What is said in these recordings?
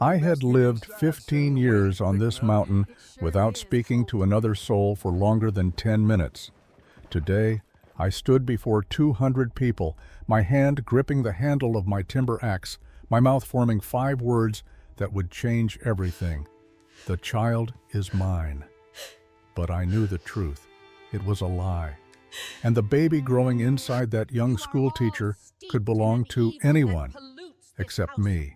I had lived 15 years on this mountain without speaking to another soul for longer than 10 minutes. Today, I stood before 200 people, my hand gripping the handle of my timber axe, my mouth forming 5 words that would change everything. The child is mine. But I knew the truth. It was a lie. And the baby growing inside that young schoolteacher could belong to anyone except me.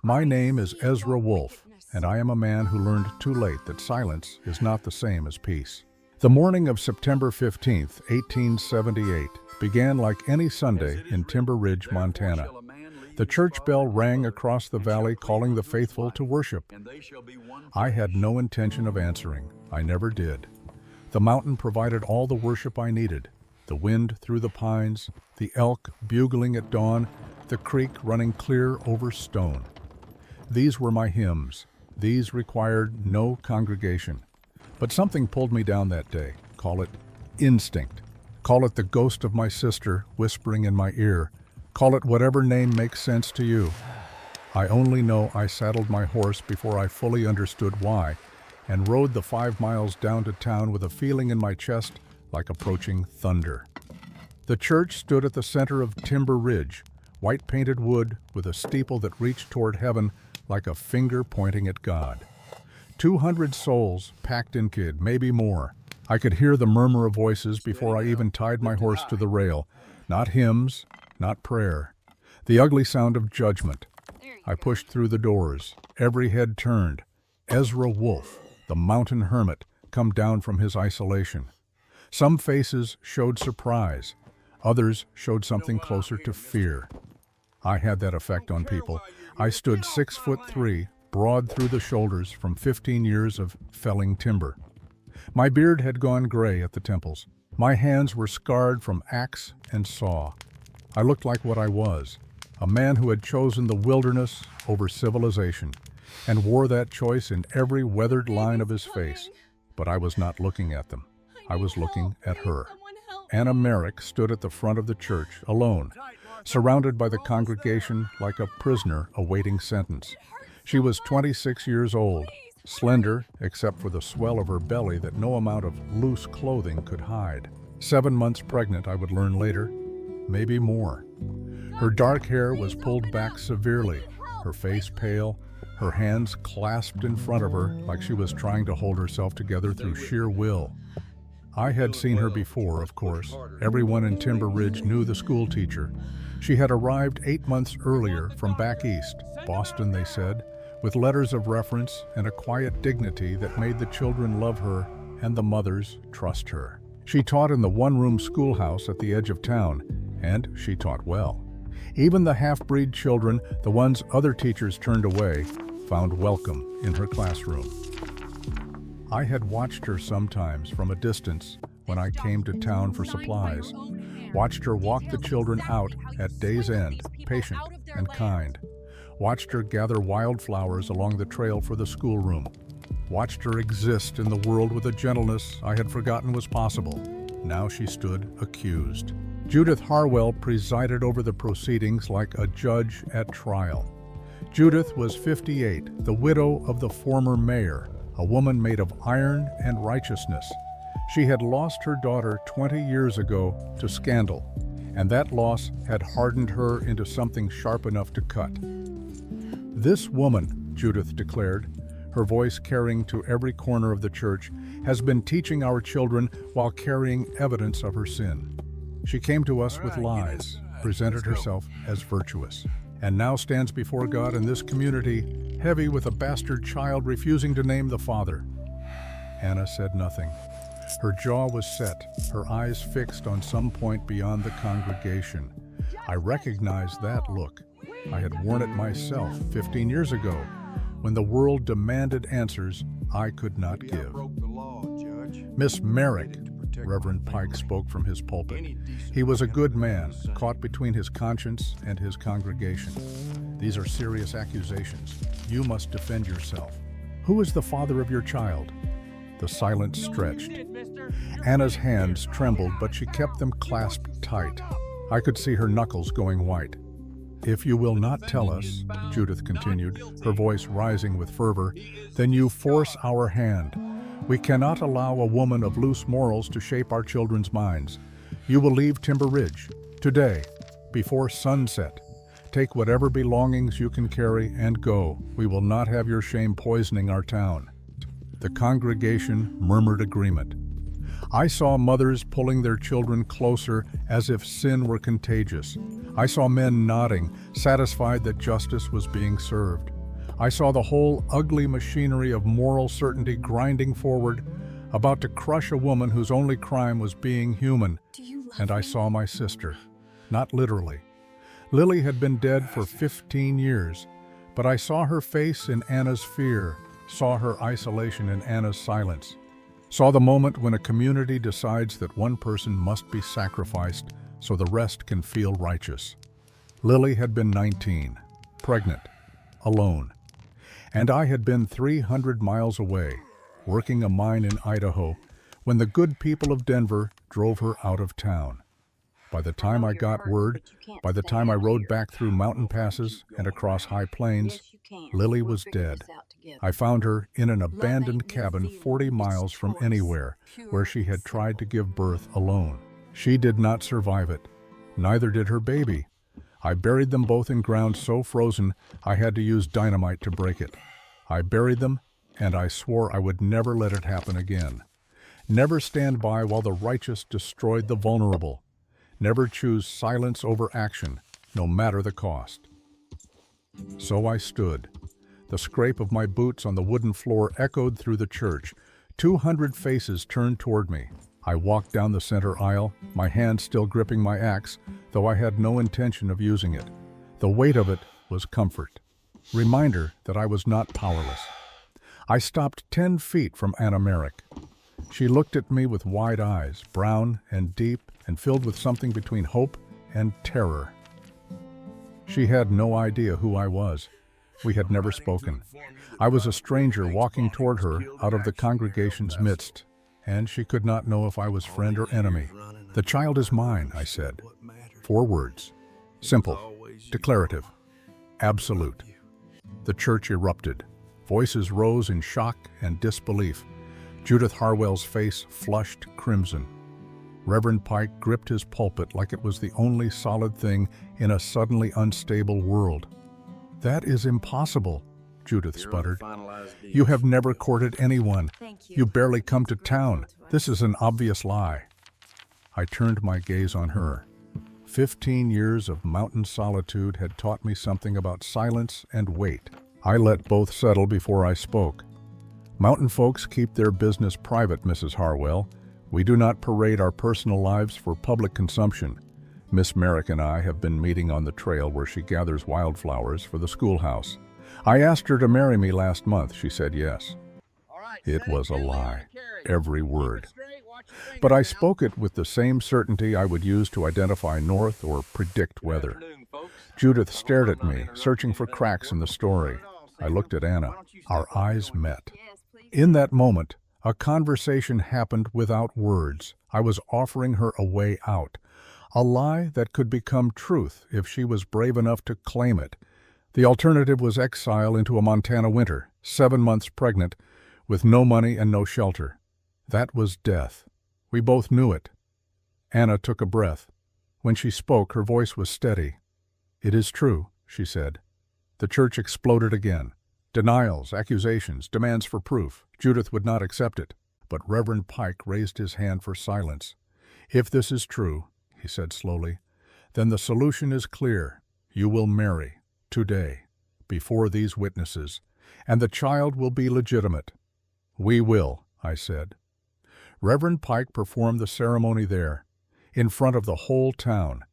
My name is Ezra Wolf, and I am a man who learned too late that silence is not the same as peace. The morning of September 15th, 1878, began like any Sunday in Timber Ridge, Montana. The church bell rang across the valley calling the faithful to worship. I had no intention of answering. I never did. The mountain provided all the worship I needed. The wind through the pines, the elk bugling at dawn, the creek running clear over stone. These were my hymns. These required no congregation. But something pulled me down that day. Call it instinct. Call it the ghost of my sister whispering in my ear. Call it whatever name makes sense to you. I only know I saddled my horse before I fully understood why, and rode the 5 miles down to town with a feeling in my chest like approaching thunder. The church stood at the center of Timber Ridge, white-painted wood with a steeple that reached toward heaven like a finger pointing at God. 200 souls packed in, kid, maybe more. I could hear the murmur of voices before I even tied my horse to the rail. Not hymns, not prayer. The ugly sound of judgment. I pushed through the doors. Every head turned. Ezra Wolf, the mountain hermit, come down from his isolation. Some faces showed surprise. Others showed something closer to fear. I had that effect on people. I stood 6'3", broad through the shoulders from 15 years of felling timber. My beard had gone gray at the temples. My hands were scarred from axe and saw. I looked like what I was, a man who had chosen the wilderness over civilization, and wore that choice in every weathered line of his face. But I was not looking at them. I was looking at her. Anna Merrick stood at the front of the church, alone, surrounded by the congregation like a prisoner awaiting sentence. She was 26 years old, slender except for the swell of her belly that no amount of loose clothing could hide. 7 months pregnant, I would learn later, maybe more. Her dark hair was pulled back severely, her face pale, her hands clasped in front of her like she was trying to hold herself together through sheer will. I had seen her before, of course. Everyone in Timber Ridge knew the schoolteacher. She had arrived 8 months earlier from back east, Boston, they said, with letters of reference and a quiet dignity that made the children love her and the mothers trust her. She taught in the one-room schoolhouse at the edge of town, and she taught well. Even the half-breed children, the ones other teachers turned away, found welcome in her classroom. I had watched her sometimes from a distance when I came to town for supplies, watched her walk the children out at day's end, patient and kind, watched her gather wildflowers along the trail for the schoolroom, watched her exist in the world with a gentleness I had forgotten was possible. Now she stood accused. Judith Harwell presided over the proceedings like a judge at trial. Judith was 58, the widow of the former mayor, a woman made of iron and righteousness. She had lost her daughter 20 years ago to scandal, and that loss had hardened her into something sharp enough to cut. This woman, Judith declared, her voice carrying to every corner of the church, has been teaching our children while carrying evidence of her sin. She came to us with lies, presented herself as virtuous, and now stands before God in this community, heavy with a bastard child refusing to name the father. Anna said nothing. Her jaw was set, her eyes fixed on some point beyond the congregation. I recognized that look. I had worn it myself 15 years ago, when the world demanded answers I could not give. Miss Merrick, Reverend Pike spoke from his pulpit. He was a good man, caught between his conscience and his congregation. These are serious accusations. You must defend yourself. Who is the father of your child? The silence stretched. Anna's hands trembled, but she kept them clasped tight. I could see her knuckles going white. If you will not tell us, Judith continued, her voice rising with fervor, then you force our hand. We cannot allow a woman of loose morals to shape our children's minds. You will leave Timber Ridge, today, before sunset. Take whatever belongings you can carry and go. We will not have your shame poisoning our town. The congregation murmured agreement. I saw mothers pulling their children closer as if sin were contagious. I saw men nodding, satisfied that justice was being served. I saw the whole ugly machinery of moral certainty grinding forward, about to crush a woman whose only crime was being human. And I saw my sister, not literally. Lily had been dead for 15 years, but I saw her face in Anna's fear, saw her isolation in Anna's silence, saw the moment when a community decides that one person must be sacrificed so the rest can feel righteous. Lily had been 19, pregnant, alone, and I had been 300 miles away, working a mine in Idaho, when the good people of Denver drove her out of town. By the time I got word, by the time I rode back through mountain passes and across high plains, Lily was dead. I found her in an abandoned cabin 40 miles from anywhere, where she had tried to give birth alone. She did not survive it. Neither did her baby. I buried them both in ground so frozen I had to use dynamite to break it. I buried them, and I swore I would never let it happen again. Never stand by while the righteous destroyed the vulnerable. Never choose silence over action, no matter the cost. So I stood. The scrape of my boots on the wooden floor echoed through the church. 200 faces turned toward me. I walked down the center aisle, my hand still gripping my axe, though I had no intention of using it. The weight of it was comfort. Reminder that I was not powerless. I stopped 10 feet from Anna Merrick. She looked at me with wide eyes, brown and deep and filled with something between hope and terror. She had no idea who I was. We had never spoken. I was a stranger walking toward her out of the congregation's midst, and she could not know if I was friend or enemy. The child is mine, I said. 4 words. Simple, declarative, absolute. The church erupted. Voices rose in shock and disbelief. Judith Harwell's face flushed crimson. Reverend Pike gripped his pulpit like it was the only solid thing in a suddenly unstable world. That is impossible, Judith sputtered. You have never courted anyone. You barely come to town. This is an obvious lie. I turned my gaze on her. 15 years of mountain solitude had taught me something about silence and wait. I let both settle before I spoke. Mountain folks keep their business private, Mrs. Harwell. We do not parade our personal lives for public consumption. Miss Merrick and I have been meeting on the trail where she gathers wildflowers for the schoolhouse. I asked her to marry me last month. She said yes. It was a lie, every word. But I spoke it with the same certainty I would use to identify north or predict weather. Judith stared at me, searching for cracks in the story. I looked at Anna. Our eyes met. In that moment, a conversation happened without words. I was offering her a way out, a lie that could become truth if she was brave enough to claim it. The alternative was exile into a Montana winter, 7 months pregnant, with no money and no shelter. That was death. We both knew it. Anna took a breath. When she spoke, her voice was steady. It is true, she said. The church exploded again. Denials, accusations, demands for proof. Judith would not accept it. But Reverend Pike raised his hand for silence. If this is true, he said slowly, then the solution is clear. You will marry, today, before these witnesses, and the child will be legitimate. We will, I said. Reverend Pike performed the ceremony there, in front of the whole town.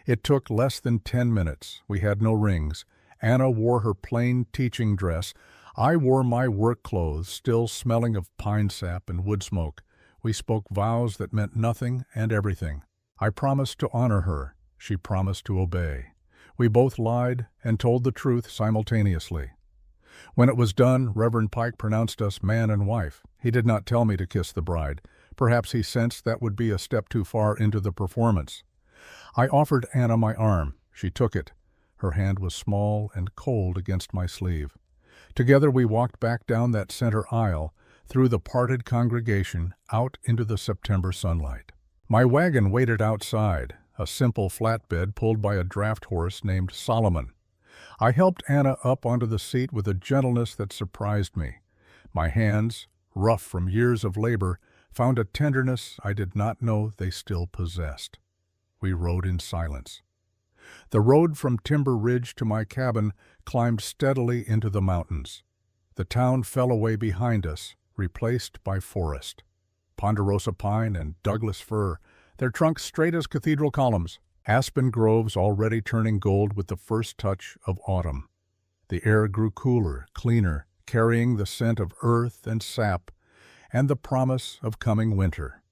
It took less than 10 minutes. We had no rings. Anna wore her plain teaching dress. I wore my work clothes, still smelling of pine sap and wood smoke. We spoke vows that meant nothing and everything. I promised to honor her. She promised to obey. We both lied and told the truth simultaneously. When it was done, Reverend Pike pronounced us man and wife. He did not tell me to kiss the bride. Perhaps he sensed that would be a step too far into the performance. I offered Anna my arm. She took it. Her hand was small and cold against my sleeve. Together we walked back down that center aisle, through the parted congregation, out into the September sunlight. My wagon waited outside, a simple flatbed pulled by a draft horse named Solomon. I helped Anna up onto the seat with a gentleness that surprised me. My hands, rough from years of labor, found a tenderness I did not know they still possessed. We rode in silence. The road from Timber Ridge to my cabin climbed steadily into the mountains. The town fell away behind us, replaced by forest. Ponderosa pine and Douglas fir, their trunks straight as cathedral columns. Aspen groves already turning gold with the first touch of autumn. The air grew cooler, cleaner, carrying the scent of earth and sap, and the promise of coming winter.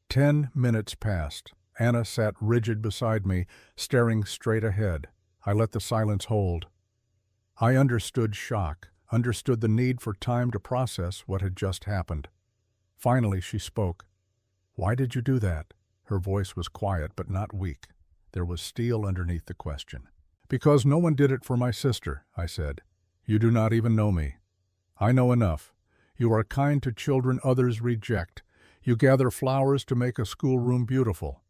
10 minutes passed. Anna sat rigid beside me, staring straight ahead. I let the silence hold. I understood shock, understood the need for time to process what had just happened. Finally, she spoke. "Why did you do that?" Her voice was quiet but not weak. There was steel underneath the question. "Because no one did it for my sister," I said. "You do not even know me. I know enough. You are kind to children others reject. You gather flowers to make a schoolroom beautiful.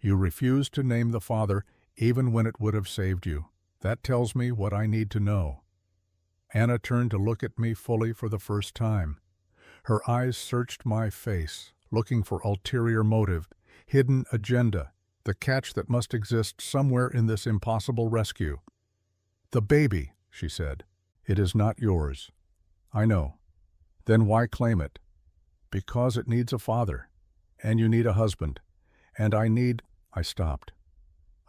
You refuse to name the father even when it would have saved you. That tells me what I need to know." Anna turned to look at me fully for the first time. Her eyes searched my face, looking for ulterior motive, hidden agenda, the catch that must exist somewhere in this impossible rescue. "The baby," she said. "It is not yours." "I know." "Then why claim it?" "Because it needs a father, and you need a husband, and I stopped.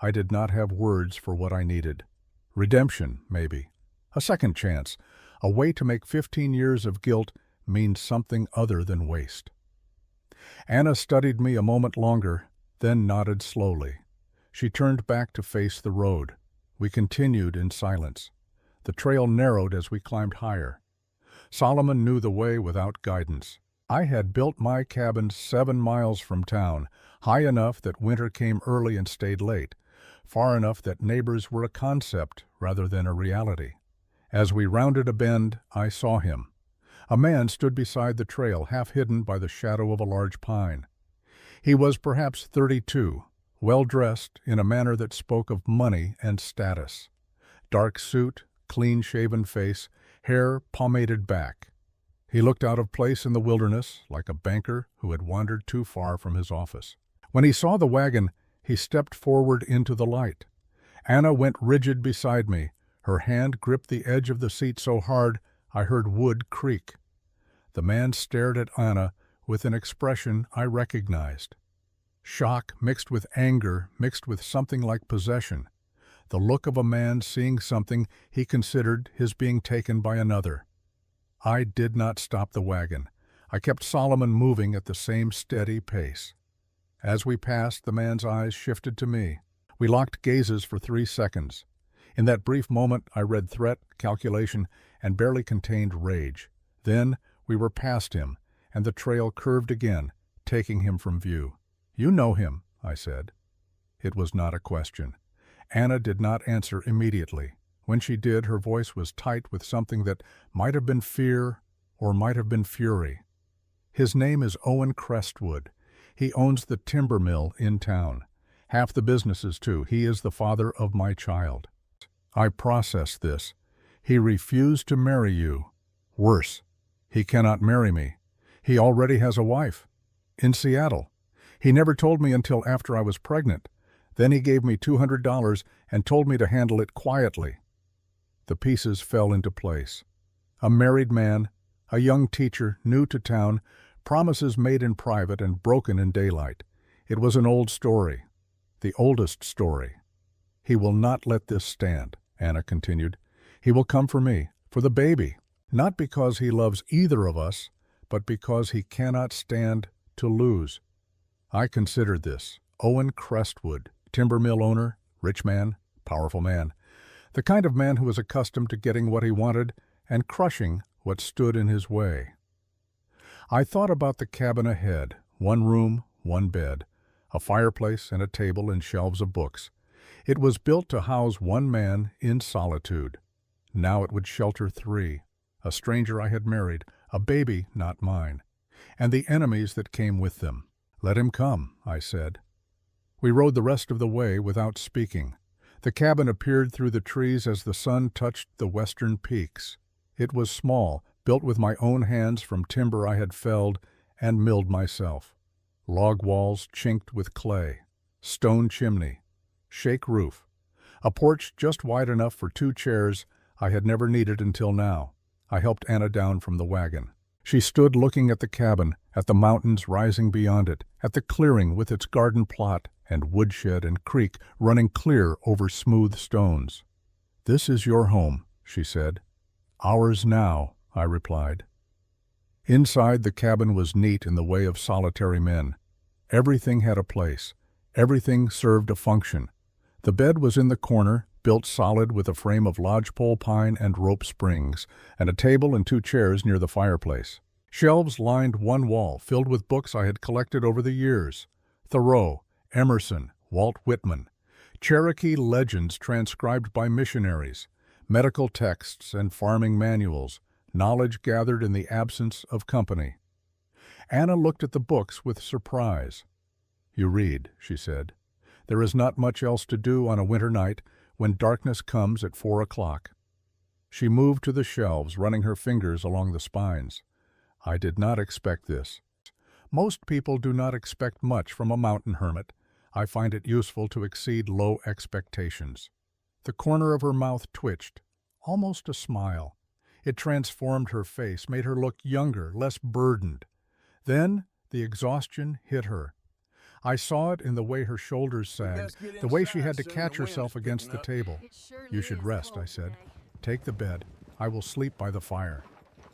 I did not have words for what I needed. Redemption, maybe. A second chance, a way to make 15 years of guilt mean something other than waste. Anna studied me a moment longer, then nodded slowly. She turned back to face the road. We continued in silence. The trail narrowed as we climbed higher. Solomon knew the way without guidance. I had built my cabin 7 miles from town, high enough that winter came early and stayed late, far enough that neighbors were a concept rather than a reality. As we rounded a bend, I saw him. A man stood beside the trail, half hidden by the shadow of a large pine. He was perhaps 32, well-dressed in a manner that spoke of money and status. Dark suit, clean-shaven face, hair pomaded back. He looked out of place in the wilderness, like a banker who had wandered too far from his office. When he saw the wagon, he stepped forward into the light. Anna went rigid beside me. Her hand gripped the edge of the seat so hard I heard wood creak. The man stared at Anna with an expression I recognized. Shock mixed with anger, mixed with something like possession. The look of a man seeing something he considered his being taken by another. I did not stop the wagon. I kept Solomon moving at the same steady pace. As we passed, the man's eyes shifted to me. We locked gazes for 3 seconds. In that brief moment, I read threat, calculation, and barely contained rage. Then we were past him, and the trail curved again, taking him from view. "You know him," I said. It was not a question. Anna did not answer immediately. When she did, her voice was tight with something that might have been fear or might have been fury. "His name is Owen Crestwood. He owns the timber mill in town. Half the businesses, too. He is the father of my child." I processed this. He refused to marry you. Worse, he cannot marry me. He already has a wife. In Seattle. He never told me until after I was pregnant. Then he gave me $200 and told me to handle it quietly. The pieces fell into place. A married man, a young teacher, new to town, promises made in private and broken in daylight. It was an old story. The oldest story. "He will not let this stand," Anna continued. "He will come for me, for the baby, not because he loves either of us, but because he cannot stand to lose." I considered this. Owen Crestwood, timber mill owner, rich man, powerful man. The kind of man who was accustomed to getting what he wanted and crushing what stood in his way. I thought about the cabin ahead, 1 room, 1 bed, a fireplace and a table and shelves of books. It was built to house one man in solitude. Now it would shelter three: a stranger I had married, a baby not mine, and the enemies that came with them. "Let him come," I said. We rode the rest of the way without speaking. The cabin appeared through the trees as the sun touched the western peaks. It was small, built with my own hands from timber I had felled and milled myself. Log walls chinked with clay, stone chimney, shake roof, a porch just wide enough for 2 chairs I had never needed until now. I helped Anna down from the wagon. She stood looking at the cabin, at the mountains rising beyond it, at the clearing with its garden plot and woodshed and creek running clear over smooth stones. "This is your home," she said. "Ours now," I replied. Inside, the cabin was neat in the way of solitary men. Everything had a place. Everything served a function. The bed was in the corner, built solid with a frame of lodgepole pine and rope springs, and a table and 2 chairs near the fireplace. Shelves lined one wall, filled with books I had collected over the years: Thoreau, Emerson, Walt Whitman, Cherokee legends transcribed by missionaries, medical texts and farming manuals, knowledge gathered in the absence of company. Anna looked at the books with surprise. "You read," she said. "There is not much else to do on a winter night when darkness comes at 4 o'clock. She moved to the shelves, running her fingers along the spines. I did not expect this. Most people do not expect much from a mountain hermit. I find it useful to exceed low expectations. The corner of her mouth twitched, almost a smile. It transformed her face, made her look younger, less burdened. Then the exhaustion hit her. I saw it in the way her shoulders sagged, the way she had to catch herself against the table. "You should rest," I said. "Take the bed. I will sleep by the fire.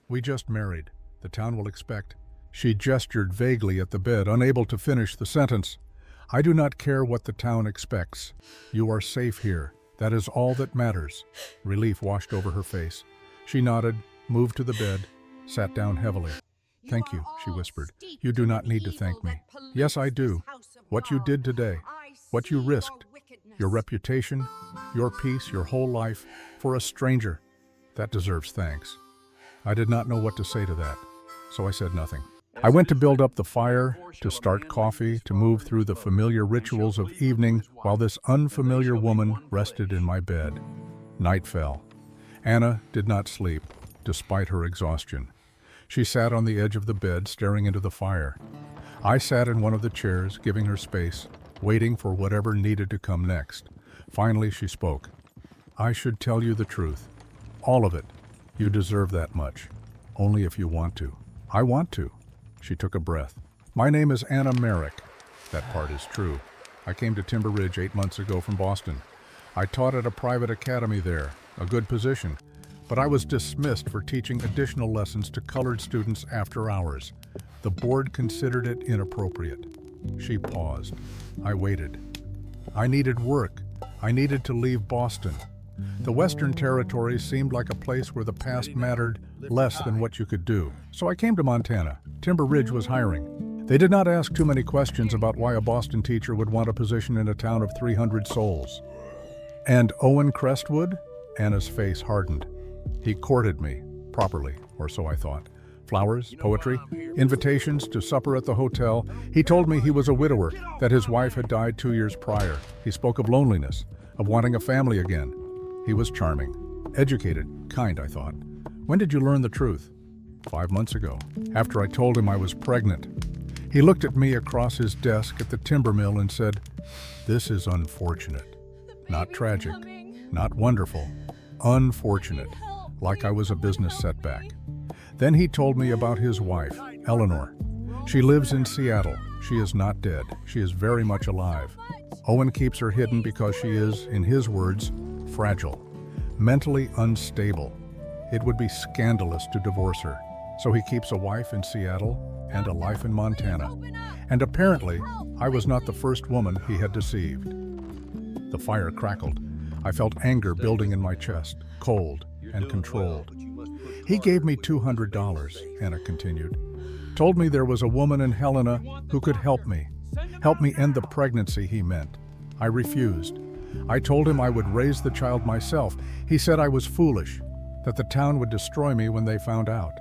We just married. The town will expect." She gestured vaguely at the bed, unable to finish the sentence. "I do not care what the town expects. You are safe here. That is all that matters." Relief washed over her face. She nodded, moved to the bed, sat down heavily. "Thank you," she whispered. "You do not need to thank me." "Yes, I do. What you did today, what you risked, your reputation, your peace, your whole life, for a stranger, that deserves thanks." I did not know what to say to that, so I said nothing. I went to build up the fire, to start coffee, to move through the familiar rituals of evening while this unfamiliar woman rested in my bed. Night fell. Anna did not sleep, despite her exhaustion. She sat on the edge of the bed, staring into the fire. I sat in one of the chairs, giving her space, waiting for whatever needed to come next. Finally, she spoke. "I should tell you the truth. All of it. You deserve that much. Only if you want to." "I want to." She took a breath. "My name is Anna Merrick." That part is true. I came to Timber Ridge 8 months ago from Boston. I taught at a private academy there, a good position, but I was dismissed for teaching additional lessons to colored students after hours. The board considered it inappropriate. She paused. I waited. I needed work. I needed to leave Boston. The Western Territories seemed like a place where the past mattered less than what you could do. So I came to Montana. Timber Ridge was hiring. They did not ask too many questions about why a Boston teacher would want a position in a town of 300 souls. "And Owen Crestwood?" Anna's face hardened. "He courted me, properly, or so I thought. Flowers, poetry, invitations to supper at the hotel. He told me he was a widower, that his wife had died 2 years prior. He spoke of loneliness, of wanting a family again. He was charming, educated, kind, I thought. When did you learn the truth?" 5 months ago, after I told him I was pregnant. He looked at me across his desk at the timber mill and said, "This is unfortunate. Not tragic, not wonderful, unfortunate, like I was a business setback." Then he told me about his wife, Eleanor. "She lives in Seattle. She is not dead. She is very much alive. Owen keeps her hidden because she is, in his words, fragile, mentally unstable. It would be scandalous to divorce her. So he keeps a wife in Seattle and a life in Montana. And apparently, I was not the first woman he had deceived." The fire crackled. I felt anger building in my chest, cold and controlled. "He gave me $200, Anna continued. "Told me there was a woman in Helena who could help me end the pregnancy he meant. I refused. I told him I would raise the child myself. He said I was foolish, that the town would destroy me when they found out,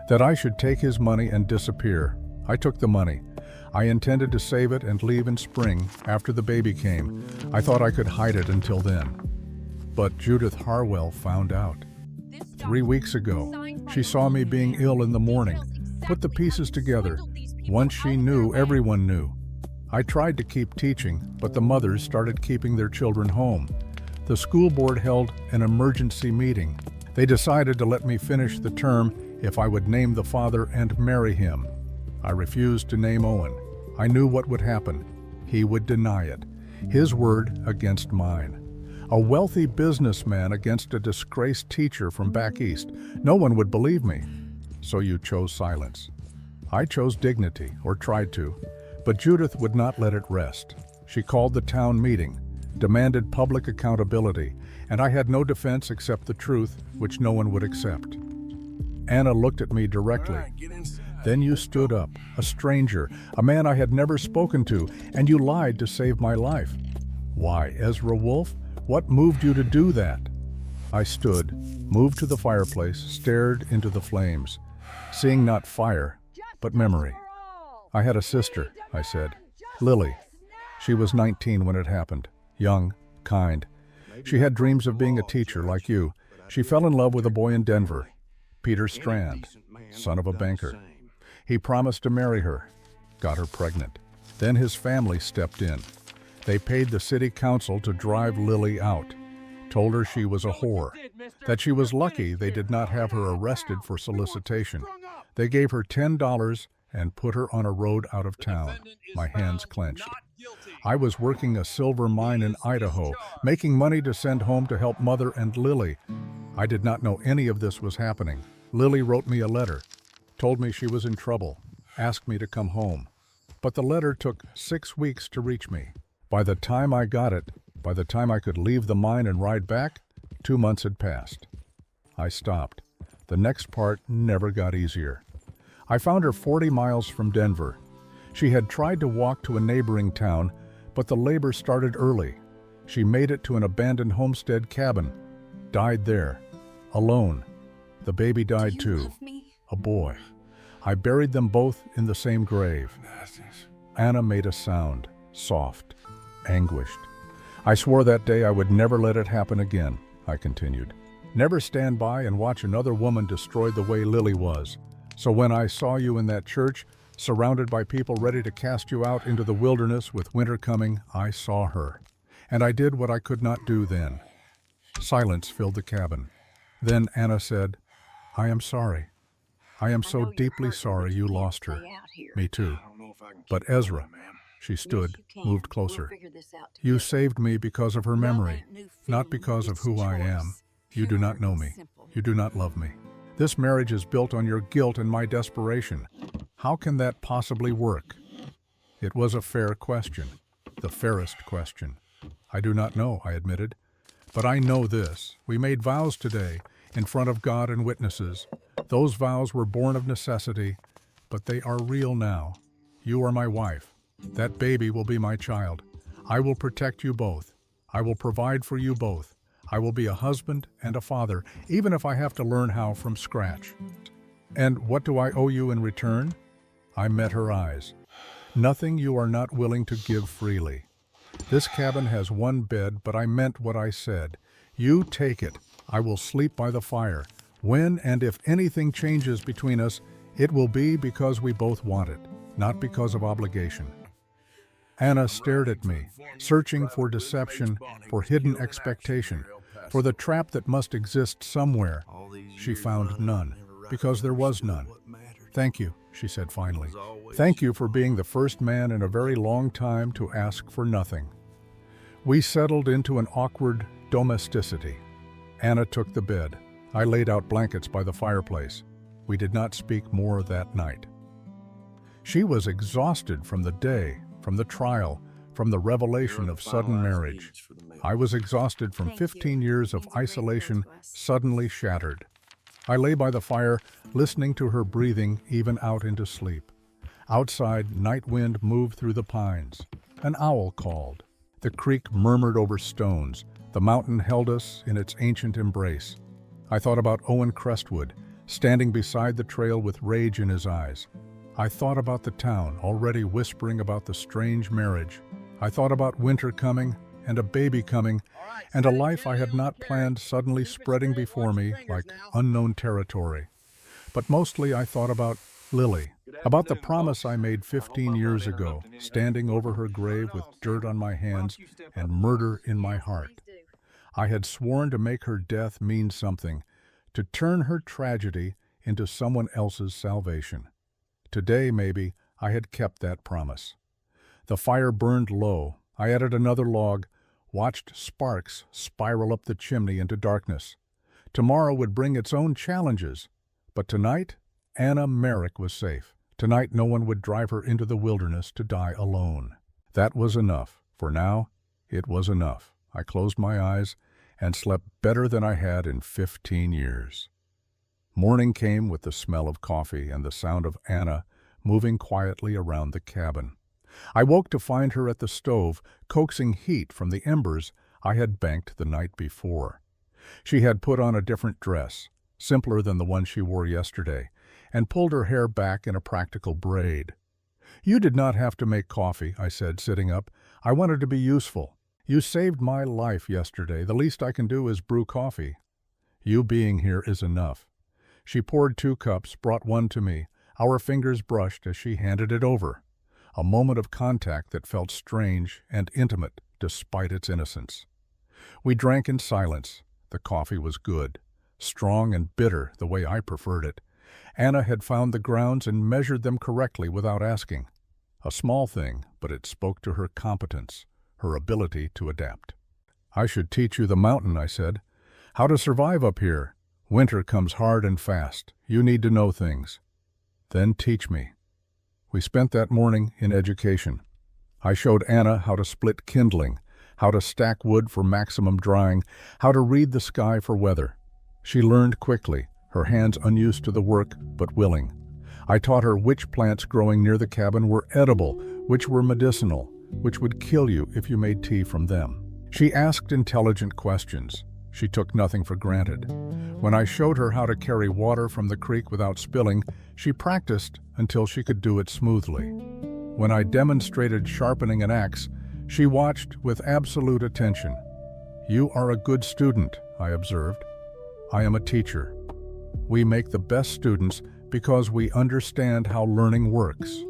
that I should take his money and disappear. I took the money. I intended to save it and leave in spring after the baby came. I thought I could hide it until then. But Judith Harwell found out. 3 weeks ago, she saw me being ill in the morning, put the pieces together. Once she knew, everyone knew. I tried to keep teaching, but the mothers started keeping their children home. The school board held an emergency meeting. They decided to let me finish the term if I would name the father and marry him. I refused to name Owen. I knew what would happen. He would deny it. His word against mine. A wealthy businessman against a disgraced teacher from back east. No one would believe me. So you chose silence. I chose dignity, or tried to, but Judith would not let it rest. She called the town meeting, demanded public accountability, and I had no defense except the truth, which no one would accept. Anna looked at me directly. Then you stood up, a stranger, a man I had never spoken to, and you lied to save my life. Why, Ezra Wolf? What moved you to do that? I stood, moved to the fireplace, stared into the flames, seeing not fire, but memory. I had a sister, I said, Lily. She was 19 when it happened, young, kind. She had dreams of being a teacher like you. She fell in love with a boy in Denver, Peter Strand, son of a banker. He promised to marry her, got her pregnant. Then his family stepped in. They paid the city council to drive Lily out, told her she was a whore, that she was lucky they did not have her arrested for solicitation. They gave her $10 and put her on a road out of town. My hands clenched. I was working a silver mine in Idaho, making money to send home to help Mother and Lily. I did not know any of this was happening. Lily wrote me a letter, told me she was in trouble, asked me to come home. But the letter took 6 weeks to reach me. By the time I got it, by the time I could leave the mine and ride back, 2 months had passed. I stopped. The next part never got easier. I found her 40 miles from Denver. She had tried to walk to a neighboring town, but the labor started early. She made it to an abandoned homestead cabin, died there, alone. The baby died too, a boy. I buried them both in the same grave. Anna made a sound, soft, anguished. I swore that day I would never let it happen again, I continued. Never stand by and watch another woman destroyed the way Lily was. So when I saw you in that church, surrounded by people ready to cast you out into the wilderness with winter coming, I saw her. And I did what I could not do then. Silence filled the cabin. Then Anna said, I am sorry. I am so deeply sorry you lost her. Me too. But Ezra, she stood, moved closer. You saved me because of her memory, not because of who I am. You do not know me. You do not love me. This marriage is built on your guilt and my desperation. How can that possibly work? It was a fair question, the fairest question. I do not know, I admitted. But I know this. We made vows today, in front of God and witnesses. Those vows were born of necessity, but they are real now. You are my wife. That baby will be my child. I will protect you both. I will provide for you both. I will be a husband and a father, even if I have to learn how from scratch. And what do I owe you in return? I met her eyes. Nothing you are not willing to give freely. This cabin has one bed, but I meant what I said. You take it. I will sleep by the fire. When and if anything changes between us, it will be because we both want it, not because of obligation. Anna stared at me, searching for deception, for hidden expectation, for the trap that must exist somewhere. She found none, because there was none. Thank you, she said finally. Thank you for being the first man in a very long time to ask for nothing. We settled into an awkward domesticity. Anna took the bed. I laid out blankets by the fireplace. We did not speak more that night. She was exhausted from the day, from the trial, from the revelation of sudden marriage. I was exhausted from 15 years of isolation suddenly shattered. I lay by the fire, listening to her breathing even out into sleep. Outside, night wind moved through the pines. An owl called. The creek murmured over stones. The mountain held us in its ancient embrace. I thought about Owen Crestwood, standing beside the trail with rage in his eyes. I thought about the town, already whispering about the strange marriage. I thought about winter coming, and a baby coming, and a life I had not planned suddenly spreading before me like unknown territory. But mostly I thought about Lily, about the promise I made 15 years ago, standing over her grave with dirt on my hands and murder in my heart. I had sworn to make her death mean something, to turn her tragedy into someone else's salvation. Today, maybe, I had kept that promise. The fire burned low. I added another log, watched sparks spiral up the chimney into darkness. Tomorrow would bring its own challenges, but tonight, Anna Merrick was safe. Tonight no one would drive her into the wilderness to die alone. That was enough. For now, it was enough. I closed my eyes and slept better than I had in 15 years. Morning came with the smell of coffee and the sound of Anna moving quietly around the cabin. I woke to find her at the stove, coaxing heat from the embers I had banked the night before. She had put on a different dress, simpler than the one she wore yesterday, and pulled her hair back in a practical braid. "You did not have to make coffee," I said, sitting up. "I wanted to be useful. You saved my life yesterday. The least I can do is brew coffee. You being here is enough." She poured 2 cups, brought one to me. Our fingers brushed as she handed it over. A moment of contact that felt strange and intimate despite its innocence. We drank in silence. The coffee was good, strong and bitter the way I preferred it. Anna had found the grounds and measured them correctly without asking. A small thing, but it spoke to her competence, her ability to adapt. "I should teach you the mountain," I said. "How to survive up here. Winter comes hard and fast. You need to know things." "Then teach me." We spent that morning in education. I showed Anna how to split kindling, how to stack wood for maximum drying, how to read the sky for weather. She learned quickly, her hands unused to the work but willing. I taught her which plants growing near the cabin were edible, which were medicinal, which would kill you if you made tea from them. She asked intelligent questions. She took nothing for granted. When I showed her how to carry water from the creek without spilling, she practiced until she could do it smoothly. When I demonstrated sharpening an axe, she watched with absolute attention. "You are a good student," I observed. "I am a teacher. We make the best students because we understand how learning works."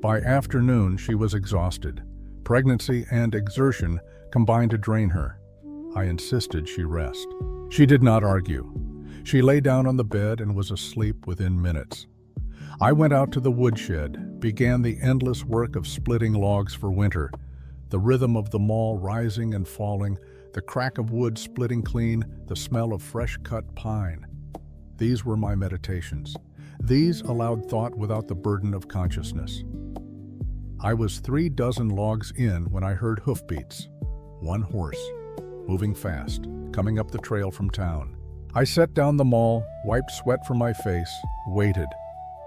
By afternoon, she was exhausted. Pregnancy and exertion combined to drain her. I insisted she rest. She did not argue. She lay down on the bed and was asleep within minutes. I went out to the woodshed, began the endless work of splitting logs for winter, the rhythm of the maul rising and falling, the crack of wood splitting clean, the smell of fresh-cut pine. These were my meditations. These allowed thought without the burden of consciousness. I was 3 dozen logs in when I heard hoofbeats. 1 horse, moving fast, coming up the trail from town. I set down the maul, wiped sweat from my face, waited.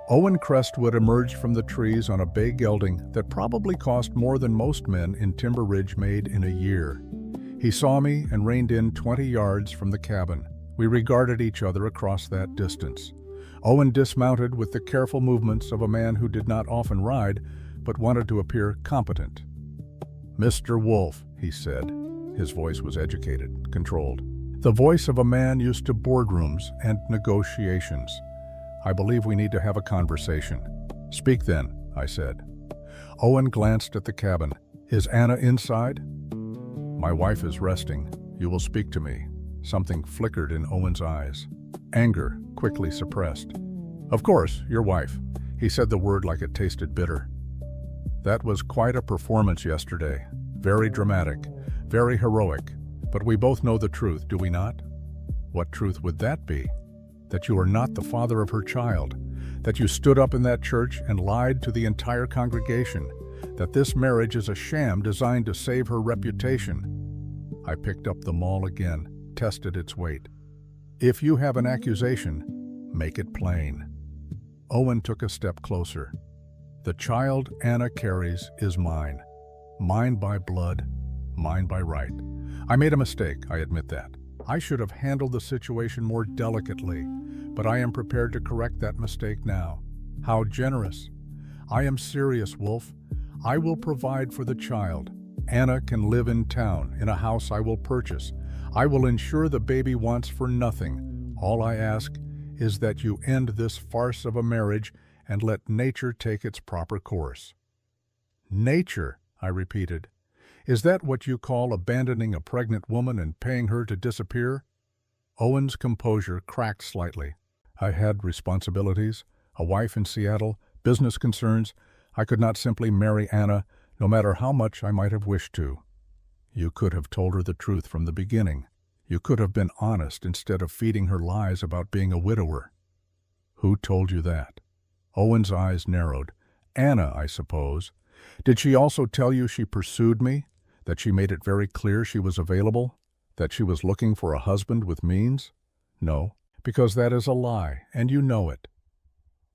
Owen Crestwood emerged from the trees on a bay gelding that probably cost more than most men in Timber Ridge made in a year. He saw me and reined in 20 yards from the cabin. We regarded each other across that distance. Owen dismounted with the careful movements of a man who did not often ride, but wanted to appear competent. "Mr. Wolf," he said. His voice was educated, controlled. The voice of a man used to boardrooms and negotiations. "I believe we need to have a conversation." "Speak then," I said. Owen glanced at the cabin. "Is Anna inside?" "My wife is resting. You will speak to me." Something flickered in Owen's eyes. Anger, quickly suppressed. "Of course, your wife." He said the word like it tasted bitter. "That was quite a performance yesterday. Very dramatic, very heroic. But we both know the truth, do we not?" "What truth would that be?" "That you are not the father of her child. That you stood up in that church and lied to the entire congregation. That this marriage is a sham designed to save her reputation." I picked up the maul again, tested its weight. "If you have an accusation, make it plain." Owen took a step closer. "The child Anna carries is mine. Mine by blood, mine by right. I made a mistake, I admit that. I should have handled the situation more delicately, but I am prepared to correct that mistake now. How generous. I am serious, Wolf. I will provide for the child. Anna can live in town, in a house I will purchase. I will ensure the baby wants for nothing. All I ask is that you end this farce of a marriage and let nature take its proper course. Nature, I repeated. Is that what you call abandoning a pregnant woman and paying her to disappear? Owen's composure cracked slightly. I had responsibilities, a wife in Seattle, business concerns. I could not simply marry Anna, no matter how much I might have wished to. You could have told her the truth from the beginning. You could have been honest instead of feeding her lies about being a widower. Who told you that? Owen's eyes narrowed. Anna, I suppose. Did she also tell you she pursued me? That she made it very clear she was available? That she was looking for a husband with means? No, because that is a lie, and you know it.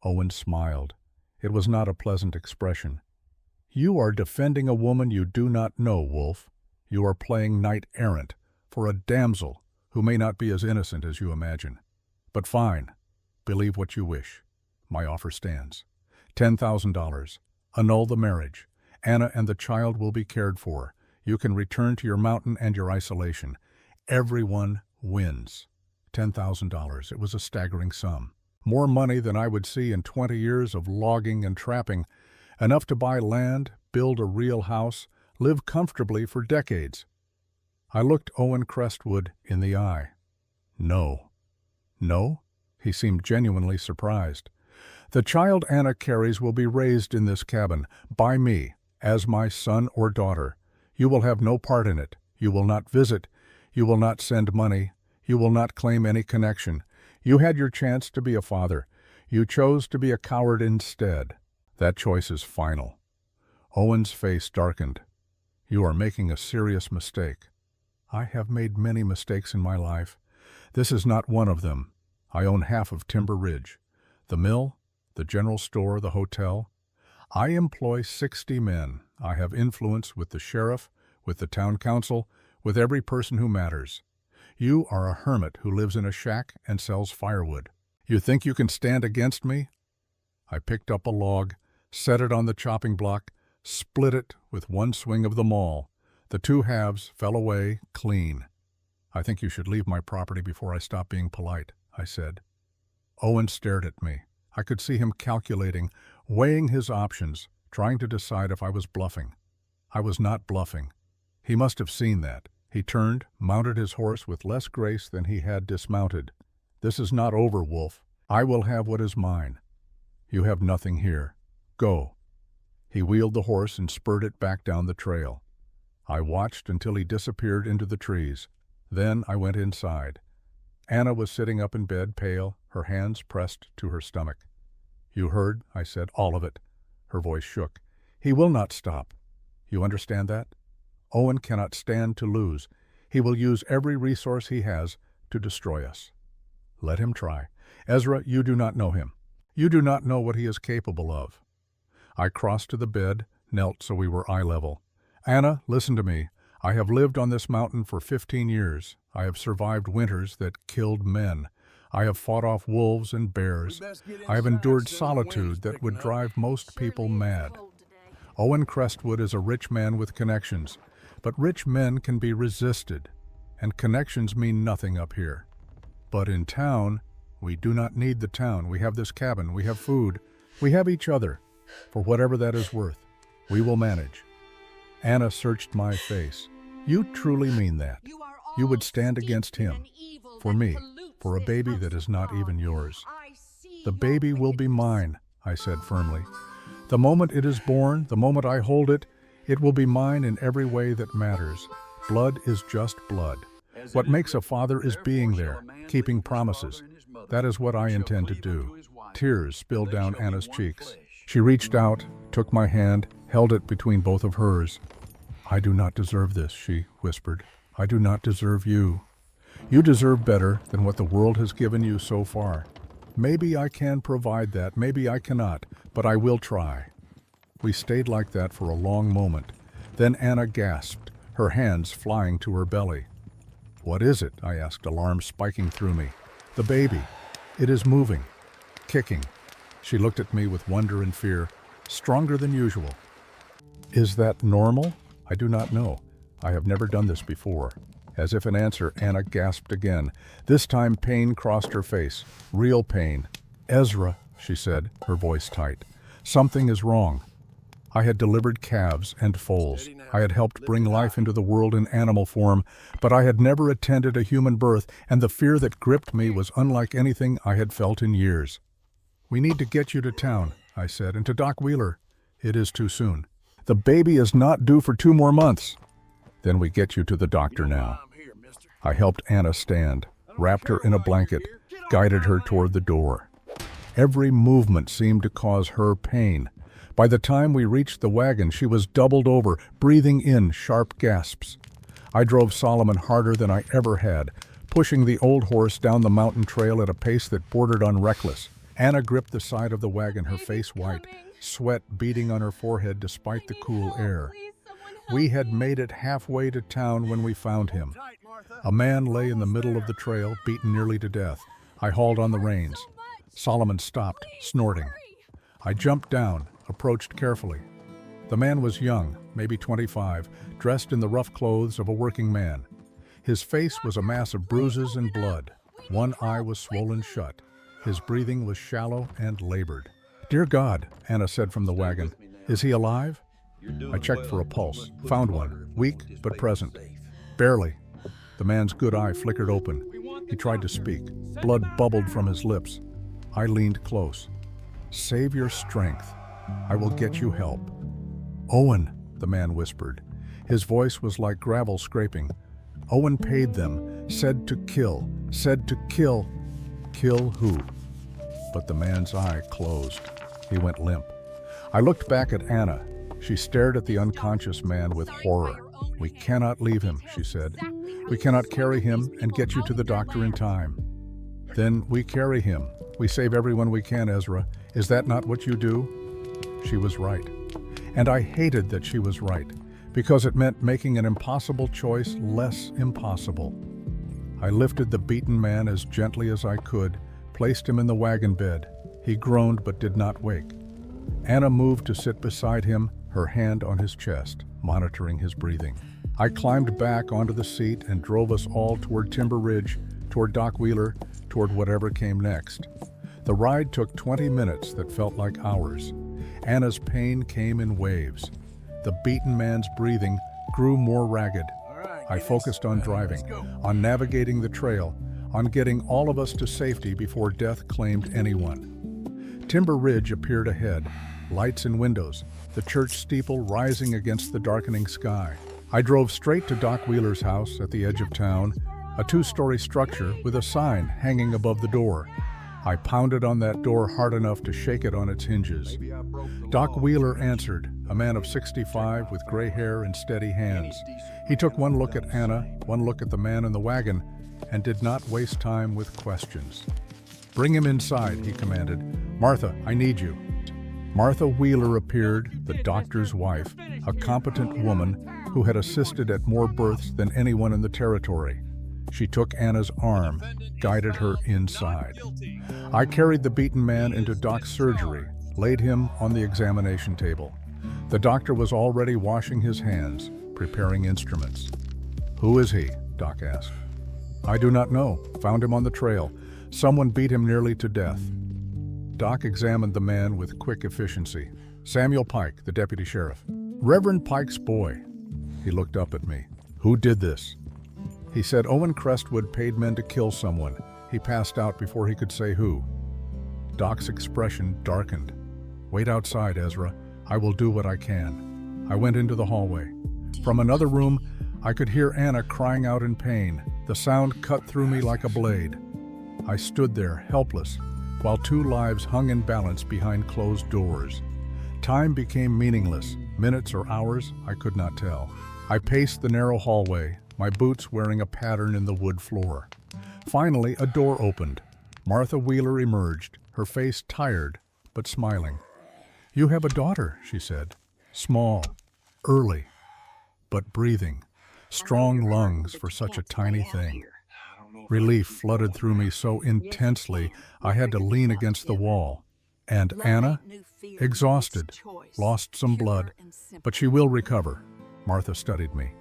Owen smiled. It was not a pleasant expression. You are defending a woman you do not know, Wolf. You are playing knight-errant for a damsel who may not be as innocent as you imagine. But fine, believe what you wish. My offer stands. $10,000. Annul the marriage. Anna and the child will be cared for. You can return to your mountain and your isolation. Everyone wins. $10,000. It was a staggering sum. More money than I would see in 20 years of logging and trapping. Enough to buy land, build a real house, live comfortably for decades. I looked Owen Crestwood in the eye. No. No? He seemed genuinely surprised. The child Anna carries will be raised in this cabin, by me, as my son or daughter. You will have no part in it. You will not visit. You will not send money. You will not claim any connection. You had your chance to be a father. You chose to be a coward instead. That choice is final. Owen's face darkened. You are making a serious mistake. I have made many mistakes in my life. This is not one of them. I own half of Timber Ridge. The mill, the general store, the hotel. I employ 60 men. I have influence with the sheriff, with the town council, with every person who matters. You are a hermit who lives in a shack and sells firewood. You think you can stand against me? I picked up a log, set it on the chopping block, split it with one swing of the maul. The two halves fell away clean. I think you should leave my property before I stop being polite, I said. Owen stared at me. I could see him calculating, weighing his options, trying to decide if I was bluffing. I was not bluffing. He must have seen that. He turned, mounted his horse with less grace than he had dismounted. This is not over, Wolf. I will have what is mine. You have nothing here. Go. He wheeled the horse and spurred it back down the trail. I watched until he disappeared into the trees. Then I went inside. Anna was sitting up in bed, pale, her hands pressed to her stomach. You heard, I said, all of it. Her voice shook. He will not stop. You understand that? Owen cannot stand to lose. He will use every resource he has to destroy us. Let him try. Ezra, you do not know him. You do not know what he is capable of. I crossed to the bed, knelt so we were eye level. Anna, listen to me. I have lived on this mountain for 15 years. I have survived winters that killed men. I have fought off wolves and bears. I have endured solitude that would drive most people mad. Owen Crestwood is a rich man with connections, but rich men can be resisted, and connections mean nothing up here. But in town, we do not need the town. We have this cabin. We have food. We have each other. For whatever that is worth, we will manage. Anna searched my face. You truly mean that? You would stand against him, for me, for a baby that is not even yours. The baby will be mine, I said firmly. The moment it is born, the moment I hold it, it will be mine in every way that matters. Blood is just blood. What makes a father is being there, keeping promises. That is what I intend to do. Tears spilled down Anna's cheeks. She reached out, took my hand, held it between both of hers. I do not deserve this, she whispered. I do not deserve you. You deserve better than what the world has given you so far. Maybe I can provide that, maybe I cannot, but I will try. We stayed like that for a long moment. Then Anna gasped, her hands flying to her belly. "What is it?" I asked, alarm spiking through me. "The baby. It is moving, kicking." She looked at me with wonder and fear, stronger than usual. "Is that normal?" "I do not know. I have never done this before." As if in answer, Anna gasped again. This time pain crossed her face, real pain. "Ezra," she said, her voice tight, "something is wrong." I had delivered calves and foals. I had helped bring life into the world in animal form, but I had never attended a human birth, and the fear that gripped me was unlike anything I had felt in years. "We need to get you to town," I said, "and to Doc Wheeler." "It is too soon. The baby is not due for 2 more months." "Then we get you to the doctor now." I helped Anna stand, wrapped her in a blanket, guided her toward the door. Every movement seemed to cause her pain. By the time we reached the wagon, she was doubled over, breathing in sharp gasps. I drove Solomon harder than I ever had, pushing the old horse down the mountain trail at a pace that bordered on reckless. Anna gripped the side of the wagon, her face white, sweat beading on her forehead despite the cool air. We had made it halfway to town when we found him. A man lay in the middle of the trail, beaten nearly to death. I hauled on the reins. Solomon stopped, snorting. I jumped down, approached carefully. The man was young, maybe 25, dressed in the rough clothes of a working man. His face was a mass of bruises and blood. One eye was swollen shut. His breathing was shallow and labored. "Dear God," Anna said from the wagon, "is he alive?" I checked for a pulse, found one, weak but present. "Barely." The man's good eye flickered open. He tried to speak. Blood bubbled from his lips. I leaned close. "Save your strength. I will get you help." "Owen," the man whispered. His voice was like gravel scraping. "Owen paid them, said to kill. Kill who?" But the man's eye closed. He went limp. I looked back at Anna. She stared at the unconscious man with horror. "We cannot leave him," she said. "We cannot carry him and get you to the doctor in time." "Then we carry him. We save everyone we can, Ezra. Is that not what you do?" She was right. And I hated that she was right, because it meant making an impossible choice less impossible. I lifted the beaten man as gently as I could, placed him in the wagon bed. He groaned but did not wake. Anna moved to sit beside him, her hand on his chest, monitoring his breathing. I climbed back onto the seat and drove us all toward Timber Ridge, toward Doc Wheeler, toward whatever came next. The ride took 20 minutes that felt like hours. Anna's pain came in waves. The beaten man's breathing grew more ragged. I focused on driving, on navigating the trail, on getting all of us to safety before death claimed anyone. Timber Ridge appeared ahead, lights in windows, the church steeple rising against the darkening sky. I drove straight to Doc Wheeler's house at the edge of town, a 2-story structure with a sign hanging above the door. I pounded on that door hard enough to shake it on its hinges. Doc Wheeler answered, a man of 65 with gray hair and steady hands. He took one look at Anna, one look at the man in the wagon, and did not waste time with questions. "Bring him inside," he commanded. "Martha, I need you." Martha Wheeler appeared, the doctor's wife, a competent woman who had assisted at more births than anyone in the territory. She took Anna's arm, guided her inside. I carried the beaten man into Doc's surgery, laid him on the examination table. The doctor was already washing his hands, preparing instruments. "Who is he?" Doc asked. "I do not know. Found him on the trail. Someone beat him nearly to death." Doc examined the man with quick efficiency. "Samuel Pike, the deputy sheriff." "Reverend Pike's boy." He looked up at me. "Who did this?" He said Owen Crestwood paid men to kill someone. He passed out before he could say who. Doc's expression darkened. "Wait outside, Ezra. I will do what I can." I went into the hallway. From another room, I could hear Anna crying out in pain. The sound cut through me like a blade. I stood there, helpless, while 2 lives hung in balance behind closed doors. Time became meaningless. Minutes or hours, I could not tell. I paced the narrow hallway, my boots wearing a pattern in the wood floor. Finally, a door opened. Martha Wheeler emerged, her face tired, but smiling. "You have a daughter," she said. "Small. Early." but breathing. Strong lungs for such a tiny thing. Relief flooded through me so intensely I had to lean against the wall. And Anna? Exhausted, lost some blood, but she will recover. Martha studied me.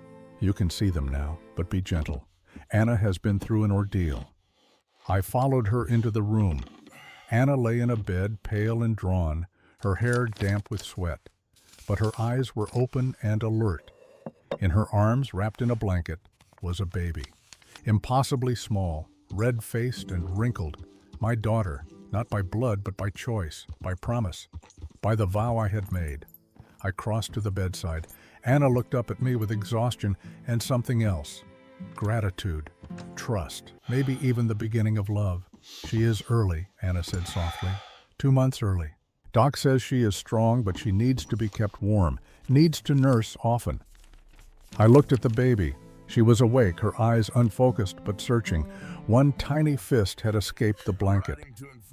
You can see them now, but be gentle. Anna has been through an ordeal. I followed her into the room. Anna lay in a bed, pale and drawn, her hair damp with sweat, but her eyes were open and alert. In her arms, wrapped in a blanket, was a baby. Impossibly small, red-faced and wrinkled. My daughter, not by blood but by choice, by promise, by the vow I had made. I crossed to the bedside. Anna looked up at me with exhaustion and something else. Gratitude, trust, maybe even the beginning of love. She is early, Anna said softly. 2 months early. Doc says she is strong, but she needs to be kept warm, needs to nurse often. I looked at the baby. She was awake, her eyes unfocused but searching. One tiny fist had escaped the blanket.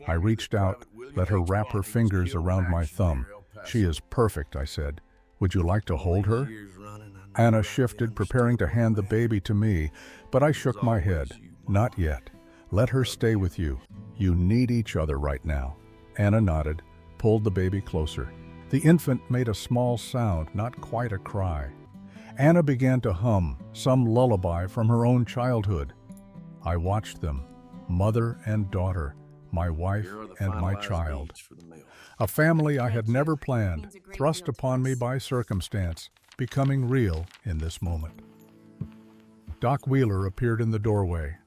I reached out, let her wrap her fingers around my thumb. She is perfect, I said. Would you like to hold her? Anna shifted, preparing to hand the baby to me, but I shook my head. Not yet. Let her stay with you. You need each other right now. Anna nodded, pulled the baby closer. The infant made a small sound, not quite a cry. Anna began to hum, some lullaby from her own childhood. I watched them, mother and daughter, my wife and my child. A family I had never planned, thrust upon me by circumstance, becoming real in this moment. Doc Wheeler appeared in the doorway.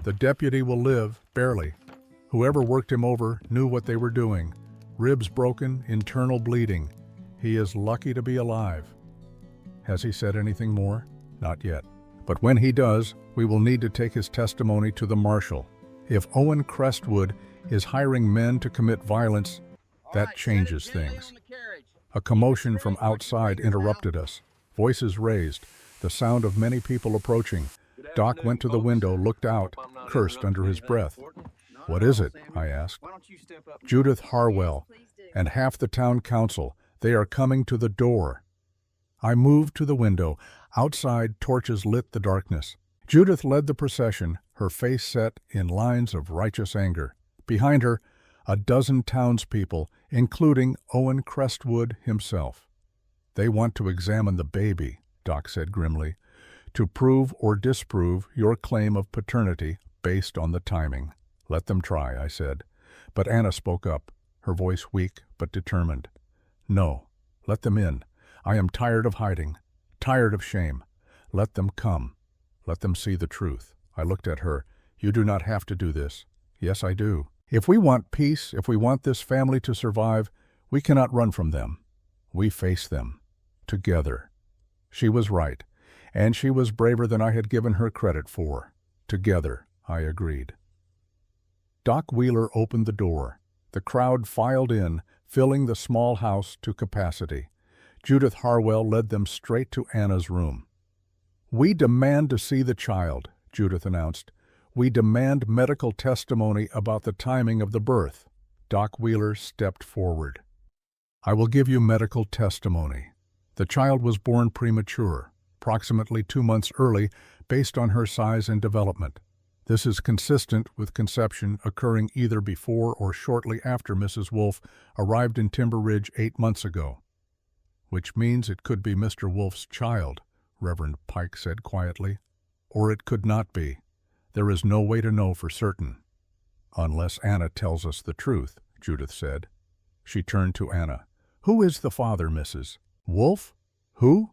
The deputy will live, barely. Whoever worked him over knew what they were doing. Ribs broken, internal bleeding. He is lucky to be alive. Has he said anything more? Not yet. But when he does, we will need to take his testimony to the marshal. If Owen Crestwood is hiring men to commit violence, that changes things. A commotion from outside interrupted us. Voices raised, the sound of many people approaching. Doc went to the window, looked out, cursed under his breath. What is it? I asked. Judith Harwell and half the town council. They are coming to the door. I moved to the window. Outside, torches lit the darkness. Judith led the procession, her face set in lines of righteous anger. Behind her, a dozen townspeople, including Owen Crestwood himself. They want to examine the baby, Doc said grimly, to prove or disprove your claim of paternity based on the timing. Let them try, I said. But Anna spoke up, her voice weak but determined. No, let them in. I am tired of hiding, tired of shame. Let them come. Let them see the truth. I looked at her. You do not have to do this. Yes, I do. If we want peace, if we want this family to survive, we cannot run from them. We face them. Together. She was right, and she was braver than I had given her credit for. Together, I agreed. Doc Wheeler opened the door. The crowd filed in, filling the small house to capacity. Judith Harwell led them straight to Anna's room. We demand to see the child, Judith announced. We demand medical testimony about the timing of the birth. Doc Wheeler stepped forward. I will give you medical testimony. The child was born premature, approximately 2 months early, based on her size and development. This is consistent with conception occurring either before or shortly after Mrs. Wolfe arrived in Timber Ridge 8 months ago. Which means it could be Mr. Wolfe's child, Reverend Pike said quietly. Or it could not be. There is no way to know for certain. Unless Anna tells us the truth, Judith said. She turned to Anna. Who is the father, Mrs. Wolfe? Who?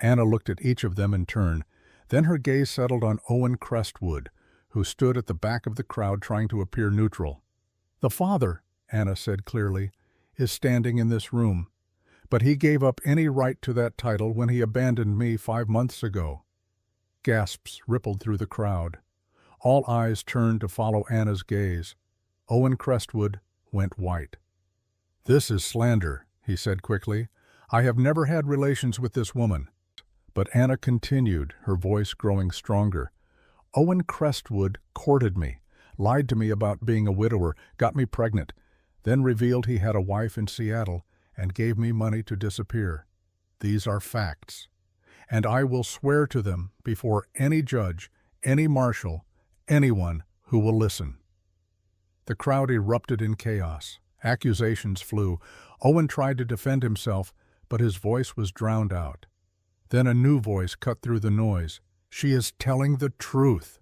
Anna looked at each of them in turn. Then her gaze settled on Owen Crestwood, who stood at the back of the crowd trying to appear neutral. The father, Anna said clearly, is standing in this room. But he gave up any right to that title when he abandoned me 5 months ago. Gasps rippled through the crowd. All eyes turned to follow Anna's gaze. Owen Crestwood went white. This is slander, he said quickly. I have never had relations with this woman. But Anna continued, her voice growing stronger. Owen Crestwood courted me, lied to me about being a widower, got me pregnant, then revealed he had a wife in Seattle and gave me money to disappear. These are facts. and I will swear to them before any judge, any marshal, anyone who will listen." The crowd erupted in chaos. Accusations flew. Owen tried to defend himself, but his voice was drowned out. Then a new voice cut through the noise. "She is telling the truth."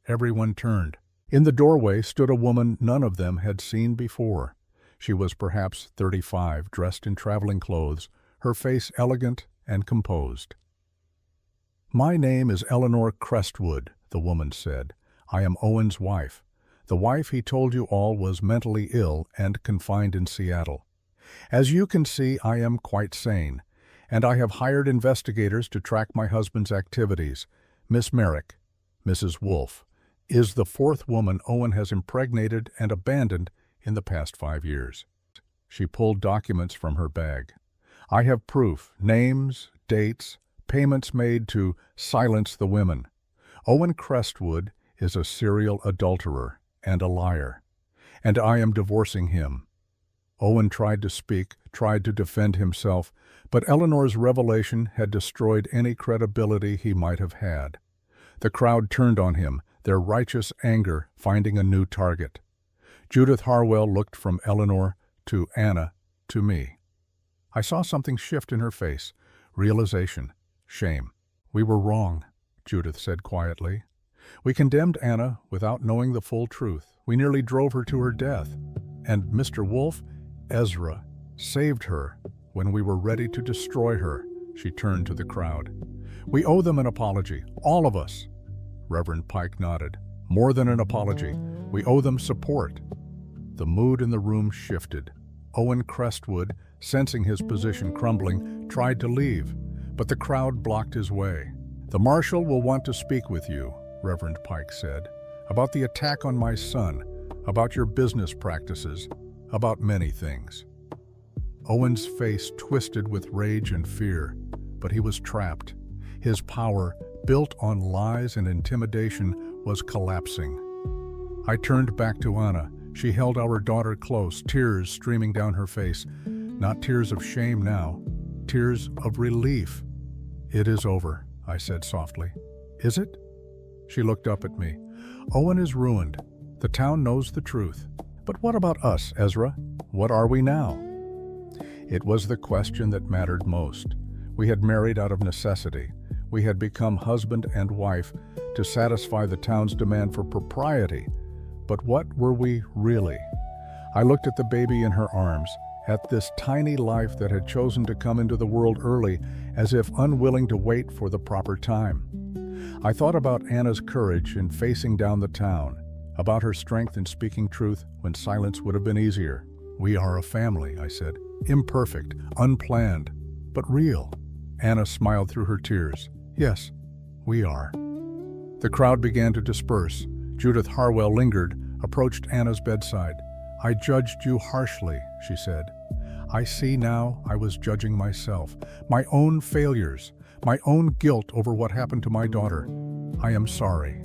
Everyone turned. In the doorway stood a woman none of them had seen before. She was perhaps 35, dressed in traveling clothes, her face elegant and composed. "My name is Eleanor Crestwood," the woman said. "I am Owen's wife. The wife he told you all was mentally ill and confined in Seattle. As you can see, I am quite sane, and I have hired investigators to track my husband's activities. Miss Merrick, Mrs. Wolfe, is the fourth woman Owen has impregnated and abandoned in the past 5 years." She pulled documents from her bag. "I have proof, names, dates, payments made to silence the women. Owen Crestwood is a serial adulterer and a liar, and I am divorcing him." Owen tried to speak, tried to defend himself, but Eleanor's revelation had destroyed any credibility he might have had. The crowd turned on him, their righteous anger finding a new target. Judith Harwell looked from Eleanor to Anna to me. I saw something shift in her face, realization, shame. "We were wrong," Judith said quietly. "We condemned Anna without knowing the full truth. We nearly drove her to her death. And Mr. Wolfe, Ezra, saved her when we were ready to destroy her." She turned to the crowd. "We owe them an apology, all of us." Reverend Pike nodded. "More than an apology. We owe them support." The mood in the room shifted. Owen Crestwood, sensing his position crumbling, tried to leave, but the crowd blocked his way. "The marshal will want to speak with you," Reverend Pike said, "about the attack on my son, about your business practices, about many things." Owen's face twisted with rage and fear, but he was trapped. His power, built on lies and intimidation, was collapsing. I turned back to Anna. She held our daughter close, tears streaming down her face. Not tears of shame now, tears of relief. "It is over," I said softly. "Is it?" She looked up at me. "Owen is ruined. The town knows the truth. But what about us, Ezra? What are we now?" It was the question that mattered most. We had married out of necessity. We had become husband and wife to satisfy the town's demand for propriety. But what were we really? I looked at the baby in her arms, at this tiny life that had chosen to come into the world early, as if unwilling to wait for the proper time. I thought about Anna's courage in facing down the town, about her strength in speaking truth when silence would have been easier. "We are a family," I said. "Imperfect, unplanned, but real." Anna smiled through her tears. "Yes, we are." The crowd began to disperse. Judith Harwell lingered, approached Anna's bedside. "I judged you harshly," she said. "I see now I was judging myself, my own failures, my own guilt over what happened to my daughter. I am sorry."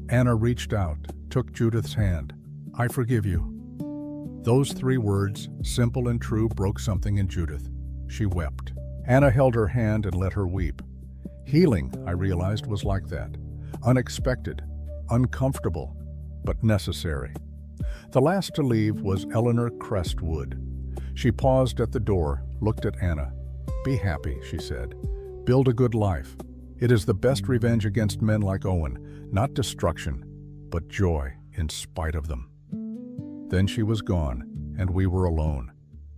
Anna reached out, took Judith's hand. "I forgive you." Those 3 words, simple and true, broke something in Judith. She wept. Anna held her hand and let her weep. Healing, I realized, was like that. Unexpected, uncomfortable, but necessary. The last to leave was Eleanor Crestwood. She paused at the door, looked at Anna. "Be happy," she said. "Build a good life. It is the best revenge against men like Owen, not destruction, but joy in spite of them." Then she was gone, and we were alone.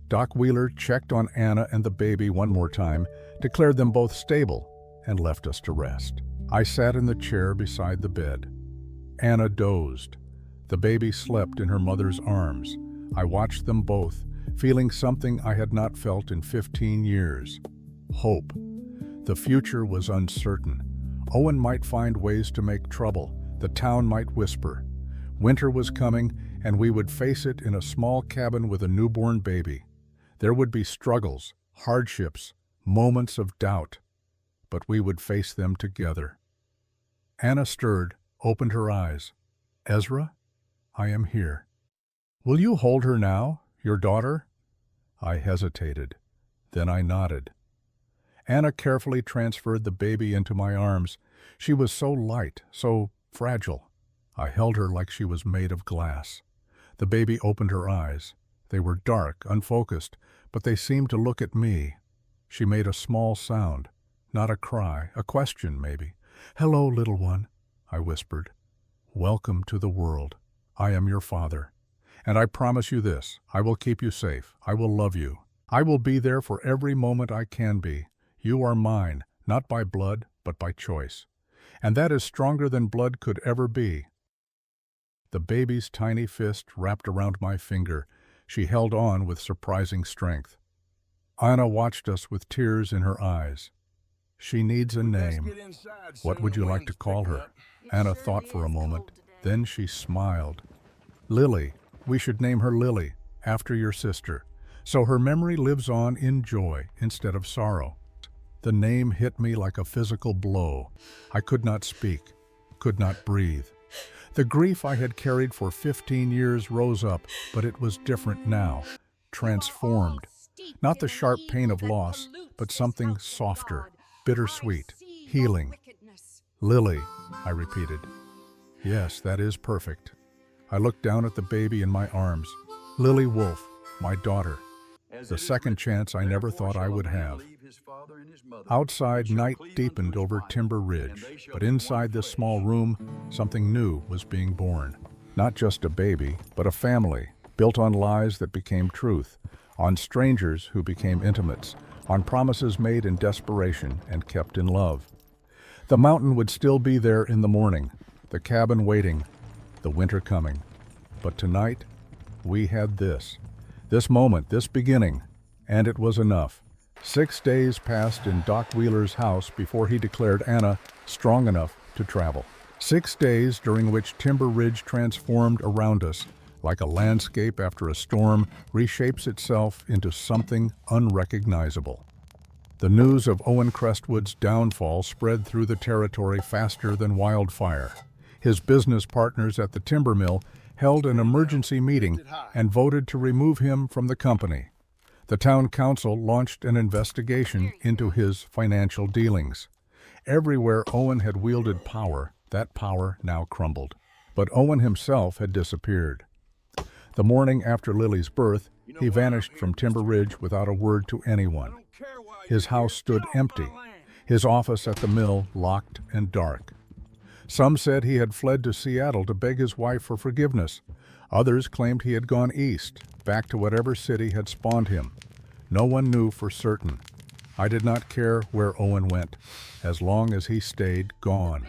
Doc Wheeler checked on Anna and the baby one more time, declared them both stable, and left us to rest. I sat in the chair beside the bed. Anna dozed. The baby slept in her mother's arms. I watched them both, feeling something I had not felt in 15 years. Hope. The future was uncertain. Owen might find ways to make trouble. The town might whisper. Winter was coming, and we would face it in a small cabin with a newborn baby. There would be struggles, hardships, moments of doubt, but we would face them together. Anna stirred, opened her eyes. "Ezra, I am here. Will you hold her now, your daughter?" I hesitated. Then I nodded. Anna carefully transferred the baby into my arms. She was so light, so fragile. I held her like she was made of glass. The baby opened her eyes. They were dark, unfocused, but they seemed to look at me. She made a small sound, not a cry, a question maybe. "Hello, little one," I whispered. "Welcome to the world. I am your father. And I promise you this, I will keep you safe. I will love you. I will be there for every moment I can be. You are mine, not by blood, but by choice. And that is stronger than blood could ever be." The baby's tiny fist wrapped around my finger. She held on with surprising strength. Anna watched us with tears in her eyes. "She needs a name. What would you like to call her?" Anna thought for a moment. Then she smiled. "Lily. We should name her Lily, after your sister, so her memory lives on in joy instead of sorrow." The name hit me like a physical blow. I could not speak, could not breathe. The grief I had carried for 15 years rose up, but it was different now, transformed. Not the sharp pain of loss, but something softer, bittersweet, healing. "Lily," I repeated. "Yes, that is perfect." I looked down at the baby in my arms. Lily Wolf, my daughter. The second chance I never thought I would have. Outside, night deepened over Timber Ridge, but inside this small room, something new was being born. Not just a baby, but a family, built on lies that became truth, on strangers who became intimates, on promises made in desperation and kept in love. The mountain would still be there in the morning, the cabin waiting, the winter coming. But tonight, we had this moment, this beginning, and it was enough. 6 days passed in Doc Wheeler's house before he declared Anna strong enough to travel. 6 days during which Timber Ridge transformed around us, like a landscape after a storm reshapes itself into something unrecognizable. The news of Owen Crestwood's downfall spread through the territory faster than wildfire. His business partners at the timber mill held an emergency meeting and voted to remove him from the company. The town council launched an investigation into his financial dealings. Everywhere Owen had wielded power, that power now crumbled. But Owen himself had disappeared. The morning after Lily's birth, he vanished from Timber Ridge without a word to anyone. His house stood empty, his office at the mill locked and dark. Some said he had fled to Seattle to beg his wife for forgiveness. Others claimed he had gone east, back to whatever city had spawned him. No one knew for certain. I did not care where Owen went, as long as he stayed gone.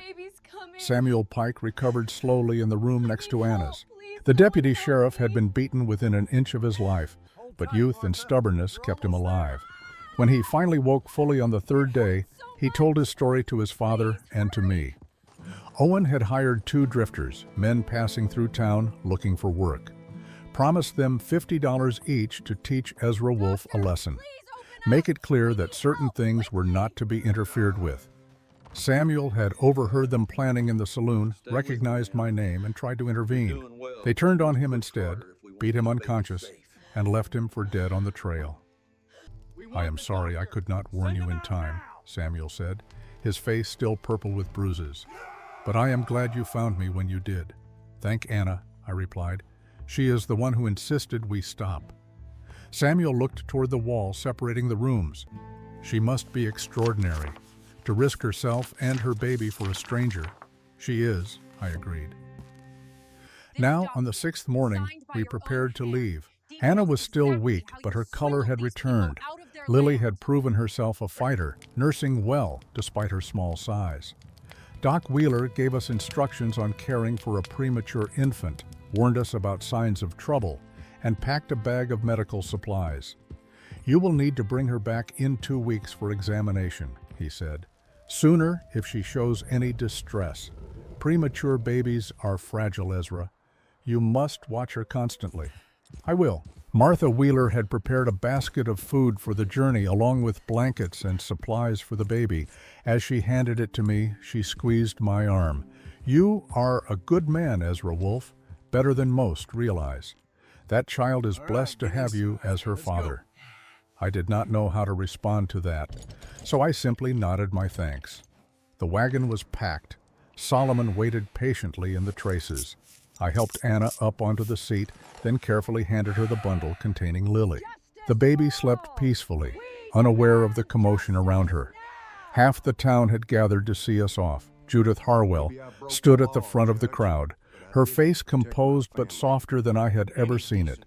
Samuel Pike recovered slowly in the room next to Anna's. The deputy sheriff had been beaten within an inch of his life, but youth and stubbornness kept him alive. When he finally woke fully on the third day, he told his story to his father and to me. Owen had hired 2 drifters, men passing through town looking for work. Promised them $50 each to teach Ezra Wolf a lesson. Make it clear that certain things were not to be interfered with. Samuel had overheard them planning in the saloon, recognized my name, and tried to intervene. They turned on him instead, beat him unconscious, and left him for dead on the trail. "I am sorry I could not warn you in time," Samuel said, his face still purple with bruises. "But I am glad you found me when you did." "Thank Anna," I replied. "She is the one who insisted we stop." Samuel looked toward the wall separating the rooms. "She must be extraordinary, to risk herself and her baby for a stranger." "She is," I agreed. Now, on the 6th morning, we prepared to leave. Anna was still weak, but her color had returned. Lily had proven herself a fighter, nursing well despite her small size. Doc Wheeler gave us instructions on caring for a premature infant, warned us about signs of trouble, and packed a bag of medical supplies. "You will need to bring her back in 2 weeks for examination," he said. "Sooner if she shows any distress. Premature babies are fragile, Ezra. You must watch her constantly." "I will." Martha Wheeler had prepared a basket of food for the journey along with blankets and supplies for the baby. As she handed it to me, she squeezed my arm. "You are a good man, Ezra Wolf, better than most realize. That child is blessed to have you as her father." I did not know how to respond to that. so I simply nodded my thanks. The wagon was packed. Solomon waited patiently in the traces. I helped Anna up onto the seat, then carefully handed her the bundle containing Lily. The baby slept peacefully, unaware of the commotion around her. Half the town had gathered to see us off. Judith Harwell stood at the front of the crowd, her face composed but softer than I had ever seen it.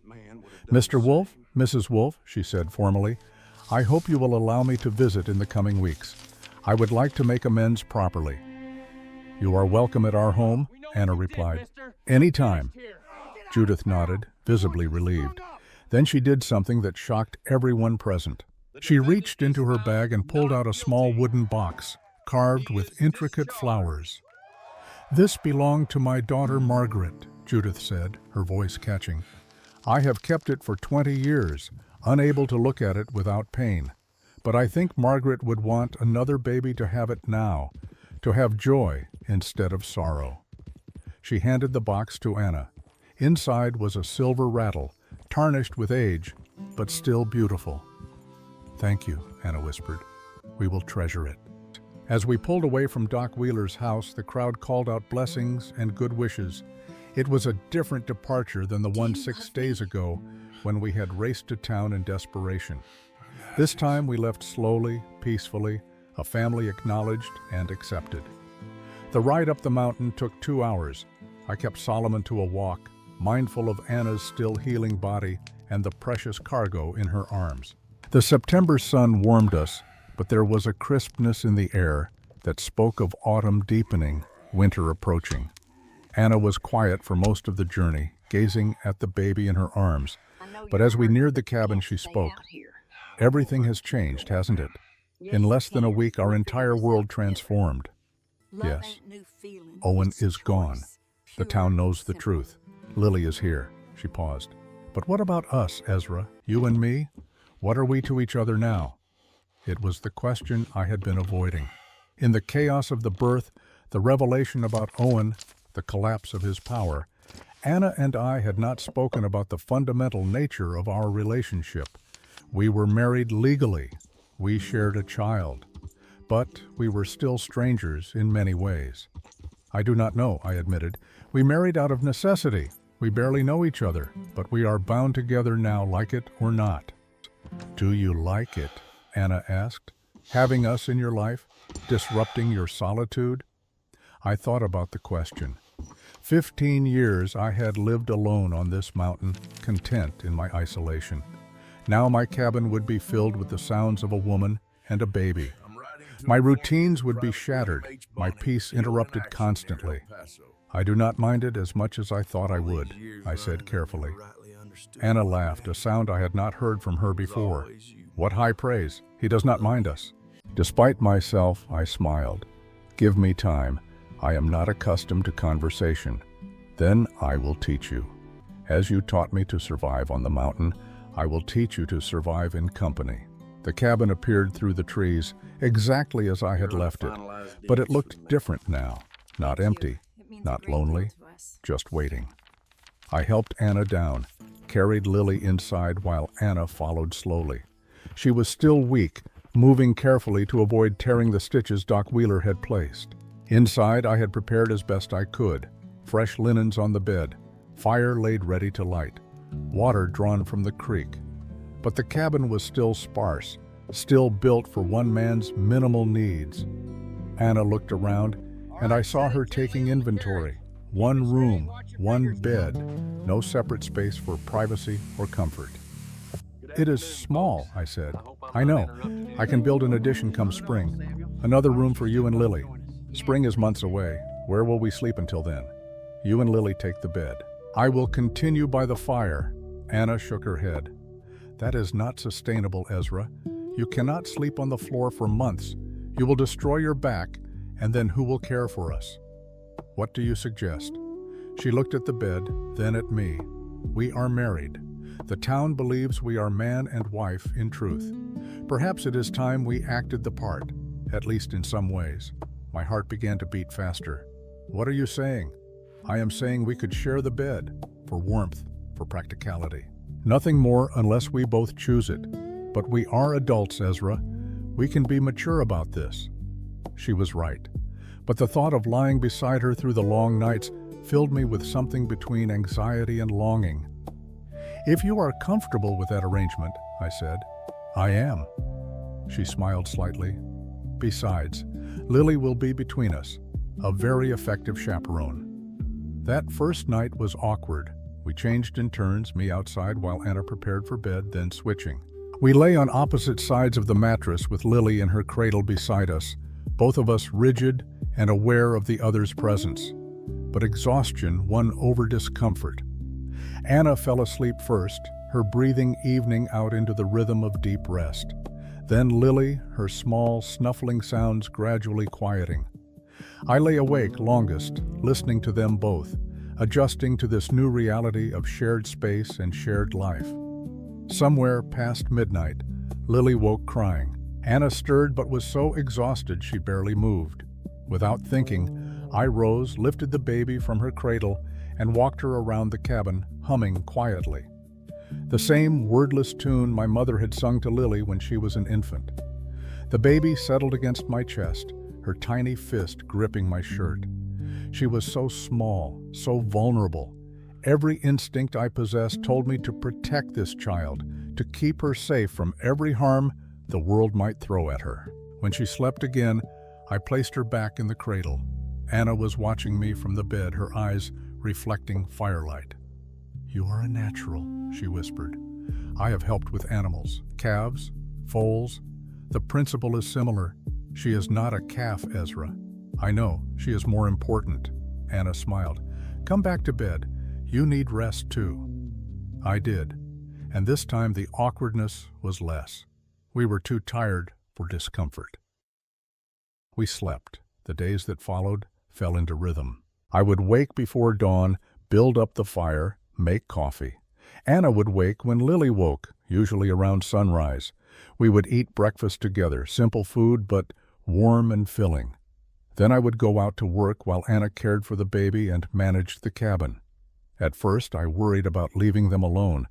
"Mr. Wolf, Mrs. Wolf," she said formally, "I hope you will allow me to visit in the coming weeks. I would like to make amends properly." "You are welcome at our home," Anna replied. "Anytime." Judith nodded, visibly relieved. Then she did something that shocked everyone present. She reached into her bag and pulled out a small wooden box, carved with intricate flowers. "This belonged to my daughter Margaret," Judith said, her voice catching. "I have kept it for 20 years, unable to look at it without pain. But I think Margaret would want another baby to have it now, to have joy instead of sorrow." She handed the box to Anna. Inside was a silver rattle, tarnished with age, but still beautiful. "Thank you," Anna whispered. "We will treasure it." As we pulled away from Doc Wheeler's house, the crowd called out blessings and good wishes. It was a different departure than the one 6 days ago when we had raced to town in desperation. This time we left slowly, peacefully, a family acknowledged and accepted. The ride up the mountain took 2 hours. I kept Solomon to a walk, mindful of Anna's still healing body and the precious cargo in her arms. The September sun warmed us, but there was a crispness in the air that spoke of autumn deepening, winter approaching. Anna was quiet for most of the journey, gazing at the baby in her arms. But as we neared the cabin, she spoke. "Everything has changed, hasn't it? In less than a week, our entire world transformed." "Yes. Owen is gone. The town knows the truth. Lily is here." She paused. "But what about us, Ezra? You and me? What are we to each other now?" It was the question I had been avoiding. In the chaos of the birth, the revelation about Owen, the collapse of his power, Anna and I had not spoken about the fundamental nature of our relationship. We were married legally. We shared a child. But we were still strangers in many ways. "I do not know," I admitted. "We married out of necessity. We barely know each other, but we are bound together now, like it or not." "Do you like it?" Anna asked. "Having us in your life, disrupting your solitude?" I thought about the question. 15 years I had lived alone on this mountain, content in my isolation. Now my cabin would be filled with the sounds of a woman and a baby. My routines would be shattered, my peace interrupted constantly. "I do not mind it as much as I thought I would," I said carefully. Anna laughed, a sound I had not heard from her before. "What high praise! He does not mind us." Despite myself, I smiled. "Give me time. I am not accustomed to conversation. Then I will teach you. As you taught me to survive on the mountain, I will teach you to survive in company." The cabin appeared through the trees, exactly as I had left it, but it looked different now. Not empty, not lonely, just waiting. I helped Anna down, carried Lily inside while Anna followed slowly. She was still weak, moving carefully to avoid tearing the stitches Doc Wheeler had placed. Inside, I had prepared as best I could. Fresh linens on the bed, fire laid ready to light, water drawn from the creek. But the cabin was still sparse, still built for one man's minimal needs. Anna looked around, and I saw her taking inventory. One room, one bed, no separate space for privacy or comfort. "It is small," I said. "I know. I can build an addition come spring. Another room for you and Lily. Spring is months away. Where will we sleep until then? You and Lily take the bed. I will continue by the fire." Anna shook her head. "That is not sustainable, Ezra. You cannot sleep on the floor for months. You will destroy your back, and then who will care for us? What do you suggest?" She looked at the bed, then at me. "We are married. The town believes we are man and wife in truth. Perhaps it is time we acted the part, at least in some ways." My heart began to beat faster. "What are you saying?" "I am saying we could share the bed, for warmth, for practicality. Nothing more unless we both choose it. But we are adults, Ezra. We can be mature about this." She was right. But the thought of lying beside her through the long nights filled me with something between anxiety and longing. "If you are comfortable with that arrangement," I said. "I am." She smiled slightly. "Besides, Lily will be between us, a very effective chaperone." That first night was awkward. We changed in turns, me outside while Anna prepared for bed, then switching. We lay on opposite sides of the mattress with Lily in her cradle beside us, both of us rigid and aware of the other's presence. But exhaustion won over discomfort. Anna fell asleep first, her breathing evening out into the rhythm of deep rest. Then Lily, her small, snuffling sounds gradually quieting. I lay awake longest, listening to them both, adjusting to this new reality of shared space and shared life. Somewhere past midnight, Lily woke crying. Anna stirred but was so exhausted she barely moved. Without thinking, I rose, lifted the baby from her cradle, and walked her around the cabin, humming quietly. The same wordless tune my mother had sung to Lily when she was an infant. The baby settled against my chest, her tiny fist gripping my shirt. She was so small, so vulnerable. Every instinct I possessed told me to protect this child, to keep her safe from every harm the world might throw at her. When she slept again, I placed her back in the cradle. Anna was watching me from the bed, her eyes reflecting firelight. "You are a natural," she whispered. "I have helped with animals, calves, foals. The principle is similar. She is not a calf, Ezra." "I know, she is more important." Anna smiled. "Come back to bed. You need rest too." I did, and this time the awkwardness was less. We were too tired for discomfort. We slept. The days that followed fell into rhythm. I would wake before dawn, build up the fire, make coffee. Anna would wake when Lily woke, usually around sunrise. We would eat breakfast together, simple food but warm and filling. Then I would go out to work while Anna cared for the baby and managed the cabin. At first I worried about leaving them alone,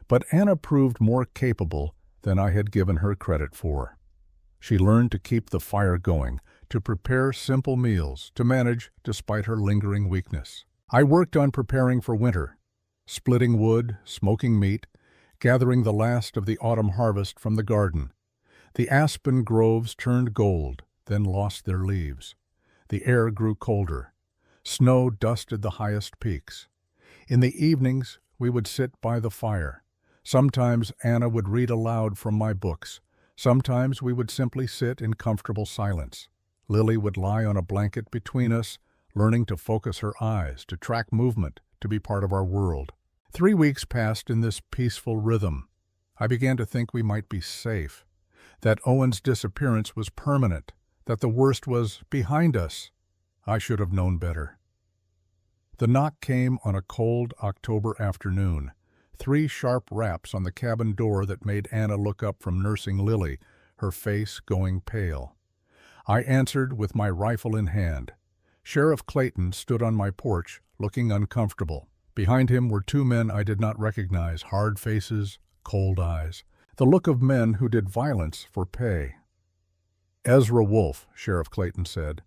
but Anna proved more capable than I had given her credit for. She learned to keep the fire going, to prepare simple meals, to manage despite her lingering weakness. I worked on preparing for winter, splitting wood, smoking meat, gathering the last of the autumn harvest from the garden. The aspen groves turned gold, then lost their leaves. The air grew colder. Snow dusted the highest peaks. In the evenings, we would sit by the fire. Sometimes Anna would read aloud from my books. Sometimes we would simply sit in comfortable silence. Lily would lie on a blanket between us, learning to focus her eyes, to track movement, to be part of our world. 3 weeks passed in this peaceful rhythm. I began to think we might be safe, that Owen's disappearance was permanent, that the worst was behind us. I should have known better. The knock came on a cold October afternoon. 3 sharp raps on the cabin door that made Anna look up from nursing Lily, her face going pale. I answered with my rifle in hand. Sheriff Clayton stood on my porch, looking uncomfortable. Behind him were 2 men I did not recognize, hard faces, cold eyes, the look of men who did violence for pay. "Ezra Wolfe," Sheriff Clayton said,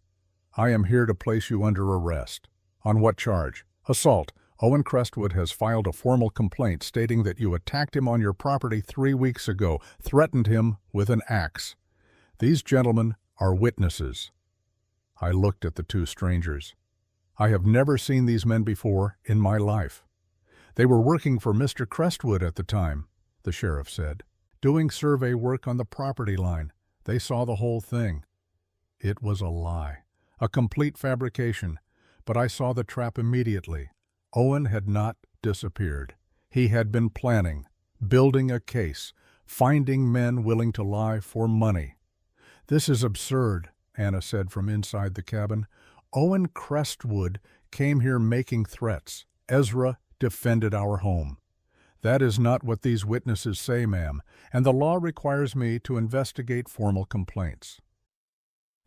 "I am here to place you under arrest." "On what charge?" "Assault. Owen Crestwood has filed a formal complaint stating that you attacked him on your property 3 weeks ago, threatened him with an axe. These gentlemen are witnesses." I looked at the 2 strangers. I have never seen these men before in my life. "They were working for Mr. Crestwood at the time," the sheriff said, "doing survey work on the property line. They saw the whole thing." It was a lie, a complete fabrication, but I saw the trap immediately. Owen had not disappeared. He had been planning, building a case, finding men willing to lie for money. "This is absurd," Anna said from inside the cabin. "Owen Crestwood came here making threats. Ezra defended our home." "That is not what these witnesses say, ma'am, and the law requires me to investigate formal complaints."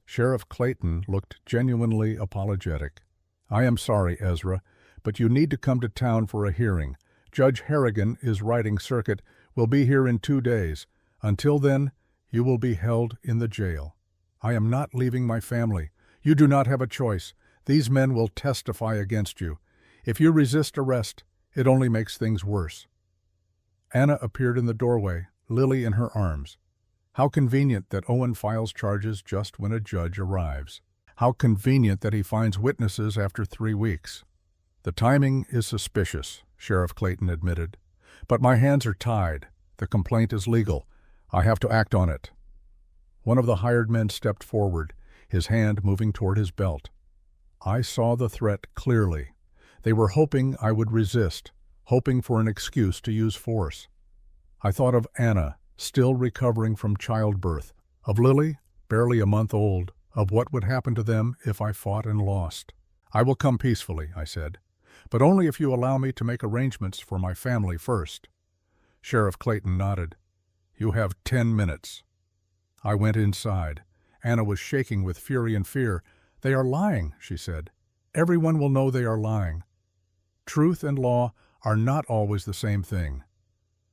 Sheriff Clayton looked genuinely apologetic. "I am sorry, Ezra, but you need to come to town for a hearing. Judge Harrigan is riding circuit, will be here in 2 days. Until then, You will be held in the jail. I am not leaving my family. You do not have a choice. These men will testify against you. If you resist arrest, it only makes things worse." Anna appeared in the doorway, Lily in her arms. How convenient that Owen files charges just when a judge arrives. How convenient that he finds witnesses after 3 weeks. "The timing is suspicious," Sheriff Clayton admitted. "But my hands are tied. The complaint is legal. I have to act on it." One of the hired men stepped forward, his hand moving toward his belt. I saw the threat clearly. They were hoping I would resist, hoping for an excuse to use force. I thought of Anna, still recovering from childbirth, of Lily, barely a month old, of what would happen to them if I fought and lost. "I will come peacefully," I said, "but only if you allow me to make arrangements for my family first." Sheriff Clayton nodded. "You have 10 minutes. I went inside. Anna was shaking with fury and fear. "They are lying," she said. "Everyone will know they are lying." Truth and law are not always the same thing.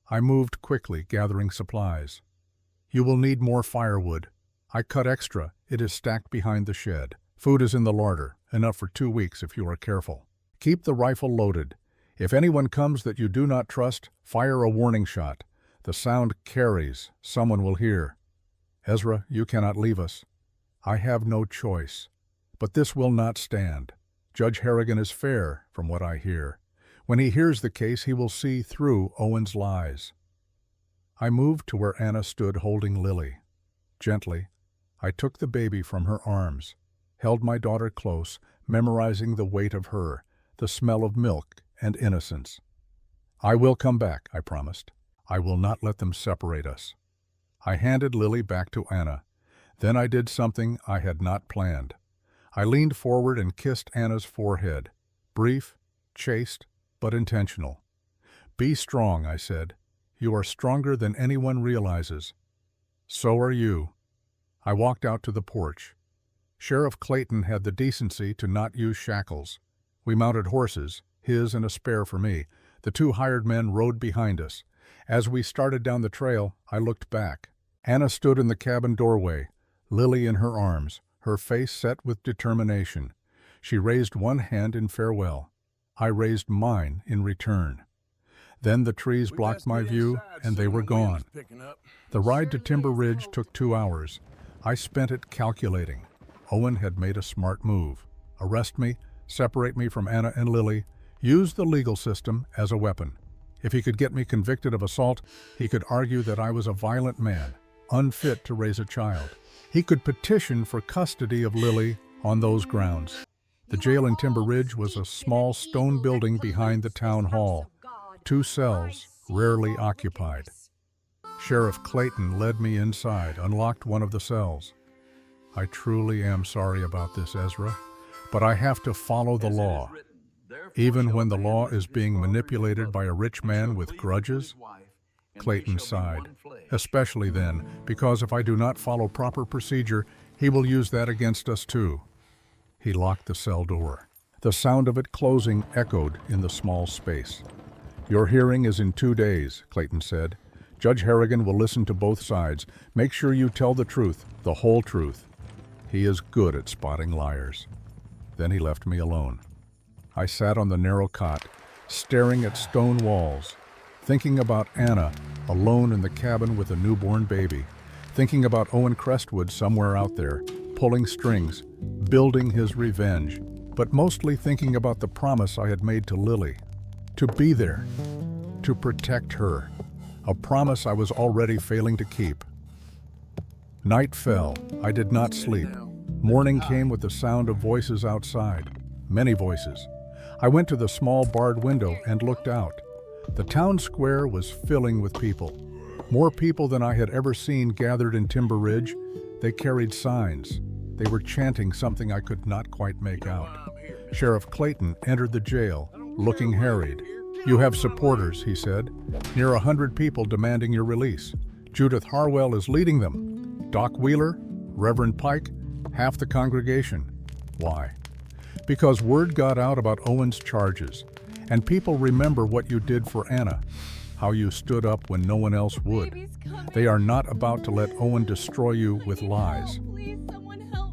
I moved quickly, gathering supplies. "You will need more firewood. I cut extra. It is stacked behind the shed. Food is in the larder, enough for 2 weeks if you are careful. Keep the rifle loaded. If anyone comes that you do not trust, fire a warning shot. The sound carries. Someone will hear. Ezra, you cannot leave us." "I have no choice. But this will not stand. Judge Harrigan is fair, from what I hear. When he hears the case, he will see through Owen's lies." I moved to where Anna stood holding Lily. Gently, I took the baby from her arms, held my daughter close, memorizing the weight of her, the smell of milk and innocence. "I will come back," I promised. "I will not let them separate us." I handed Lily back to Anna. Then I did something I had not planned. I leaned forward and kissed Anna's forehead. Brief, chaste, but intentional. "Be strong," I said. "You are stronger than anyone realizes." "So are you." I walked out to the porch. Sheriff Clayton had the decency to not use shackles. We mounted horses, his and a spare for me. The 2 hired men rode behind us. As we started down the trail, I looked back. Anna stood in the cabin doorway, Lily in her arms, her face set with determination. She raised one hand in farewell. I raised mine in return. Then the trees blocked my view, and they were gone. The ride to Timber Ridge took 2 hours. I spent it calculating. Owen had made a smart move. Arrest me, separate me from Anna and Lily, use the legal system as a weapon. If he could get me convicted of assault, he could argue that I was a violent man, unfit to raise a child. He could petition for custody of Lily on those grounds. The jail in Timber Ridge was a small stone building behind the town hall. 2 cells, rarely occupied. Sheriff Clayton led me inside, unlocked one of the cells. "I truly am sorry about this, Ezra, but I have to follow the law. Even when the law is being manipulated by a rich man with grudges?" Clayton sighed. "Especially then, because if I do not follow proper procedure, he will use that against us too." He locked the cell door. The sound of it closing echoed in the small space. "Your hearing is in 2 days," Clayton said. "Judge Harrigan will listen to both sides. Make sure you tell the truth, the whole truth. He is good at spotting liars." Then he left me alone. I sat on the narrow cot, staring at stone walls, thinking about Anna, alone in the cabin with a newborn baby, thinking about Owen Crestwood somewhere out there, pulling strings, building his revenge, but mostly thinking about the promise I had made to Lily. To be there, to protect her, a promise I was already failing to keep. Night fell. I did not sleep. Morning came with the sound of voices outside, many voices. I went to the small barred window and looked out. The town square was filling with people. More people than I had ever seen gathered in Timber Ridge. They carried signs. They were chanting something I could not quite make out. Sheriff Clayton entered the jail, looking harried. "You have supporters," he said. "Near 100 people demanding your release. Judith Harwell is leading them. Doc Wheeler, Reverend Pike, half the congregation. Why? Because word got out about Owen's charges, and people remember what you did for Anna. how you stood up when no one else would. They are not about to let Owen destroy you with lies.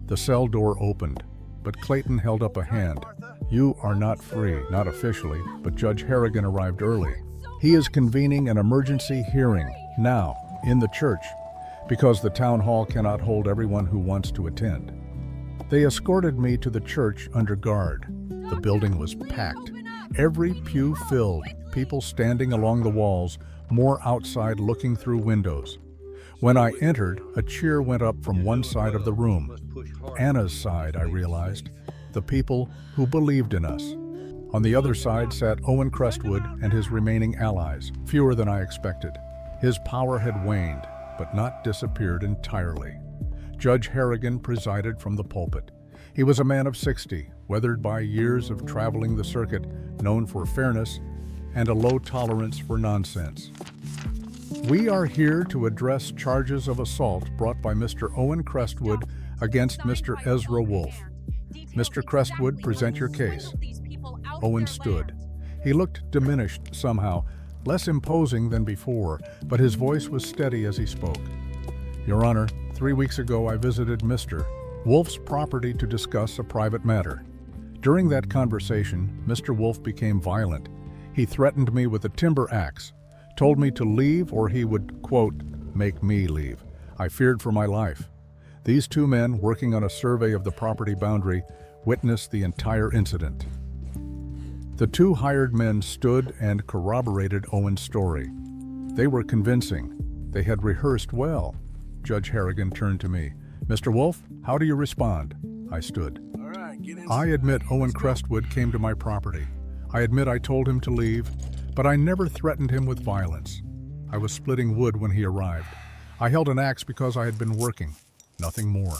The cell door opened, but Clayton held up a hand. You are not free, not officially, but Judge Harrigan arrived early. He is convening an emergency hearing now in the church because the town hall cannot hold everyone who wants to attend. They escorted me to the church under guard. The building was packed, every pew filled, people standing along the walls, more outside looking through windows. When I entered, a cheer went up from one side of the room. Anna's side, I realized, the people who believed in us. On the other side sat Owen Crestwood and his remaining allies, fewer than I expected. His power had waned, but not disappeared entirely. Judge Harrigan presided from the pulpit. He was a man of 60, weathered by years of traveling the circuit, known for fairness and a low tolerance for nonsense. We are here to address charges of assault brought by Mr. Owen Crestwood against Mr. Ezra Wolf. Mr. Crestwood, present your case. Owen stood. He looked diminished somehow, less imposing than before, but his voice was steady as he spoke. Your Honor, 3 weeks ago I visited Mr. Wolf's property to discuss a private matter. During that conversation, Mr. Wolf became violent. He threatened me with a timber axe, told me to leave or he would, quote, make me leave. I feared for my life. These two men, working on a survey of the property boundary, witnessed the entire incident. The two hired men stood and corroborated Owen's story. They were convincing. They had rehearsed well. Judge Harrigan turned to me. Mr. Wolf, how do you respond? I stood. All right, get in. I admit Owen Crestwood came to my property. I admit I told him to leave, but I never threatened him with violence. I was splitting wood when he arrived. I held an axe because I had been working, nothing more.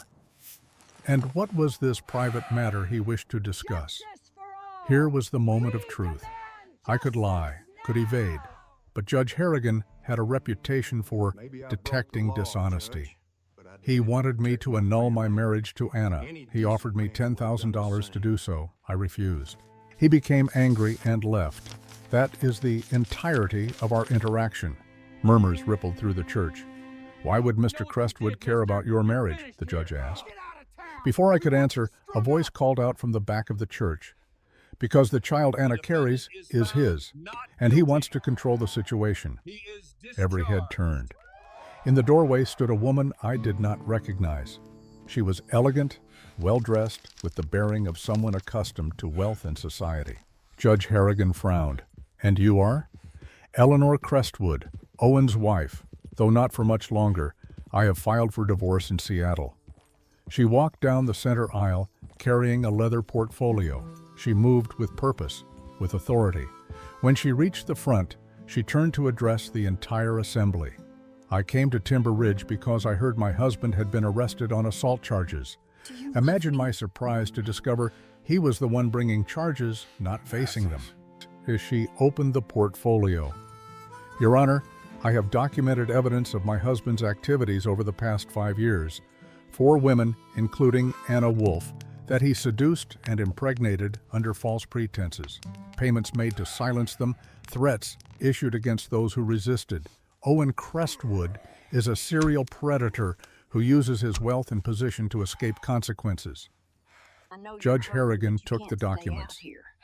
And what was this private matter he wished to discuss? Here was the moment of truth. I could lie, could evade, but Judge Harrigan had a reputation for detecting dishonesty. He wanted me to annul my marriage to Anna. He offered me $10,000 to do so. I refused. He became angry and left. That is the entirety of our interaction. Murmurs rippled through the church. Why would Mr. Crestwood care about your marriage? The judge asked. Before I could answer, a voice called out from the back of the church. Because the child Anna carries is his, and he wants to control the situation. Every head turned. In the doorway stood a woman I did not recognize. She was elegant, well-dressed, with the bearing of someone accustomed to wealth and society. Judge Harrigan frowned. And you are? Eleanor Crestwood, Owen's wife. Though not for much longer, I have filed for divorce in Seattle. She walked down the center aisle, carrying a leather portfolio. She moved with purpose, with authority. When she reached the front, she turned to address the entire assembly. I came to Timber Ridge because I heard my husband had been arrested on assault charges. Imagine my surprise to discover he was the one bringing charges, not facing them. As she opened the portfolio. Your Honor, I have documented evidence of my husband's activities over the past 5 years. 4 women, including Anna Wolf, that he seduced and impregnated under false pretenses. Payments made to silence them, threats issued against those who resisted. Owen Crestwood is a serial predator who uses his wealth and position to escape consequences. Judge Harrigan took the documents.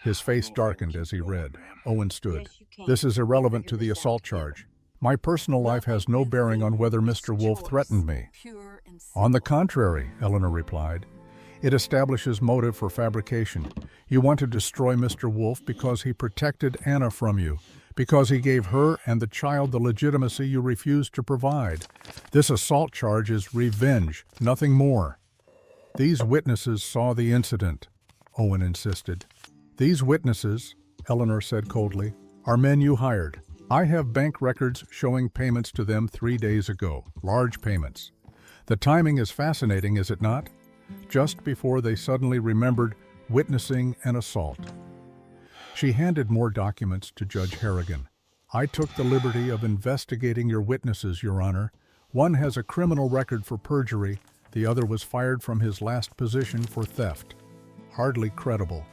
His face darkened as he read. Owen stood. This is irrelevant to the assault charge. My personal life has no bearing on whether Mr. Wolf threatened me. On the contrary, Eleanor replied. It establishes motive for fabrication. You want to destroy Mr. Wolf because he protected Anna from you, because he gave her and the child the legitimacy you refused to provide. This assault charge is revenge, nothing more. These witnesses saw the incident, Owen insisted. These witnesses, Eleanor said coldly, are men you hired. I have bank records showing payments to them 3 days ago, large payments. The timing is fascinating, is it not? Just before they suddenly remembered witnessing an assault. She handed more documents to Judge Harrigan. I took the liberty of investigating your witnesses, Your Honor. One has a criminal record for perjury, the other was fired from his last position for theft. Hardly credible.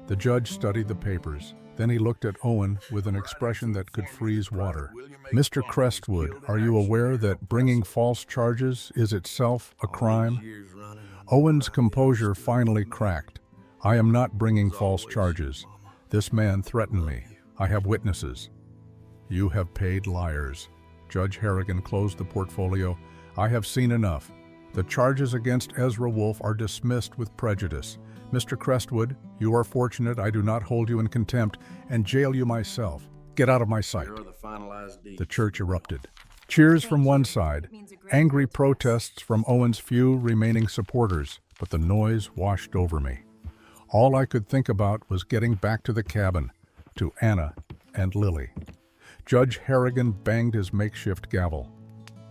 The judge studied the papers. Then he looked at Owen with an expression that could freeze water. "Mr. Crestwood, are you aware that bringing false charges is itself a crime?" Owen's composure finally cracked. "I am not bringing false charges. This man threatened me. I have witnesses." "You have paid liars." Judge Harrigan closed the portfolio. "I have seen enough. The charges against Ezra Wolf are dismissed with prejudice. Mr. Crestwood, you are fortunate I do not hold you in contempt and jail you myself. Get out of my sight." The church erupted. Cheers from one side, angry protests from Owen's few remaining supporters, but the noise washed over me. All I could think about was getting back to the cabin, to Anna and Lily. Judge Harrigan banged his makeshift gavel.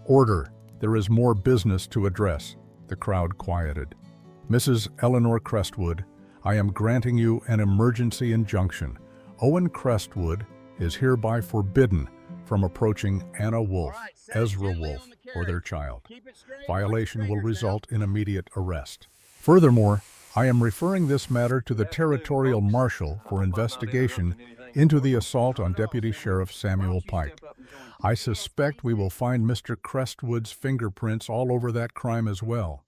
"Order! There is more business to address." The crowd quieted. "Mrs. Eleanor Crestwood, I am granting you an emergency injunction. Owen Crestwood is hereby forbidden from approaching Anna Wolf, Ezra Wolf, or their child. Violation will result in immediate arrest. Furthermore, I am referring this matter to the Territorial Marshal for investigation into the assault on Deputy Sheriff Samuel Pike. I suspect we will find Mr. Crestwood's fingerprints all over that crime as well."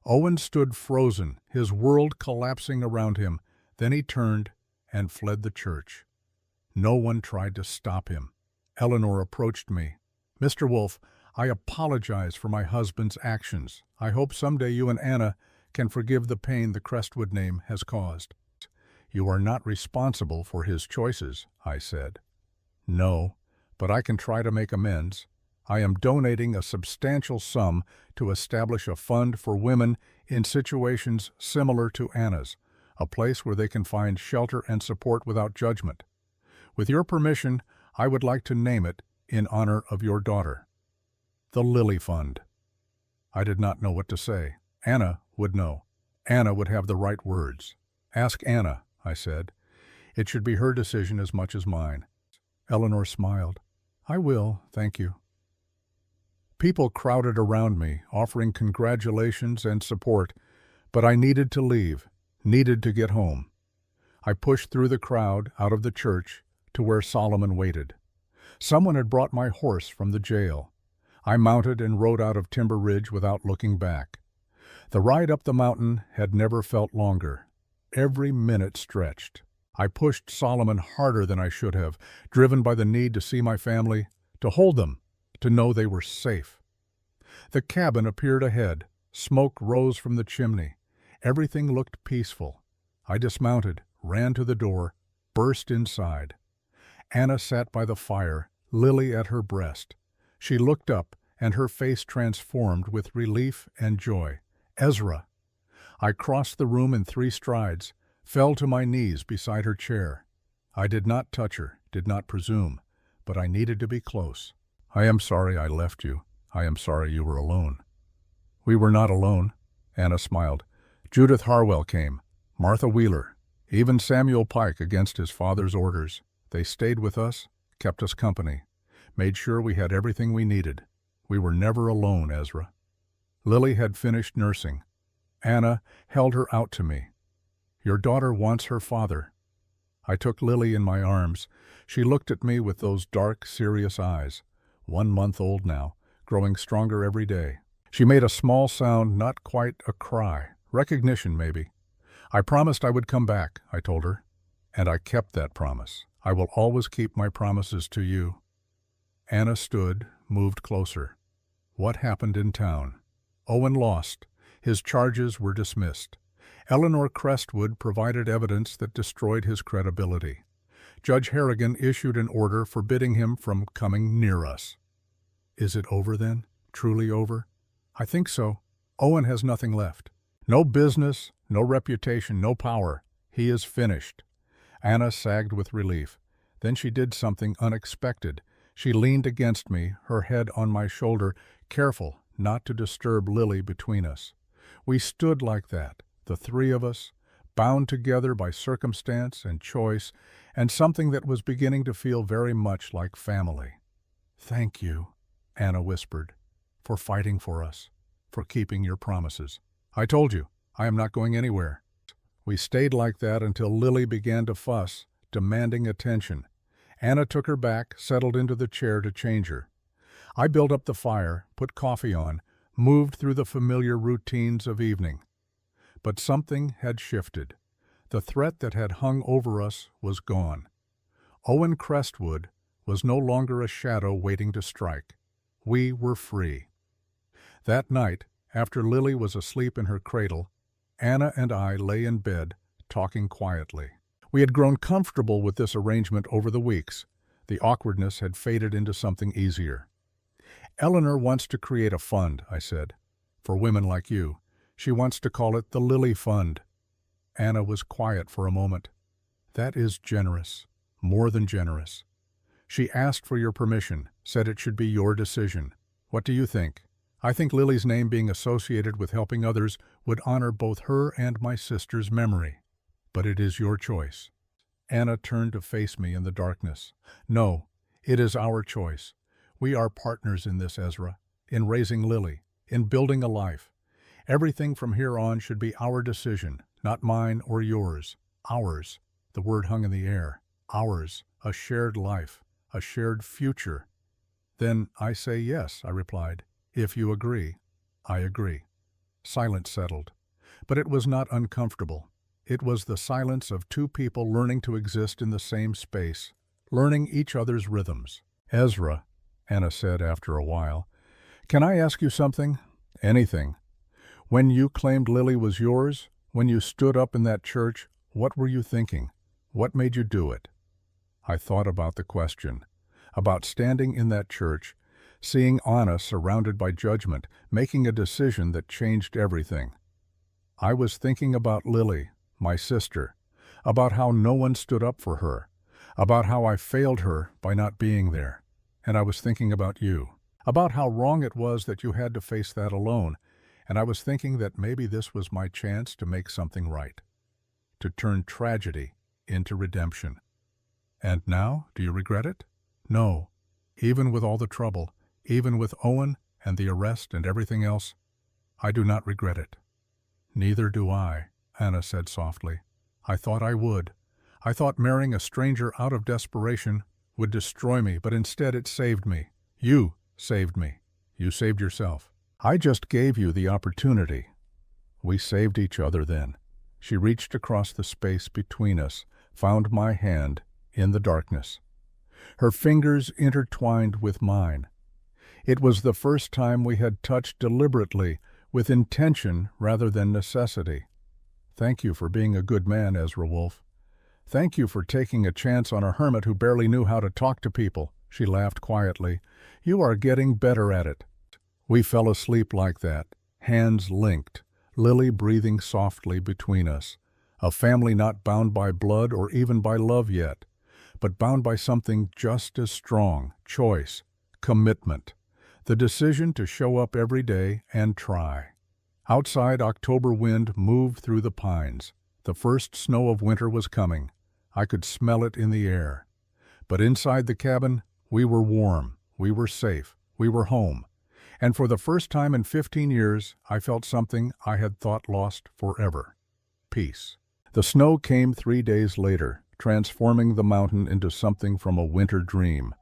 Owen stood frozen, his world collapsing around him. Then he turned and fled the church. No one tried to stop him. Eleanor approached me. "Mr. Wolf, I apologize for my husband's actions. I hope someday you and Anna can forgive the pain the Crestwood name has caused." "You are not responsible for his choices," I said. "No, but I can try to make amends. I am donating a substantial sum to establish a fund for women in situations similar to Anna's, a place where they can find shelter and support without judgment. With your permission, I would like to name it in honor of your daughter. The Lily Fund." I did not know what to say. Anna would know. Anna would have the right words. "Ask Anna," I said. "It should be her decision as much as mine." Eleanor smiled. "I will, thank you." People crowded around me, offering congratulations and support, but I needed to leave, needed to get home. I pushed through the crowd, out of the church, to where Solomon waited. Someone had brought my horse from the jail. I mounted and rode out of Timber Ridge without looking back. The ride up the mountain had never felt longer. Every minute stretched. I pushed Solomon harder than I should have, driven by the need to see my family, to hold them, to know they were safe. The cabin appeared ahead. Smoke rose from the chimney. Everything looked peaceful. I dismounted, ran to the door, burst inside. Anna sat by the fire, Lily at her breast. She looked up, and her face transformed with relief and joy. "Ezra!" I crossed the room in 3 strides, fell to my knees beside her chair. I did not touch her, did not presume, but I needed to be close. "I am sorry I left you. I am sorry you were alone." "We were not alone," Anna smiled. "Judith Harwell came, Martha Wheeler, even Samuel Pike against his father's orders. They stayed with us, kept us company, made sure we had everything we needed. We were never alone, Ezra." Lily had finished nursing. Anna held her out to me. "Your daughter wants her father." I took Lily in my arms. She looked at me with those dark, serious eyes. 1 month old now, growing stronger every day. She made a small sound, not quite a cry. Recognition, maybe. "I promised I would come back," I told her. And I kept that promise. I will always keep my promises to you. Anna stood, moved closer. What happened in town? Owen lost. His charges were dismissed. Eleanor Crestwood provided evidence that destroyed his credibility. Judge Harrigan issued an order forbidding him from coming near us. Is it over then? Truly over? I think so. Owen has nothing left. No business, no reputation, no power. He is finished. Anna sagged with relief. Then she did something unexpected. She leaned against me, her head on my shoulder, careful not to disturb Lily between us. We stood like that, the 3 of us, bound together by circumstance and choice, and something that was beginning to feel very much like family. "Thank you," Anna whispered, "for fighting for us, for keeping your promises. I told you, I am not going anywhere." We stayed like that until Lily began to fuss, demanding attention. Anna took her back, settled into the chair to change her. I built up the fire, put coffee on, moved through the familiar routines of evening. But something had shifted. The threat that had hung over us was gone. Owen Crestwood was no longer a shadow waiting to strike. We were free. That night, after Lily was asleep in her cradle, Anna and I lay in bed, talking quietly. We had grown comfortable with this arrangement over the weeks. The awkwardness had faded into something easier. "Eleanor wants to create a fund," I said, "for women like you. She wants to call it the Lily Fund." Anna was quiet for a moment. "That is generous, more than generous. She asked for your permission, said it should be your decision. What do you think? I think Lily's name being associated with helping others would honor both her and my sister's memory. But it is your choice." Anna turned to face me in the darkness. "No, it is our choice. We are partners in this, Ezra, in raising Lily, in building a life. Everything from here on should be our decision, not mine or yours. Ours." The word hung in the air. Ours, a shared life, a shared future. "Then I say yes," I replied. "If you agree." "I agree." Silence settled. But it was not uncomfortable. It was the silence of two people learning to exist in the same space, learning each other's rhythms. "Ezra," Anna said after a while, "can I ask you something? Anything. When you claimed Lily was yours, when you stood up in that church, what were you thinking? What made you do it?" I thought about the question, about standing in that church, seeing Anna surrounded by judgment, making a decision that changed everything. I was thinking about Lily, my sister, about how no one stood up for her, about how I failed her by not being there. And I was thinking about you, about how wrong it was that you had to face that alone, and I was thinking that maybe this was my chance to make something right, to turn tragedy into redemption. And now, do you regret it? No. Even with all the trouble, even with Owen and the arrest and everything else, I do not regret it. "Neither do I," Anna said softly. "I thought I would. I thought marrying a stranger out of desperation would destroy me, but instead it saved me. You saved me. You saved yourself. I just gave you the opportunity." We saved each other then. She reached across the space between us, found my hand in the darkness. Her fingers intertwined with mine. It was the first time we had touched deliberately, with intention rather than necessity. "Thank you for being a good man, Ezra Wolf. Thank you for taking a chance on a hermit who barely knew how to talk to people," she laughed quietly. "You are getting better at it." We fell asleep like that, hands linked, Lily breathing softly between us. A family not bound by blood or even by love yet, but bound by something just as strong: choice, commitment, the decision to show up every day and try. Outside, October wind moved through the pines. The first snow of winter was coming. I could smell it in the air. But inside the cabin, we were warm, we were safe, we were home. And for the first time in 15 years, I felt something I had thought lost forever: peace. The snow came 3 days later, transforming the mountain into something from a winter dream.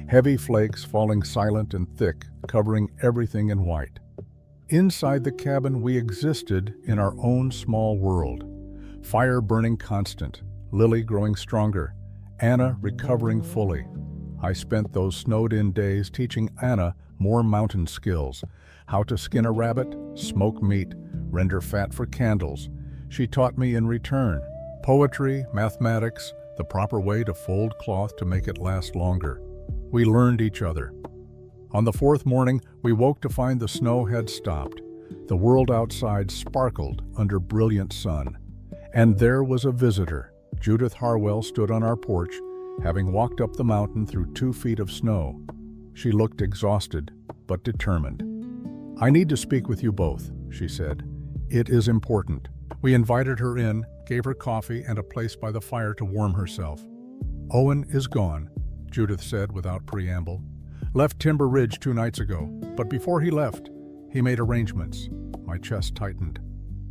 Heavy flakes falling silent and thick, covering everything in white. Inside the cabin, we existed in our own small world. Fire burning constant, Lily growing stronger, Anna recovering fully. I spent those snowed-in days teaching Anna more mountain skills: how to skin a rabbit, smoke meat, render fat for candles. She taught me in return poetry, mathematics, the proper way to fold cloth to make it last longer. We learned each other. On the 4th morning, we woke to find the snow had stopped. The world outside sparkled under brilliant sun. And there was a visitor. Judith Harwell stood on our porch, having walked up the mountain through 2 feet of snow. She looked exhausted, but determined. "I need to speak with you both," she said. "It is important." We invited her in, gave her coffee and a place by the fire to warm herself. "Owen is gone," Judith said without preamble. "Left Timber Ridge 2 nights ago, but before he left, he made arrangements." My chest tightened.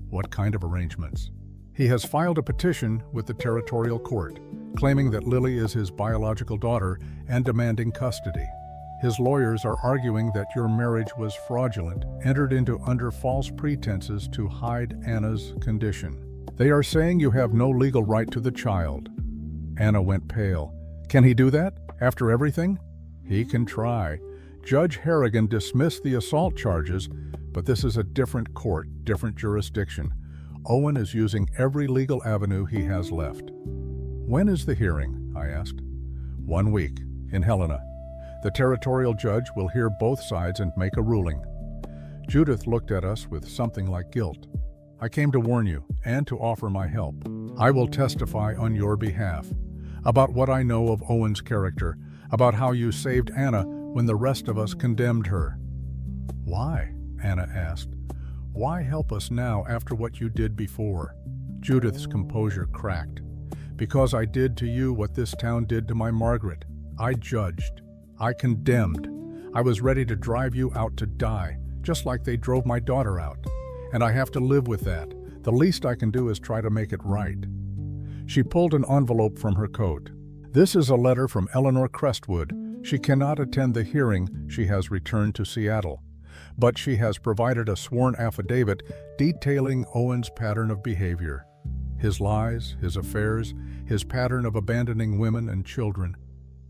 "What kind of arrangements?" "He has filed a petition with the territorial court, claiming that Lily is his biological daughter and demanding custody. His lawyers are arguing that your marriage was fraudulent, entered into under false pretenses to hide Anna's condition. They are saying you have no legal right to the child. Anna went pale. Can he do that, after everything? He can try. Judge Harrigan dismissed the assault charges, but this is a different court, different jurisdiction. Owen is using every legal avenue he has left. When is the hearing? I asked. 1 week, in Helena. The territorial judge will hear both sides and make a ruling. Judith looked at us with something like guilt. I came to warn you and to offer my help. I will testify on your behalf about what I know of Owen's character, about how you saved Anna when the rest of us condemned her. Why? Anna asked. Why help us now after what you did before? Judith's composure cracked. Because I did to you what this town did to my Margaret. I judged. I condemned. I was ready to drive you out to die, just like they drove my daughter out. And I have to live with that. The least I can do is try to make it right. She pulled an envelope from her coat. This is a letter from Eleanor Crestwood. She cannot attend the hearing. She has returned to Seattle. But she has provided a sworn affidavit detailing Owen's pattern of behavior. His lies, his affairs, his pattern of abandoning women and children.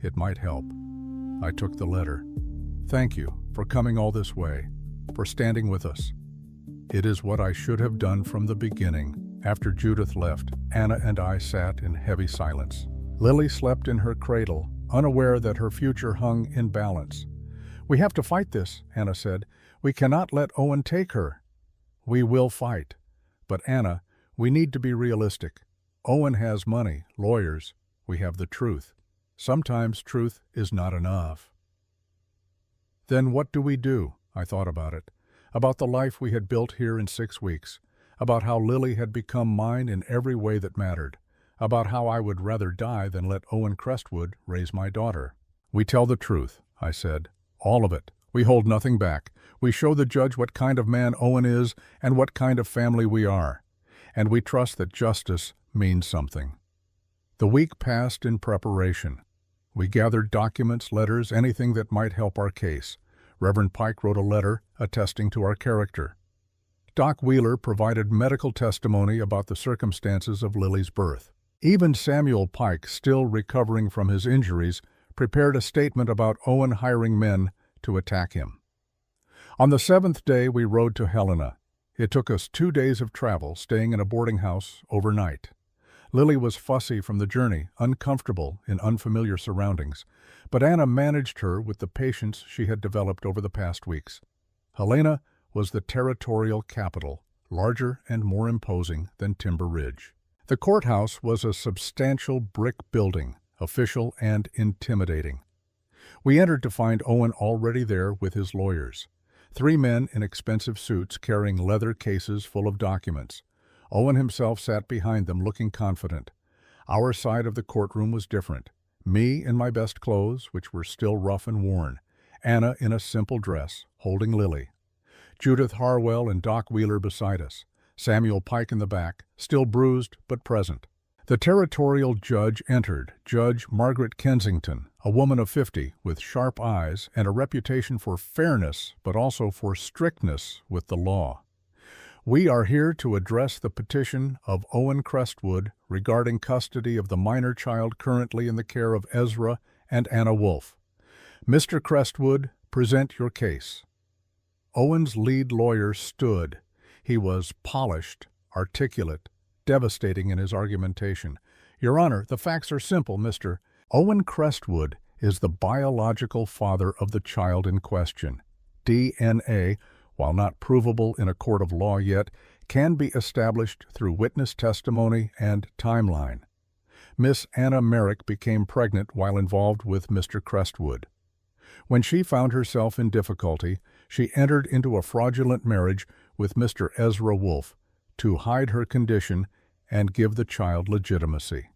It might help. I took the letter. Thank you for coming all this way, for standing with us. It is what I should have done from the beginning. After Judith left, Anna and I sat in heavy silence. Lily slept in her cradle, unaware that her future hung in balance. We have to fight this, Anna said. We cannot let Owen take her. We will fight. But Anna, we need to be realistic. Owen has money, lawyers. We have the truth. Sometimes truth is not enough. Then what do we do? I thought about it. About the life we had built here in 6 weeks. About how Lily had become mine in every way that mattered. About how I would rather die than let Owen Crestwood raise my daughter. We tell the truth, I said. All of it. We hold nothing back. We show the judge what kind of man Owen is and what kind of family we are. And we trust that justice means something. The week passed in preparation. We gathered documents, letters, anything that might help our case. Reverend Pike wrote a letter attesting to our character. Doc Wheeler provided medical testimony about the circumstances of Lily's birth. Even Samuel Pike, still recovering from his injuries, prepared a statement about Owen hiring men to attack him. On the 7th day, we rode to Helena. It took us 2 days of travel, staying in a boarding house overnight. Lily was fussy from the journey, uncomfortable in unfamiliar surroundings, but Anna managed her with the patience she had developed over the past weeks. Helena was the territorial capital, larger and more imposing than Timber Ridge. The courthouse was a substantial brick building, official and intimidating. We entered to find Owen already there with his lawyers. 3 men in expensive suits carrying leather cases full of documents. Owen himself sat behind them looking confident. Our side of the courtroom was different. Me in my best clothes, which were still rough and worn. Anna in a simple dress, holding Lily. Judith Harwell and Doc Wheeler beside us. Samuel Pike in the back, still bruised but present. The territorial judge entered, Judge Margaret Kensington, a woman of 50 with sharp eyes and a reputation for fairness but also for strictness with the law. We are here to address the petition of Owen Crestwood regarding custody of the minor child currently in the care of Ezra and Anna Wolfe. Mr. Crestwood, present your case. Owen's lead lawyer stood. He was polished, articulate, devastating in his argumentation. Your Honor, the facts are simple, Mr. Owen Crestwood is the biological father of the child in question. DNA, while not provable in a court of law yet, can be established through witness testimony and timeline. Miss Anna Merrick became pregnant while involved with Mr. Crestwood. When she found herself in difficulty, she entered into a fraudulent marriage with Mr. Ezra Wolfe to hide her condition and give the child legitimacy.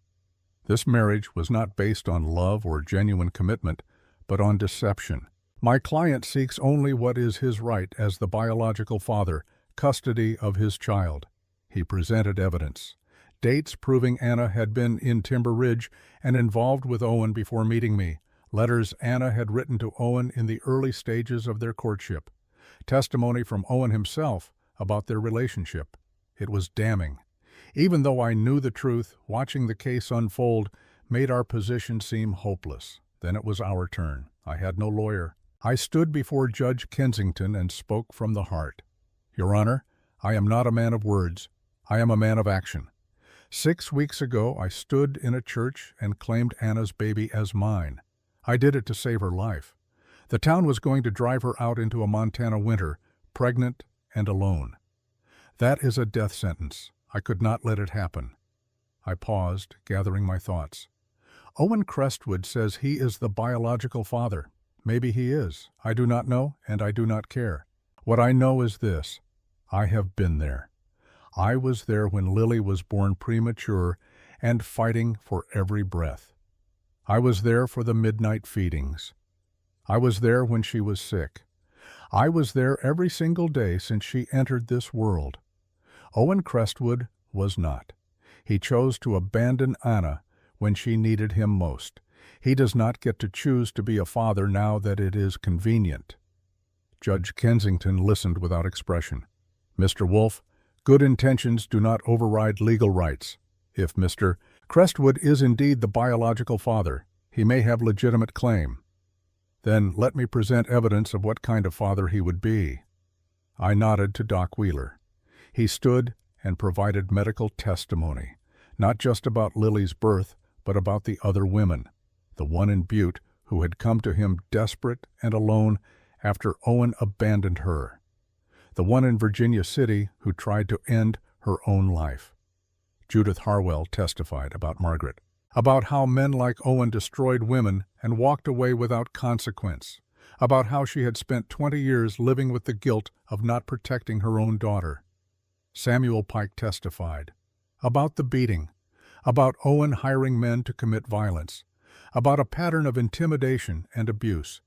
This marriage was not based on love or genuine commitment, but on deception. My client seeks only what is his right as the biological father, custody of his child. He presented evidence. dates proving Anna had been in Timber Ridge and involved with Owen before meeting me, letters Anna had written to Owen in the early stages of their courtship, testimony from Owen himself about their relationship. It was damning. Even though I knew the truth, watching the case unfold made our position seem hopeless. Then it was our turn. I had no lawyer. I stood before Judge Kensington and spoke from the heart. Your Honor, I am not a man of words. I am a man of action. 6 weeks ago, I stood in a church and claimed Anna's baby as mine. I did it to save her life. The town was going to drive her out into a Montana winter, pregnant and alone. That is a death sentence. I could not let it happen. I paused, gathering my thoughts. Owen Crestwood says he is the biological father. Maybe he is. I do not know, and I do not care. What I know is this. I have been there. I was there when Lily was born premature and fighting for every breath. I was there for the midnight feedings. I was there when she was sick. I was there every single day since she entered this world. Owen Crestwood was not. He chose to abandon Anna when she needed him most. He does not get to choose to be a father now that it is convenient. Judge Kensington listened without expression. Mr. Wolf, good intentions do not override legal rights. If Mr. Crestwood is indeed the biological father, he may have legitimate claim. Then let me present evidence of what kind of father he would be. I nodded to Doc Wheeler. He stood and provided medical testimony, not just about Lily's birth, but about the other women, the one in Butte who had come to him desperate and alone after Owen abandoned her, the one in Virginia City who tried to end her own life. Judith Harwell testified about Margaret, about how men like Owen destroyed women and walked away without consequence, about how she had spent 20 years living with the guilt of not protecting her own daughter. Samuel Pike testified about the beating, about Owen hiring men to commit violence, about a pattern of intimidation and abuse,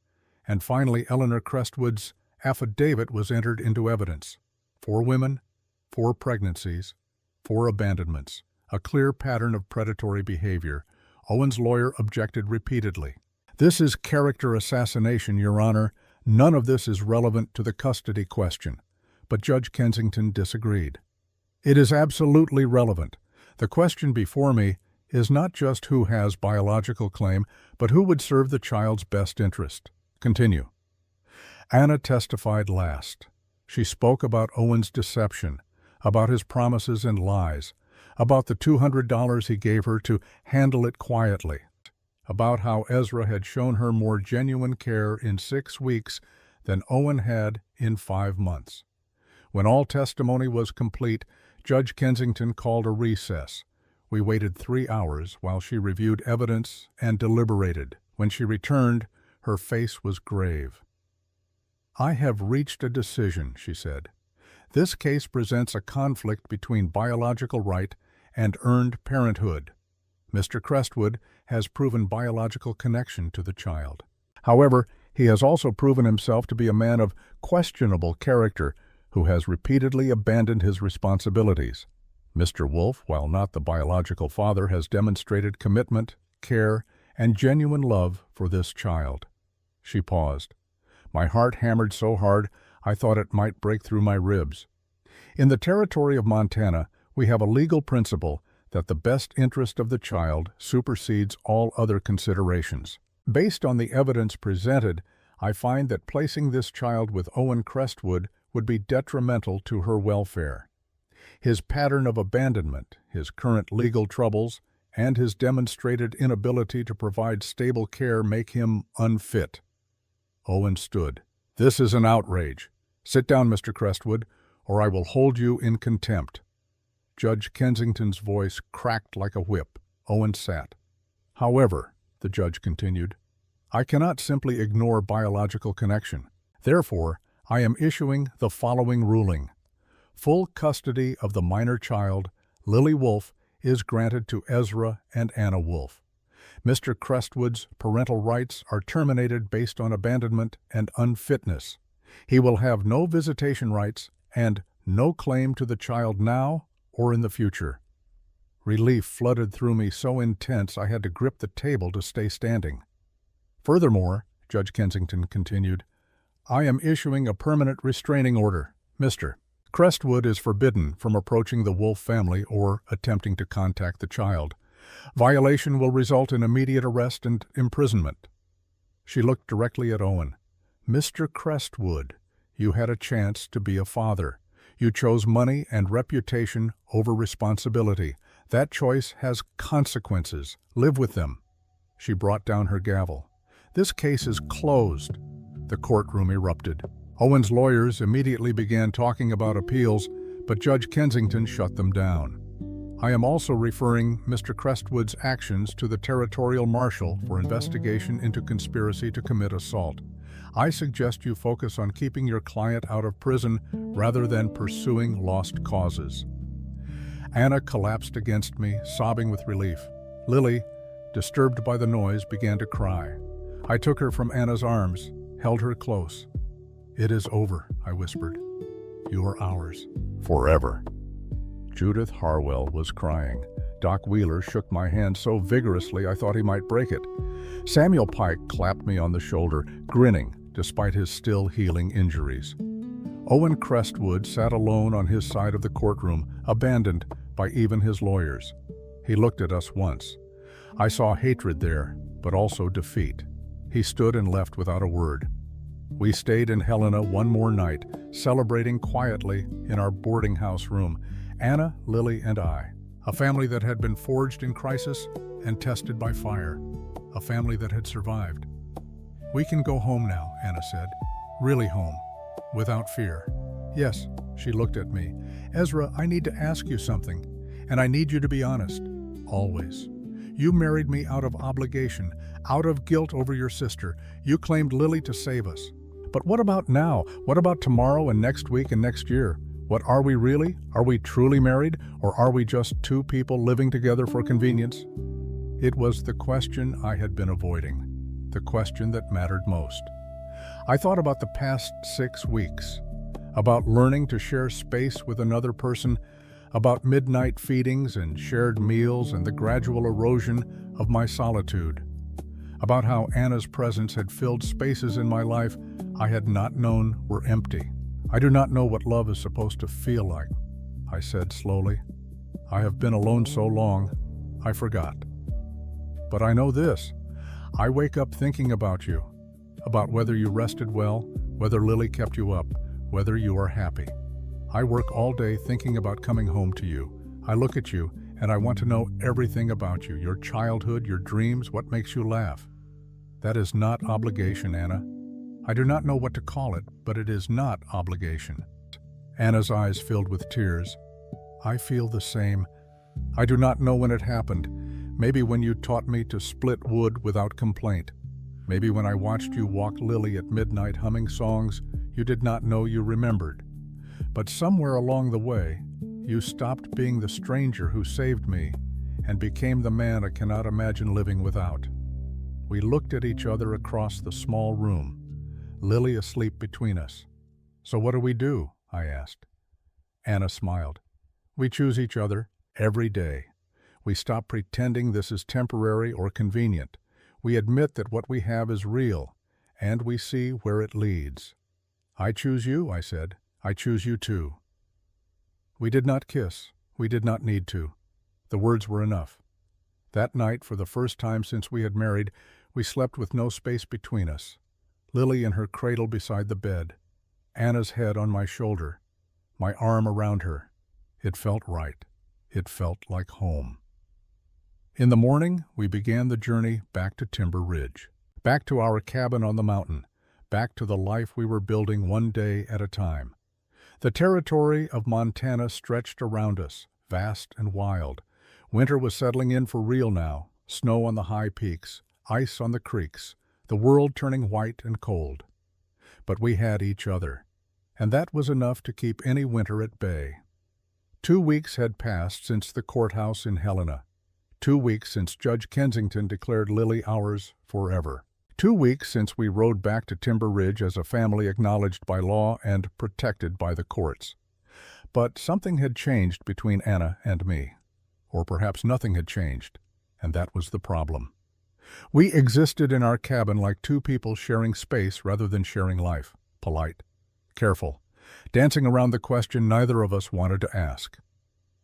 and finally Eleanor Crestwood's affidavit was entered into evidence. 4 women, 4 pregnancies, 4 abandonments, a clear pattern of predatory behavior. Owen's lawyer objected repeatedly. This is character assassination, Your Honor. None of this is relevant to the custody question. But Judge Kensington disagreed. It is absolutely relevant. The question before me is not just who has biological claim, but who would serve the child's best interest. Continue. Anna testified last. She spoke about Owen's deception, about his promises and lies, about the $200 he gave her to handle it quietly, about how Ezra had shown her more genuine care in 6 weeks than Owen had in 5 months. When all testimony was complete, Judge Kensington called a recess. We waited 3 hours while she reviewed evidence and deliberated. When she returned, her face was grave. I have reached a decision, she said. This case presents a conflict between biological right and earned parenthood. Mr. Crestwood has proven biological connection to the child. However, he has also proven himself to be a man of questionable character who has repeatedly abandoned his responsibilities. Mr. Wolf, while not the biological father, has demonstrated commitment, care, and genuine love for this child. She paused. My heart hammered so hard I thought it might break through my ribs. In the territory of Montana, we have a legal principle that the best interest of the child supersedes all other considerations. Based on the evidence presented, I find that placing this child with Owen Crestwood would be detrimental to her welfare. His pattern of abandonment, his current legal troubles, and his demonstrated inability to provide stable care make him unfit. Owen stood. This is an outrage. Sit down, Mr. Crestwood, or I will hold you in contempt. Judge Kensington's voice cracked like a whip. Owen sat. However, the judge continued, I cannot simply ignore biological connection. Therefore, I am issuing the following ruling. Full custody of the minor child, Lily Wolf, is granted to Ezra and Anna Wolf. Mr. Crestwood's parental rights are terminated based on abandonment and unfitness. He will have no visitation rights and no claim to the child now or in the future. Relief flooded through me so intense I had to grip the table to stay standing. Furthermore, Judge Kensington continued, I am issuing a permanent restraining order. Mr. Crestwood is forbidden from approaching the Wolf family or attempting to contact the child. Violation will result in immediate arrest and imprisonment. She looked directly at Owen. Mr. Crestwood, you had a chance to be a father. You chose money and reputation over responsibility. That choice has consequences. Live with them. She brought down her gavel. This case is closed. The courtroom erupted. Owen's lawyers immediately began talking about appeals, but Judge Kensington shut them down. I am also referring Mr. Crestwood's actions to the Territorial Marshal for investigation into conspiracy to commit assault. I suggest you focus on keeping your client out of prison rather than pursuing lost causes. Anna collapsed against me, sobbing with relief. Lily, disturbed by the noise, began to cry. I took her from Anna's arms, held her close. It is over, I whispered. You are ours. Forever. Judith Harwell was crying. Doc Wheeler shook my hand so vigorously I thought he might break it. Samuel Pike clapped me on the shoulder, grinning despite his still healing injuries. Owen Crestwood sat alone on his side of the courtroom, abandoned by even his lawyers. He looked at us once. I saw hatred there, but also defeat. He stood and left without a word. We stayed in Helena one more night, celebrating quietly in our boarding house room, Anna, Lily, and I. A family that had been forged in crisis and tested by fire. A family that had survived. We can go home now, Anna said. Really home. Without fear. Yes, she looked at me. Ezra, I need to ask you something, and I need you to be honest. Always. You married me out of obligation, out of guilt over your sister. You claimed Lily to save us. But what about now? What about tomorrow and next week and next year? What are we really? Are we truly married, or are we just two people living together for convenience? It was the question I had been avoiding, the question that mattered most. I thought about the past 6 weeks, about learning to share space with another person, about midnight feedings and shared meals and the gradual erosion of my solitude, about how Anna's presence had filled spaces in my life I had not known were empty. I do not know what love is supposed to feel like, I said slowly. I have been alone so long, I forgot. But I know this. I wake up thinking about you, about whether you rested well, whether Lily kept you up, whether you are happy. I work all day thinking about coming home to you. I look at you, and I want to know everything about you, your childhood, your dreams, what makes you laugh. That is not obligation, Anna. I do not know what to call it, but it is not obligation. Anna's eyes filled with tears. I feel the same. I do not know when it happened. Maybe when you taught me to split wood without complaint. Maybe when I watched you walk Lily at midnight humming songs you did not know you remembered. But somewhere along the way, you stopped being the stranger who saved me and became the man I cannot imagine living without. We looked at each other across the small room, Lily asleep between us. So what do we do? I asked. Anna smiled. We choose each other every day. We stop pretending this is temporary or convenient. We admit that what we have is real, and we see where it leads. I choose you, I said. I choose you too. We did not kiss. We did not need to. The words were enough. That night, for the first time since we had married, we slept with no space between us. Lily in her cradle beside the bed, Anna's head on my shoulder, my arm around her. It felt right. It felt like home. In the morning, we began the journey back to Timber Ridge, back to our cabin on the mountain, back to the life we were building one day at a time. The territory of Montana stretched around us, vast and wild. Winter was settling in for real now, snow on the high peaks, ice on the creeks, the world turning white and cold. But we had each other, and that was enough to keep any winter at bay. 2 weeks had passed since the courthouse in Helena. 2 weeks since Judge Kensington declared Lily ours forever. 2 weeks since we rode back to Timber Ridge as a family acknowledged by law and protected by the courts. But something had changed between Anna and me. Or perhaps nothing had changed, and that was the problem. We existed in our cabin like two people sharing space rather than sharing life. Polite, careful, dancing around the question neither of us wanted to ask.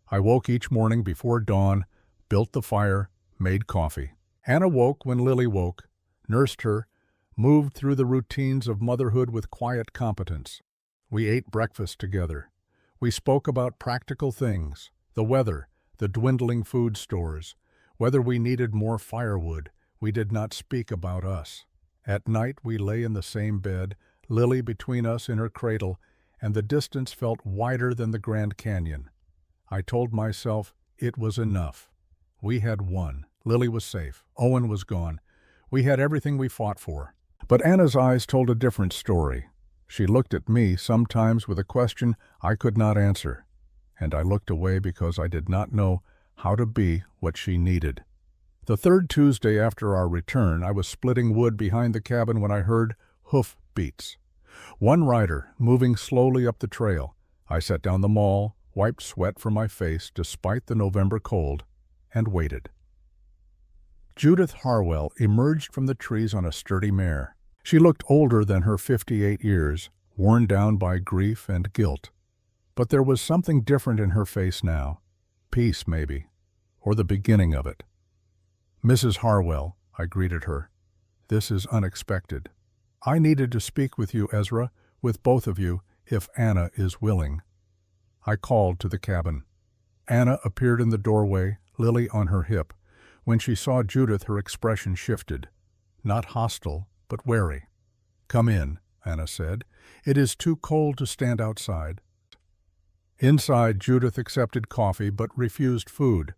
I woke each morning before dawn, built the fire, made coffee. Anna woke when Lily woke, nursed her, moved through the routines of motherhood with quiet competence. We ate breakfast together. We spoke about practical things, the weather, the dwindling food stores, whether we needed more firewood. We did not speak about us. At night we lay in the same bed, Lily between us in her cradle, and the distance felt wider than the Grand Canyon. I told myself it was enough. We had won. Lily was safe. Owen was gone. We had everything we fought for. But Anna's eyes told a different story. She looked at me sometimes with a question I could not answer, and I looked away because I did not know how to be what she needed. The third Tuesday after our return, I was splitting wood behind the cabin when I heard hoof beats. One rider moving slowly up the trail. I set down the maul, wiped sweat from my face despite the November cold, and waited. Judith Harwell emerged from the trees on a sturdy mare. She looked older than her 58 years, worn down by grief and guilt. But there was something different in her face now. Peace, maybe, or the beginning of it. "Mrs. Harwell," I greeted her. "This is unexpected. I needed to speak with you, Ezra, with both of you, if Anna is willing." I called to the cabin. Anna appeared in the doorway, Lily on her hip. When she saw Judith, her expression shifted. Not hostile, but wary. "Come in," Anna said. "It is too cold to stand outside." Inside, Judith accepted coffee but refused food.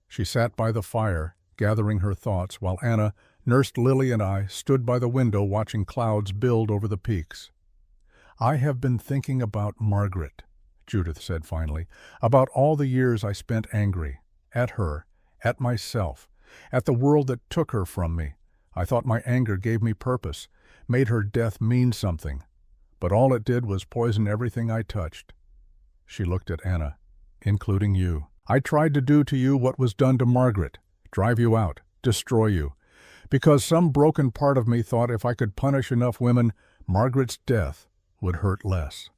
She sat by the fire, gathering her thoughts, while Anna, nursed Lily, and I stood by the window watching clouds build over the peaks. "I have been thinking about Margaret," Judith said finally, "about all the years I spent angry, at her, at myself, at the world that took her from me. I thought my anger gave me purpose, made her death mean something. But all it did was poison everything I touched." She looked at Anna, "Including you. I tried to do to you what was done to Margaret, drive you out, destroy you, because some broken part of me thought if I could punish enough women, Margaret's death would hurt less."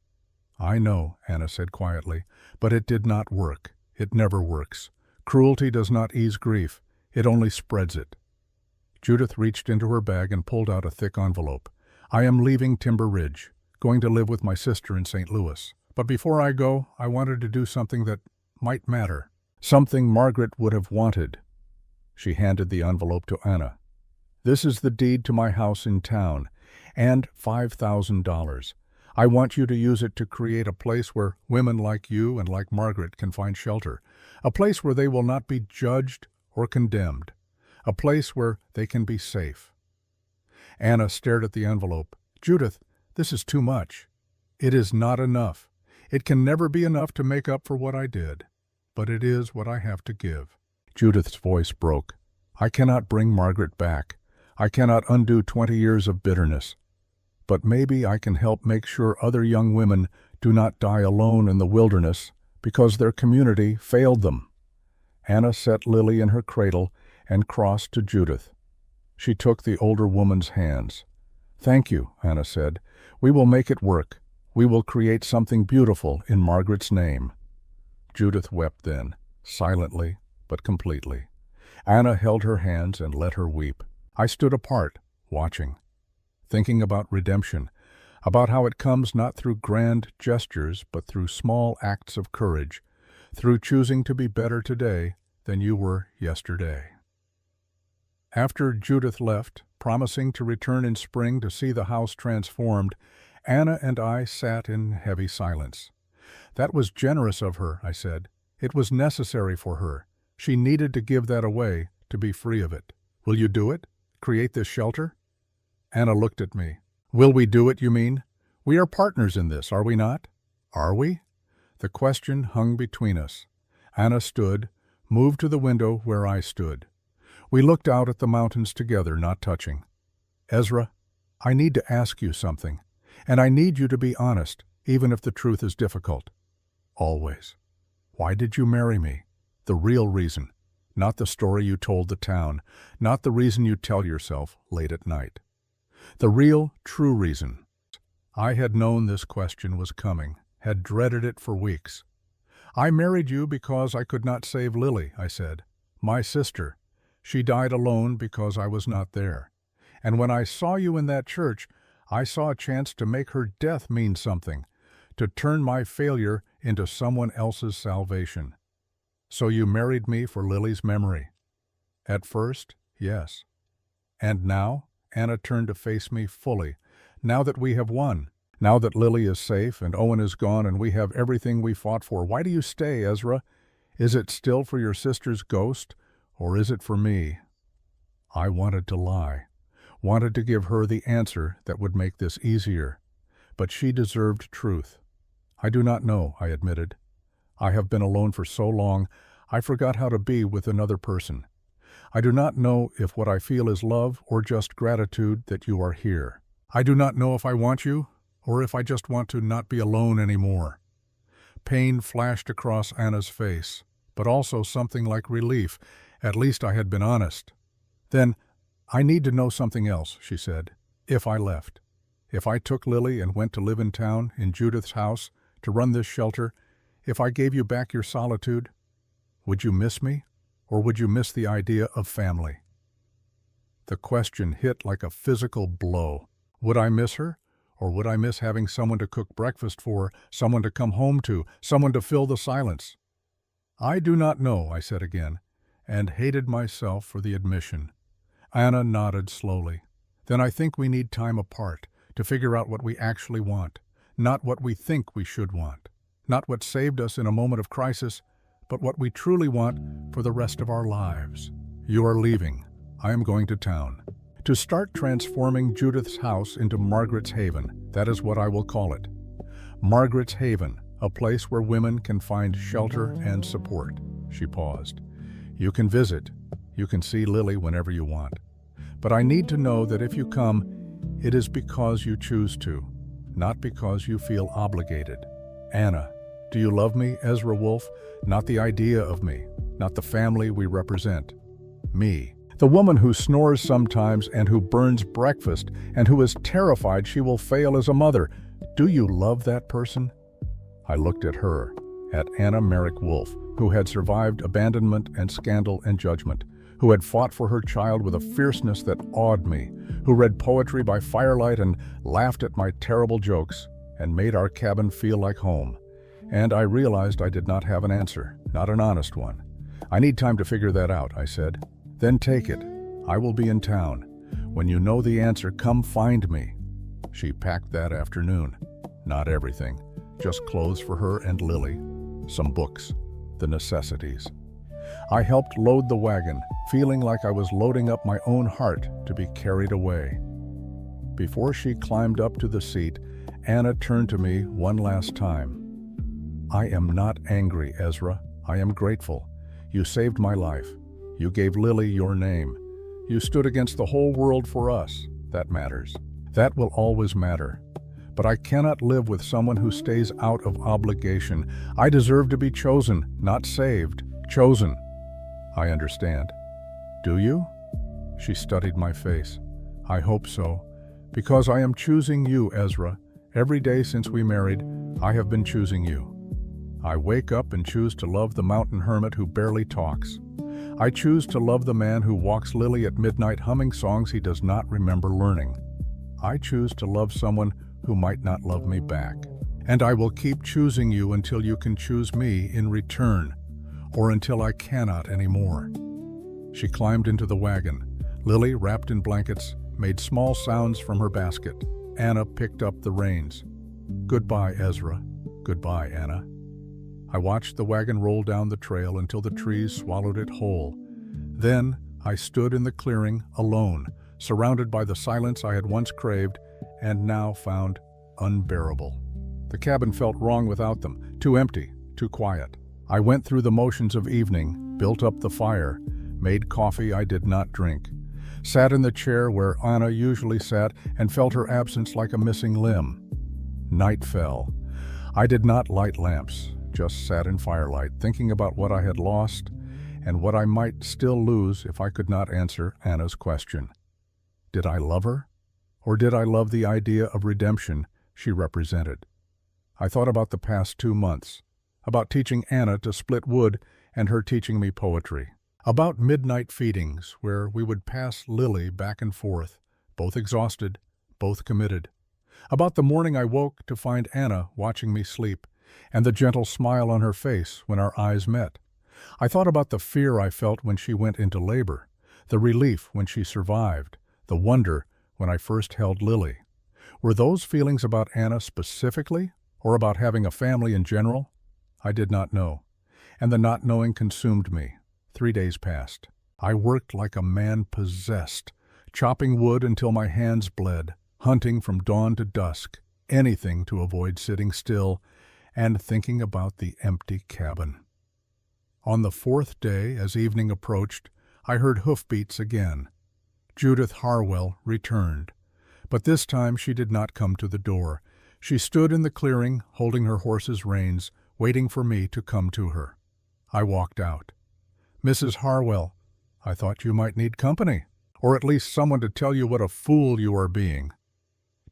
"I know," Anna said quietly, "but it did not work. It never works. Cruelty does not ease grief. It only spreads it." Judith reached into her bag and pulled out a thick envelope. "I am leaving Timber Ridge, going to live with my sister in St. Louis. But before I go, I wanted to do something that might matter. Something Margaret would have wanted." She handed the envelope to Anna. "This is the deed to my house in town, and $5,000. I want you to use it to create a place where women like you and like Margaret can find shelter. A place where they will not be judged or condemned. A place where they can be safe." Anna stared at the envelope. "Judith, this is too much." "It is not enough. It can never be enough to make up for what I did. But it is what I have to give." Judith's voice broke. "I cannot bring Margaret back. I cannot undo 20 years of bitterness. But maybe I can help make sure other young women do not die alone in the wilderness because their community failed them." Anna set Lily in her cradle and crossed to Judith. She took the older woman's hands. "Thank you," Anna said. "We will make it work. We will create something beautiful in Margaret's name." Judith wept then, silently but completely. Anna held her hands and let her weep. I stood apart, watching, thinking about redemption, about how it comes not through grand gestures but through small acts of courage, through choosing to be better today than you were yesterday. After Judith left, promising to return in spring to see the house transformed, Anna and I sat in heavy silence. "That was generous of her," I said. "It was necessary for her. She needed to give that away to be free of it. Will you do it? Create this shelter?" Anna looked at me. "Will we do it, you mean? We are partners in this, are we not?" "Are we?" The question hung between us. Anna stood, moved to the window where I stood. We looked out at the mountains together, not touching. "Ezra, I need to ask you something, and I need you to be honest, even if the truth is difficult." "Always." "Why did you marry me?" The real reason, not the story you told the town, not the reason you tell yourself late at night. The real, true reason. I had known this question was coming, had dreaded it for weeks. I married you because I could not save Lily, I said. My sister. She died alone because I was not there. And when I saw you in that church, I saw a chance to make her death mean something, to turn my failure into someone else's salvation. So you married me for Lily's memory. At first, yes. And now, Anna turned to face me fully. Now that we have won, now that Lily is safe and Owen is gone and we have everything we fought for, why do you stay, Ezra? Is it still for your sister's ghost, or is it for me? I wanted to lie, wanted to give her the answer that would make this easier. But she deserved truth. I do not know, I admitted. I have been alone for so long, I forgot how to be with another person. I do not know if what I feel is love or just gratitude that you are here. I do not know if I want you, or if I just want to not be alone anymore. Pain flashed across Anna's face, but also something like relief. At least I had been honest. Then, I need to know something else, she said. If I left, if I took Lily and went to live in town, in Judith's house, to run this shelter, if I gave you back your solitude, would you miss me, or would you miss the idea of family? The question hit like a physical blow. Would I miss her, or would I miss having someone to cook breakfast for, someone to come home to, someone to fill the silence? I do not know, I said again, and hated myself for the admission. Anna nodded slowly. Then I think we need time apart to figure out what we actually want, not what we think we should want, not what saved us in a moment of crisis, but what we truly want for the rest of our lives. You are leaving. I am going to town. To start transforming Judith's house into Margaret's Haven, that is what I will call it. Margaret's Haven, a place where women can find shelter and support. She paused. You can visit. You can see Lily whenever you want. But I need to know that if you come, it is because you choose to, not because you feel obligated. Anna, do you love me, Ezra Wolf? Not the idea of me, not the family we represent. Me. The woman who snores sometimes and who burns breakfast and who is terrified she will fail as a mother. Do you love that person? I looked at her, at Anna Merrick Wolf, who had survived abandonment and scandal and judgment, who had fought for her child with a fierceness that awed me, who read poetry by firelight and laughed at my terrible jokes and made our cabin feel like home. And I realized I did not have an answer, not an honest one. I need time to figure that out, I said. Then take it. I will be in town. When you know the answer, come find me. She packed that afternoon. Not everything, just clothes for her and Lily, some books, the necessities. I helped load the wagon, feeling like I was loading up my own heart to be carried away. Before she climbed up to the seat, Anna turned to me one last time. I am not angry, Ezra. I am grateful. You saved my life. You gave Lily your name. You stood against the whole world for us. That matters. That will always matter. But I cannot live with someone who stays out of obligation. I deserve to be chosen, not saved. Chosen. I understand. Do you? She studied my face. I hope so. Because I am choosing you, Ezra. Every day since we married, I have been choosing you. I wake up and choose to love the mountain hermit who barely talks. I choose to love the man who walks Lily at midnight humming songs he does not remember learning. I choose to love someone who might not love me back. And I will keep choosing you until you can choose me in return, or until I cannot anymore. She climbed into the wagon. Lily, wrapped in blankets, made small sounds from her basket. Anna picked up the reins. Goodbye, Ezra. Goodbye, Anna. I watched the wagon roll down the trail until the trees swallowed it whole. Then I stood in the clearing, alone, surrounded by the silence I had once craved and now found unbearable. The cabin felt wrong without them, too empty, too quiet. I went through the motions of evening, built up the fire, made coffee I did not drink, sat in the chair where Anna usually sat and felt her absence like a missing limb. Night fell. I did not light lamps, just sat in firelight, thinking about what I had lost and what I might still lose if I could not answer Anna's question. Did I love her? Or did I love the idea of redemption she represented? I thought about the past 2 months, about teaching Anna to split wood and her teaching me poetry, about midnight feedings where we would pass Lily back and forth, both exhausted, both committed, about the morning I woke to find Anna watching me sleep and the gentle smile on her face when our eyes met. I thought about the fear I felt when she went into labor, the relief when she survived, the wonder when I first held Lily. Were those feelings about Anna specifically, or about having a family in general? I did not know, and the not knowing consumed me. 3 days passed. I worked like a man possessed, chopping wood until my hands bled, hunting from dawn to dusk, anything to avoid sitting still and thinking about the empty cabin. On the 4th day, as evening approached, I heard hoofbeats again. Judith Harwell returned, but this time she did not come to the door. She stood in the clearing, holding her horse's reins, waiting for me to come to her. I walked out. "Mrs. Harwell, I thought you might need company, or at least someone to tell you what a fool you are being."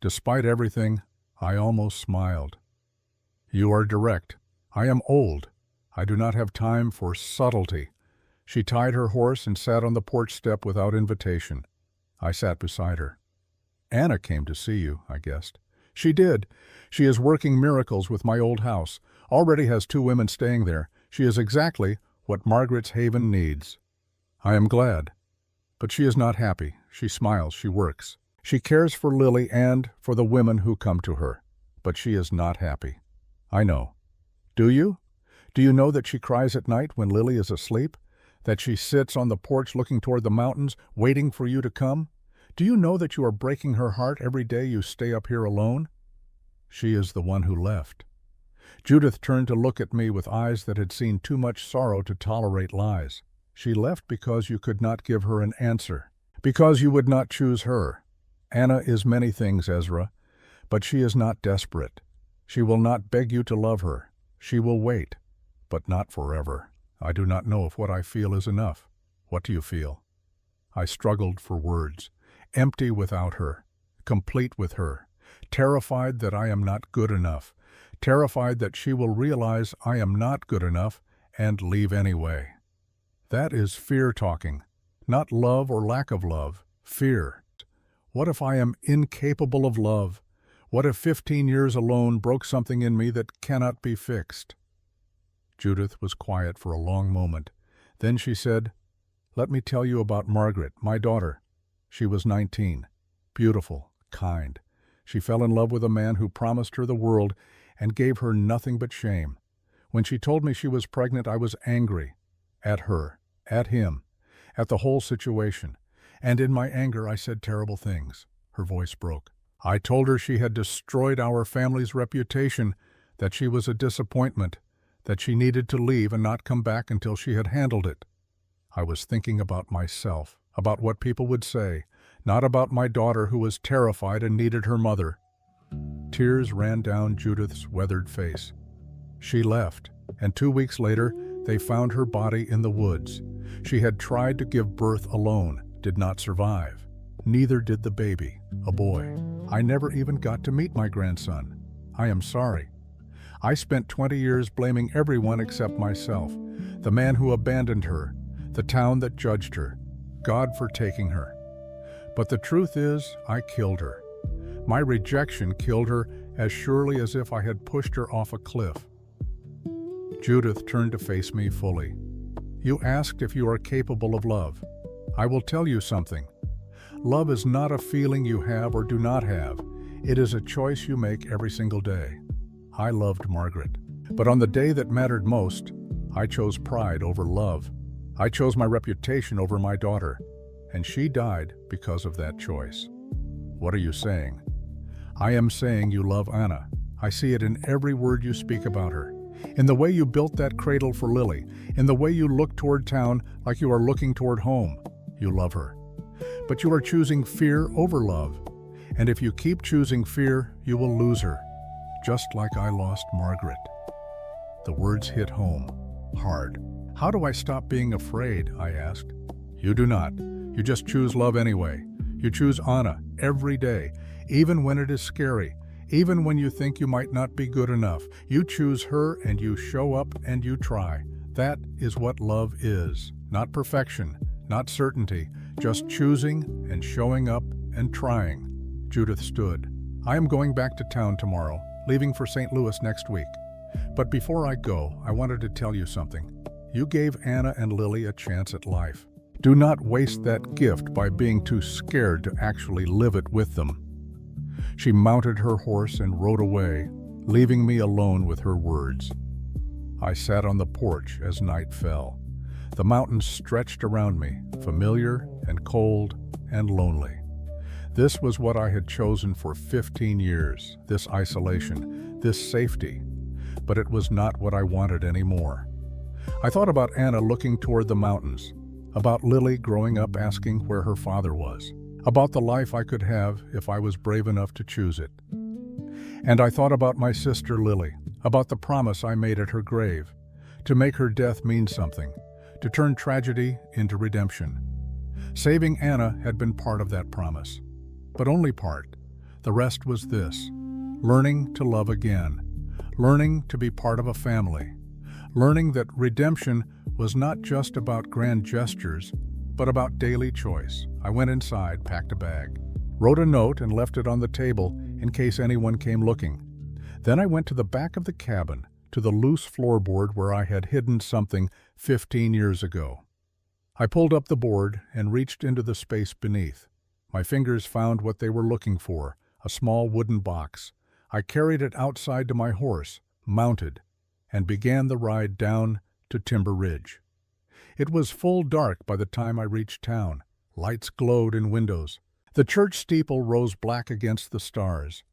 Despite everything, I almost smiled. "You are direct. I am old. I do not have time for subtlety." She tied her horse and sat on the porch step without invitation. I sat beside her. "Anna came to see you," I guessed. "She did. She is working miracles with my old house. Already has 2 women staying there. She is exactly what Margaret's Haven needs." "I am glad." "But she is not happy. She smiles, she works. She cares for Lily and for the women who come to her. But she is not happy." "I know." "Do you? Do you know that she cries at night when Lily is asleep? That she sits on the porch looking toward the mountains, waiting for you to come? Do you know that you are breaking her heart every day you stay up here alone?" She is the one who left. Judith turned to look at me with eyes that had seen too much sorrow to tolerate lies. "She left because you could not give her an answer, because you would not choose her. Anna is many things, Ezra, but she is not desperate. She will not beg you to love her. She will wait, but not forever. I do not know if what I feel is enough. What do you feel?" I struggled for words, empty without her, complete with her, terrified that I am not good enough, terrified that she will realize I am not good enough and leave anyway. That is fear talking, not love or lack of love, fear. What if I am incapable of love? What if 15 years alone broke something in me that cannot be fixed? Judith was quiet for a long moment. Then she said, "Let me tell you about Margaret, my daughter. She was 19, beautiful, kind. She fell in love with a man who promised her the world and gave her nothing but shame. When she told me she was pregnant, I was angry. At her, at him, at the whole situation. And in my anger, I said terrible things." Her voice broke. "I told her she had destroyed our family's reputation, that she was a disappointment, that she needed to leave and not come back until she had handled it. I was thinking about myself, about what people would say, not about my daughter who was terrified and needed her mother." Tears ran down Judith's weathered face. She left, and 2 weeks later, they found her body in the woods. She had tried to give birth alone, did not survive. Neither did the baby, a boy. I never even got to meet my grandson. I am sorry. I spent 20 years blaming everyone except myself, the man who abandoned her, the town that judged her, God for taking her. But the truth is, I killed her. My rejection killed her as surely as if I had pushed her off a cliff. Judith turned to face me fully. "You asked if you are capable of love. I will tell you something. Love is not a feeling you have or do not have. It is a choice you make every single day. I loved Margaret. But on the day that mattered most, I chose pride over love. I chose my reputation over my daughter. And she died because of that choice." "What are you saying?" "I am saying you love Anna. I see it in every word you speak about her. In the way you built that cradle for Lily. In the way you look toward town like you are looking toward home. You love her. But you are choosing fear over love. And if you keep choosing fear, you will lose her. Just like I lost Margaret." The words hit home, hard. How do I stop being afraid? I asked. You do not. You just choose love anyway. You choose Anna every day, even when it is scary, even when you think you might not be good enough. You choose her and you show up and you try. That is what love is. Not perfection, not certainty, just choosing and showing up and trying. Judith stood. I am going back to town tomorrow, leaving for St. Louis next week. But before I go, I wanted to tell you something. You gave Anna and Lily a chance at life. Do not waste that gift by being too scared to actually live it with them. She mounted her horse and rode away, leaving me alone with her words. I sat on the porch as night fell. The mountains stretched around me, familiar and cold and lonely. This was what I had chosen for 15 years, this isolation, this safety. But it was not what I wanted anymore. I thought about Anna looking toward the mountains, about Lily growing up asking where her father was, about the life I could have if I was brave enough to choose it. And I thought about my sister Lily, about the promise I made at her grave, to make her death mean something, to turn tragedy into redemption. Saving Anna had been part of that promise, but only part. The rest was this: learning to love again, learning to be part of a family, learning that redemption was not just about grand gestures, but about daily choice. I went inside, packed a bag, wrote a note and left it on the table in case anyone came looking. Then I went to the back of the cabin, to the loose floorboard where I had hidden something 15 years ago. I pulled up the board and reached into the space beneath. My fingers found what they were looking for, a small wooden box. I carried it outside to my horse, mounted, and began the ride down to Timber Ridge. It was full dark by the time I reached town. Lights glowed in windows. The church steeple rose black against the stars.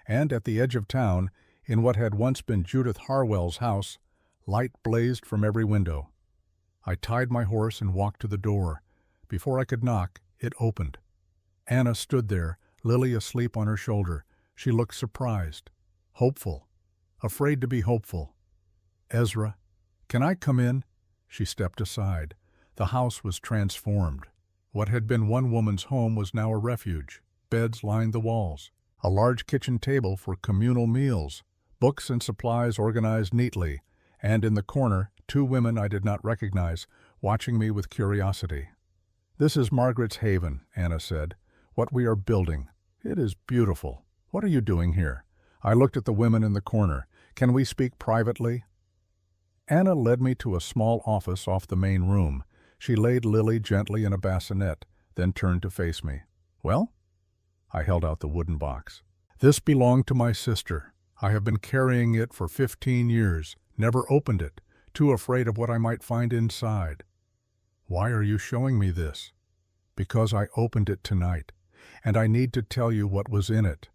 And at the edge of town, in what had once been Judith Harwell's house, light blazed from every window. I tied my horse and walked to the door. Before I could knock, it opened. Anna stood there, Lily asleep on her shoulder. She looked surprised, hopeful, afraid to be hopeful. Ezra, can I come in? She stepped aside. The house was transformed. What had been one woman's home was now a refuge. Beds lined the walls, a large kitchen table for communal meals, books and supplies organized neatly, and in the corner, two women I did not recognize, watching me with curiosity. This is Margaret's haven, Anna said. What we are building. It is beautiful. What are you doing here? I looked at the women in the corner. Can we speak privately? Anna led me to a small office off the main room. She laid Lily gently in a bassinet, then turned to face me. Well? I held out the wooden box. This belonged to my sister. I have been carrying it for 15 years, never opened it, too afraid of what I might find inside. Why are you showing me this? Because I opened it tonight, and I need to tell you what was in it.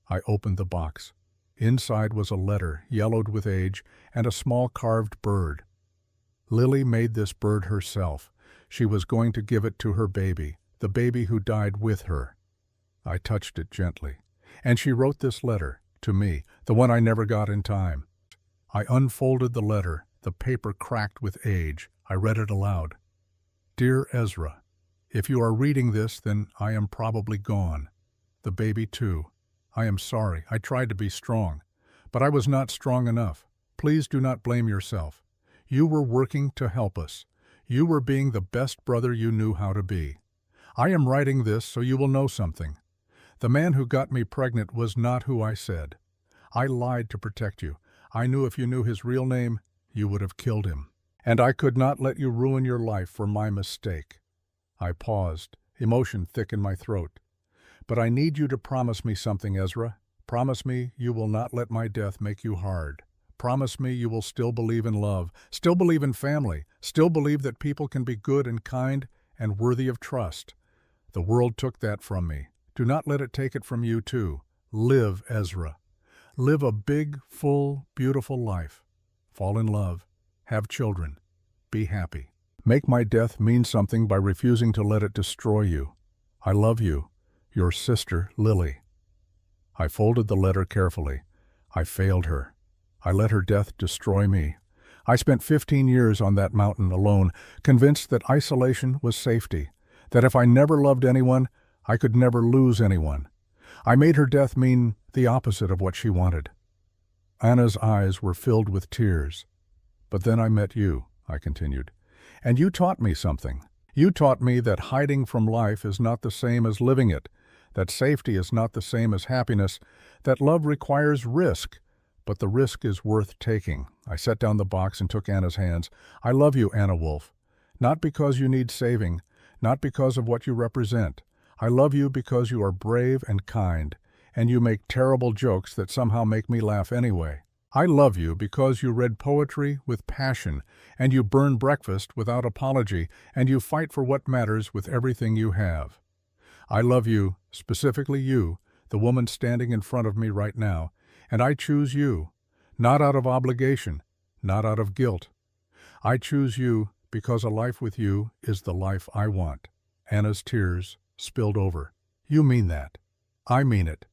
I opened the box. Inside was a letter, yellowed with age, and a small carved bird. Lily made this bird herself. She was going to give it to her baby, the baby who died with her. I touched it gently, and she wrote this letter, to me, the one I never got in time. I unfolded the letter, the paper cracked with age. I read it aloud. Dear Ezra, if you are reading this, then I am probably gone. The baby too. I am sorry. I tried to be strong, but I was not strong enough. Please do not blame yourself. You were working to help us. You were being the best brother you knew how to be. I am writing this so you will know something. The man who got me pregnant was not who I said. I lied to protect you. I knew if you knew his real name, you would have killed him. And I could not let you ruin your life for my mistake. I paused, emotion thick in my throat. But I need you to promise me something, Ezra. Promise me you will not let my death make you hard. Promise me you will still believe in love, still believe in family, still believe that people can be good and kind and worthy of trust. The world took that from me. Do not let it take it from you too. Live, Ezra. Live a big, full, beautiful life. Fall in love. Have children. Be happy. Make my death mean something by refusing to let it destroy you. I love you. Your sister, Lily. I folded the letter carefully. I failed her. I let her death destroy me. I spent 15 years on that mountain alone, convinced that isolation was safety, that if I never loved anyone, I could never lose anyone. I made her death mean the opposite of what she wanted. Anna's eyes were filled with tears. But then I met you, I continued, and you taught me something. You taught me that hiding from life is not the same as living it, that safety is not the same as happiness, that love requires risk, but the risk is worth taking. I set down the box and took Anna's hands. I love you, Anna Wolf, not because you need saving, not because of what you represent. I love you because you are brave and kind, and you make terrible jokes that somehow make me laugh anyway. I love you because you read poetry with passion, and you burn breakfast without apology, and you fight for what matters with everything you have. I love you, specifically you, the woman standing in front of me right now, and I choose you, not out of obligation, not out of guilt. I choose you because a life with you is the life I want. Anna's tears spilled over. You mean that? I mean it.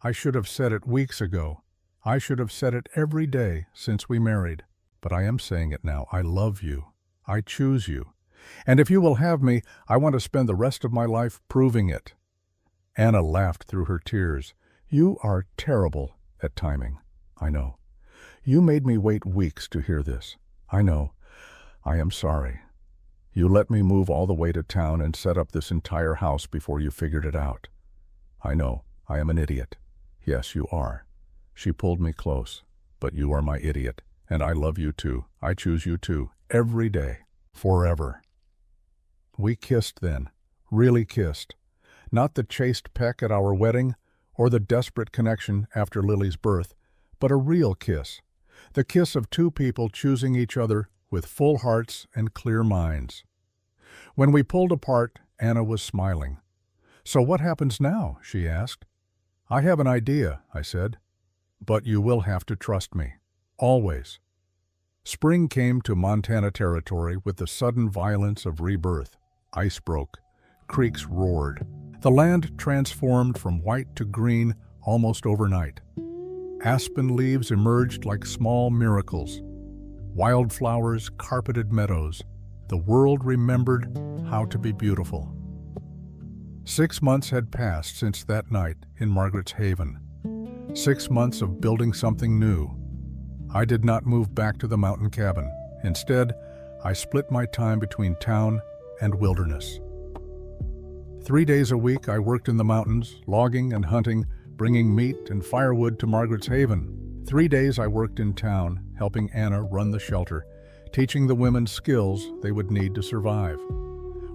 I should have said it weeks ago. I should have said it every day since we married. But I am saying it now. I love you. I choose you. And if you will have me, I want to spend the rest of my life proving it. Anna laughed through her tears. You are terrible at timing. I know. You made me wait weeks to hear this. I know. I am sorry. You let me move all the way to town and set up this entire house before you figured it out. I know. I am an idiot. Yes, you are. She pulled me close. But you are my idiot, and I love you too. I choose you too, every day, forever. We kissed then, really kissed. Not the chaste peck at our wedding, or the desperate connection after Lily's birth, but a real kiss. The kiss of two people choosing each other with full hearts and clear minds. When we pulled apart, Anna was smiling. So what happens now? She asked. I have an idea, I said. But you will have to trust me. Always. Spring came to Montana Territory with the sudden violence of rebirth. Ice broke. Creeks roared. The land transformed from white to green almost overnight. Aspen leaves emerged like small miracles. Wildflowers carpeted meadows. The world remembered how to be beautiful. 6 months had passed since that night in Margaret's Haven. 6 months of building something new. I did not move back to the mountain cabin. Instead, I split my time between town and wilderness. 3 days a week I worked in the mountains, logging and hunting, bringing meat and firewood to Margaret's Haven. 3 days I worked in town, helping Anna run the shelter, teaching the women skills they would need to survive.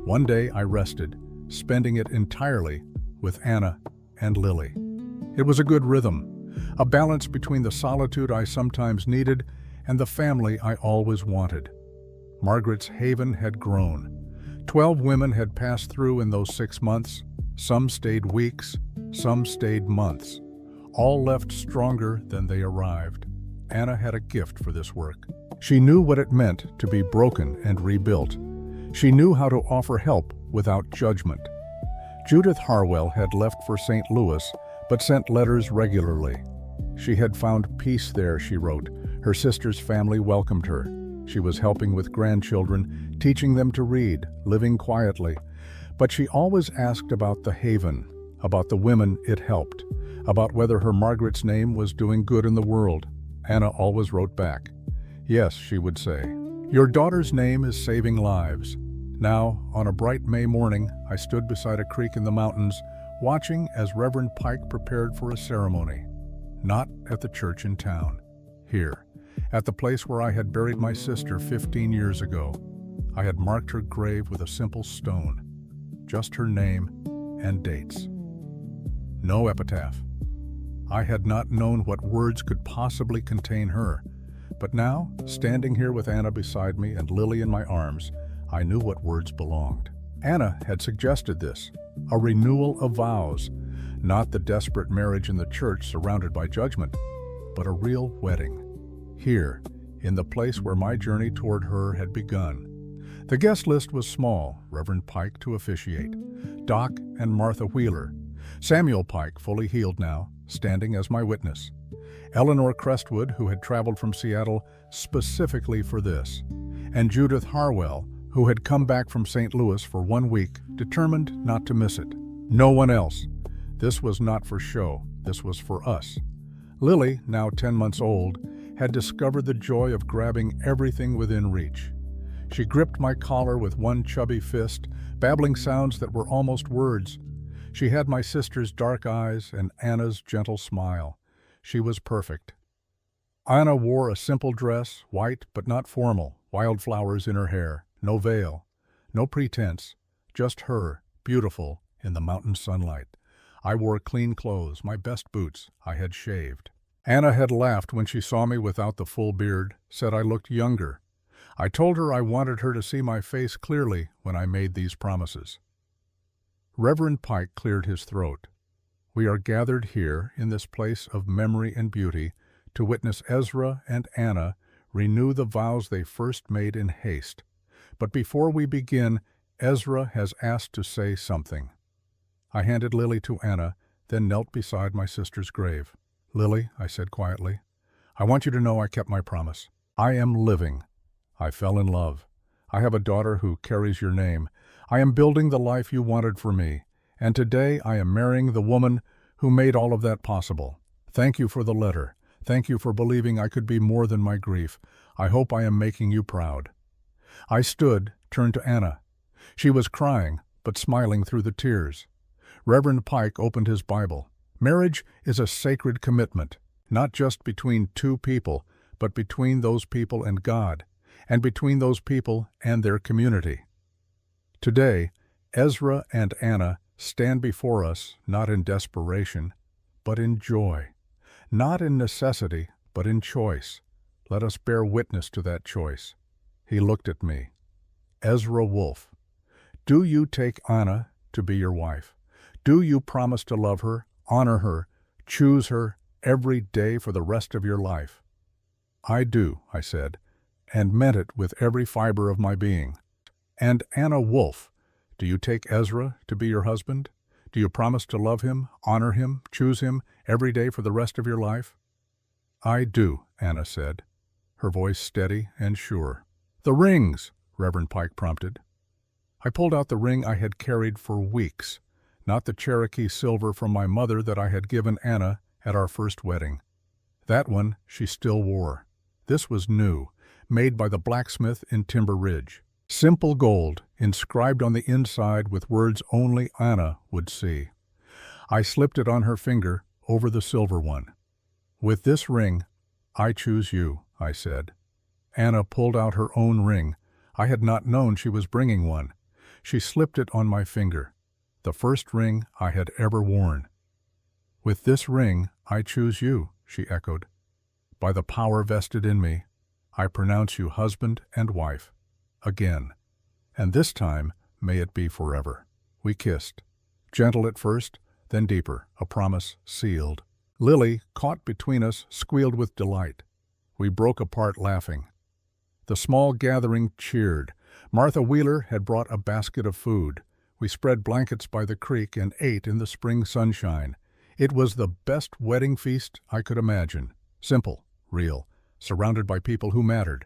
1 day I rested, spending it entirely with Anna and Lily. It was a good rhythm, a balance between the solitude I sometimes needed and the family I always wanted. Margaret's Haven had grown. 12 women had passed through in those 6 months. Some stayed weeks, some stayed months. All left stronger than they arrived. Anna had a gift for this work. She knew what it meant to be broken and rebuilt. She knew how to offer help without judgment. Judith Harwell had left for St. Louis, but sent letters regularly. She had found peace there, she wrote. Her sister's family welcomed her. She was helping with grandchildren, teaching them to read, living quietly. But she always asked about the haven, about the women it helped, about whether her Margaret's name was doing good in the world. Anna always wrote back. Yes, she would say. Your daughter's name is saving lives. Now, on a bright May morning, I stood beside a creek in the mountains, watching as Reverend Pike prepared for a ceremony. Not at the church in town. Here, at the place where I had buried my sister 15 years ago. I had marked her grave with a simple stone. Just her name and dates. No epitaph. I had not known what words could possibly contain her. But now, standing here with Anna beside me and Lily in my arms, I knew what words belonged. Anna had suggested this, a renewal of vows, not the desperate marriage in the church surrounded by judgment, but a real wedding. Here, in the place where my journey toward her had begun. The guest list was small, Reverend Pike to officiate, Doc and Martha Wheeler, Samuel Pike, fully healed now, standing as my witness. Eleanor Crestwood, who had traveled from Seattle specifically for this, and Judith Harwell, who had come back from St. Louis for 1 week, determined not to miss it. No one else. This was not for show. This was for us. Lily, now 10 months old, had discovered the joy of grabbing everything within reach. She gripped my collar with one chubby fist, babbling sounds that were almost words. She had my sister's dark eyes and Anna's gentle smile. She was perfect. Anna wore a simple dress, white but not formal, wildflowers in her hair, no veil, no pretense, just her, beautiful in the mountain sunlight. I wore clean clothes, my best boots. I had shaved. Anna had laughed when she saw me without the full beard, said I looked younger. I told her I wanted her to see my face clearly when I made these promises. Reverend Pike cleared his throat. We are gathered here in this place of memory and beauty to witness Ezra and Anna renew the vows they first made in haste. But before we begin, Ezra has asked to say something. I handed Lily to Anna, then knelt beside my sister's grave. Lily, I said quietly, I want you to know I kept my promise. I am living. I fell in love. I have a daughter who carries your name. I am building the life you wanted for me. And today I am marrying the woman who made all of that possible. Thank you for the letter. Thank you for believing I could be more than my grief. I hope I am making you proud. I stood, turned to Anna. She was crying, but smiling through the tears. Reverend Pike opened his Bible. Marriage is a sacred commitment, not just between two people, but between those people and God, and between those people and their community. Today, Ezra and Anna stand before us not in desperation, but in joy. Not in necessity, but in choice. Let us bear witness to that choice. He looked at me. Ezra Wolfe, do you take Anna to be your wife? Do you promise to love her, honor her, choose her every day for the rest of your life? I do, I said, and meant it with every fiber of my being. And Anna Wolfe, do you take Ezra to be your husband? Do you promise to love him, honor him, choose him every day for the rest of your life? I do, Anna said, her voice steady and sure. The rings, Reverend Pike prompted. I pulled out the ring I had carried for weeks, not the Cherokee silver from my mother that I had given Anna at our first wedding. That one she still wore. This was new, made by the blacksmith in Timber Ridge. Simple gold, inscribed on the inside with words only Anna would see. I slipped it on her finger over the silver one. With this ring, I choose you, I said. Anna pulled out her own ring. I had not known she was bringing one. She slipped it on my finger, the first ring I had ever worn. With this ring, I choose you, she echoed. By the power vested in me, I pronounce you husband and wife. Again. And this time, may it be forever. We kissed. Gentle at first, then deeper, a promise sealed. Lily, caught between us, squealed with delight. We broke apart laughing. The small gathering cheered. Martha Wheeler had brought a basket of food. We spread blankets by the creek and ate in the spring sunshine. It was the best wedding feast I could imagine. Simple, real, surrounded by people who mattered.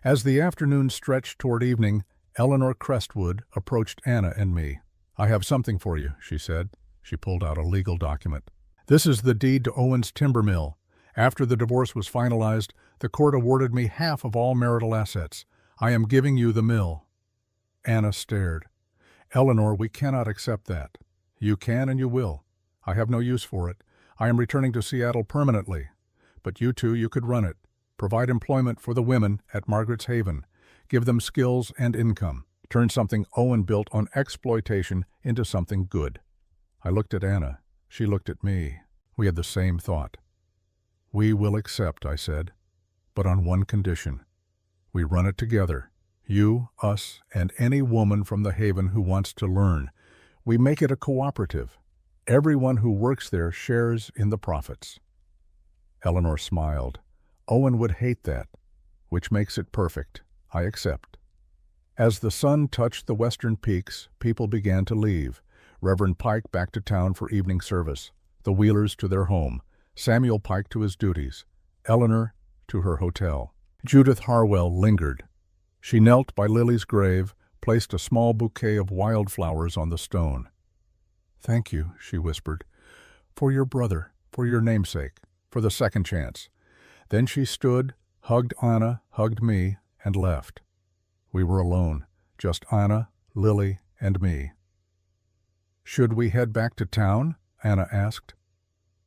As the afternoon stretched toward evening, Eleanor Crestwood approached Anna and me. I have something for you, she said. She pulled out a legal document. This is the deed to Owen's timber mill. After the divorce was finalized, the court awarded me half of all marital assets. I am giving you the mill. Anna stared. Eleanor, we cannot accept that. You can and you will. I have no use for it. I am returning to Seattle permanently. But you two, you could run it. Provide employment for the women at Margaret's Haven. Give them skills and income. Turn something Owen built on exploitation into something good. I looked at Anna. She looked at me. We had the same thought. We will accept, I said, but on one condition. We run it together. You, us, and any woman from the Haven who wants to learn. We make it a cooperative. Everyone who works there shares in the profits. Eleanor smiled. Owen would hate that, which makes it perfect. I accept. As the sun touched the western peaks, people began to leave. Reverend Pike back to town for evening service, the Wheelers to their home. Samuel Pike to his duties, Eleanor to her hotel. Judith Harwell lingered. She knelt by Lily's grave, placed a small bouquet of wildflowers on the stone. "Thank you," she whispered, "for your brother, for your namesake, for the second chance." Then she stood, hugged Anna, hugged me, and left. We were alone, just Anna, Lily, and me. "Should we head back to town?" Anna asked.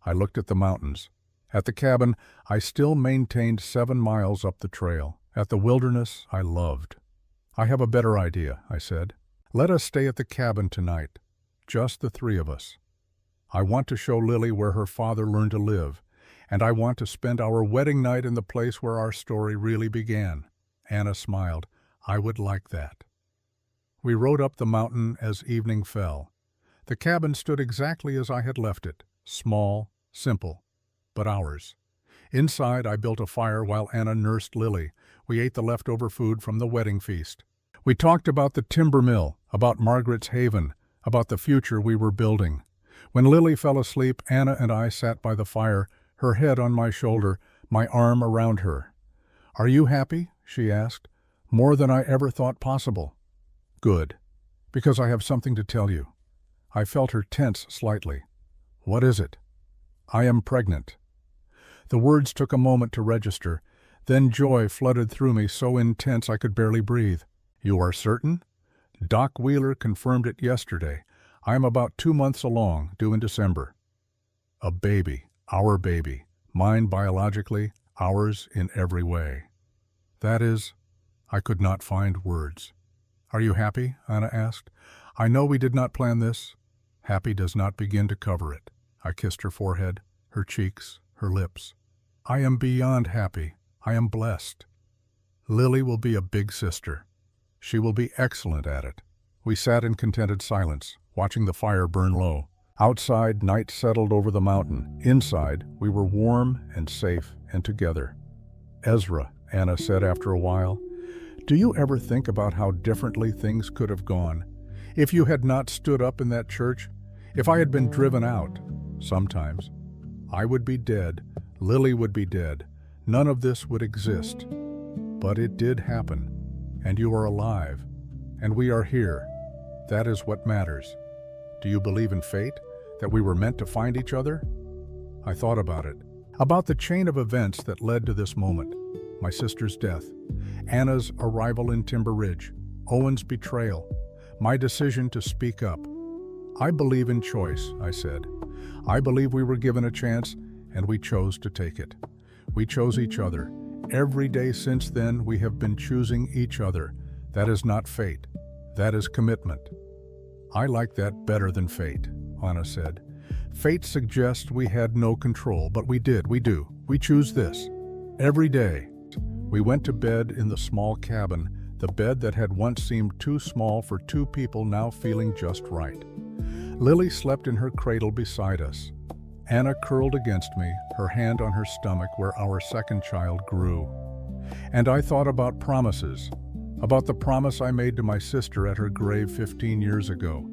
I looked at the mountains. At the cabin, I still maintained 7 miles up the trail. At the wilderness, I loved. "I have a better idea," I said. "Let us stay at the cabin tonight, just the 3 of us. I want to show Lily where her father learned to live, and I want to spend our wedding night in the place where our story really began." Anna smiled. "I would like that." We rode up the mountain as evening fell. The cabin stood exactly as I had left it, small, simple, but ours. Inside, I built a fire while Anna nursed Lily. We ate the leftover food from the wedding feast. We talked about the timber mill, about Margaret's Haven, about the future we were building. When Lily fell asleep, Anna and I sat by the fire, her head on my shoulder, my arm around her. "Are you happy?" she asked. "More than I ever thought possible." "Good, because I have something to tell you." I felt her tense slightly. "What is it?" "I am pregnant." The words took a moment to register. Then joy flooded through me, so intense I could barely breathe. "You are certain?" "Doc Wheeler confirmed it yesterday. I am about 2 months along, due in December." A baby, our baby, mine biologically, ours in every way. "That is—" I could not find words. "Are you happy?" Anna asked. "I know we did not plan this." Happy does not begin to cover it. I kissed her forehead, her cheeks, her lips. "I am beyond happy. I am blessed. Lily will be a big sister. She will be excellent at it." We sat in contented silence, watching the fire burn low. Outside, night settled over the mountain. Inside, we were warm and safe and together. "Ezra," Anna said after a while, "do you ever think about how differently things could have gone? If you had not stood up in that church, if I had been driven out, sometimes, I would be dead, Lily would be dead, none of this would exist. But it did happen, and you are alive, and we are here. That is what matters. Do you believe in fate, that we were meant to find each other?" I thought about it, about the chain of events that led to this moment. My sister's death, Anna's arrival in Timber Ridge, Owen's betrayal, my decision to speak up. "I believe in choice," I said. "I believe we were given a chance, and we chose to take it. We chose each other. Every day since then, we have been choosing each other. That is not fate. That is commitment." "I like that better than fate," Anna said. "Fate suggests we had no control, but we did, we do. We choose this. Every day." We went to bed in the small cabin, the bed that had once seemed too small for 2 people now feeling just right. Lily slept in her cradle beside us. Anna curled against me, her hand on her stomach where our second child grew. And I thought about promises, about the promise I made to my sister at her grave 15 years ago,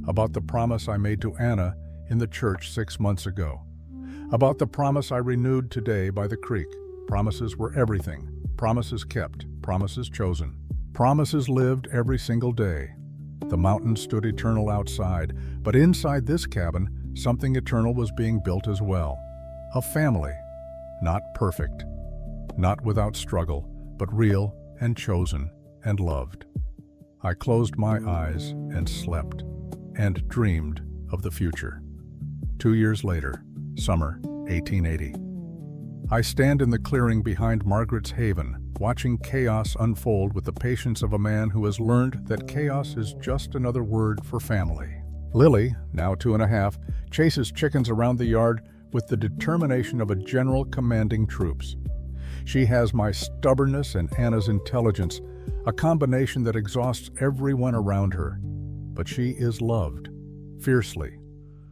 about the promise I made to Anna in the church 6 months ago, about the promise I renewed today by the creek. Promises were everything. Promises kept, promises chosen. Promises lived every single day. The mountain stood eternal outside, but inside this cabin, something eternal was being built as well. A family. Not perfect. Not without struggle, but real and chosen and loved. I closed my eyes and slept, and dreamed of the future. 2 years later, summer 1880. I stand in the clearing behind Margaret's Haven, watching chaos unfold with the patience of a man who has learned that chaos is just another word for family. Lily, now 2.5, chases chickens around the yard with the determination of a general commanding troops. She has my stubbornness and Anna's intelligence, a combination that exhausts everyone around her. But she is loved, fiercely,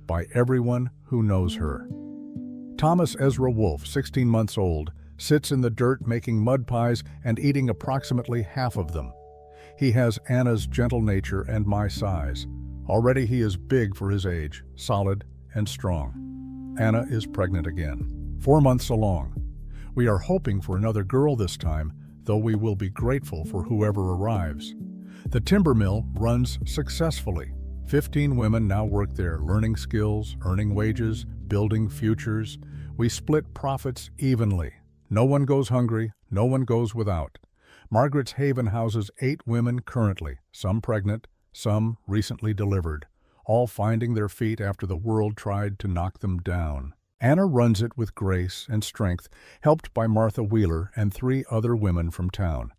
by everyone who knows her. Thomas Ezra Wolfe, 16 months old, sits in the dirt making mud pies and eating approximately half of them. He has Anna's gentle nature and my size. Already he is big for his age, solid and strong. Anna is pregnant again. 4 months along. We are hoping for another girl this time, though we will be grateful for whoever arrives. The timber mill runs successfully. 15 women now work there, learning skills, earning wages, building futures. We split profits evenly. No one goes hungry, no one goes without. Margaret's Haven houses 8 women currently, some pregnant, some recently delivered, all finding their feet after the world tried to knock them down. Anna runs it with grace and strength, helped by Martha Wheeler and 3 other women from town.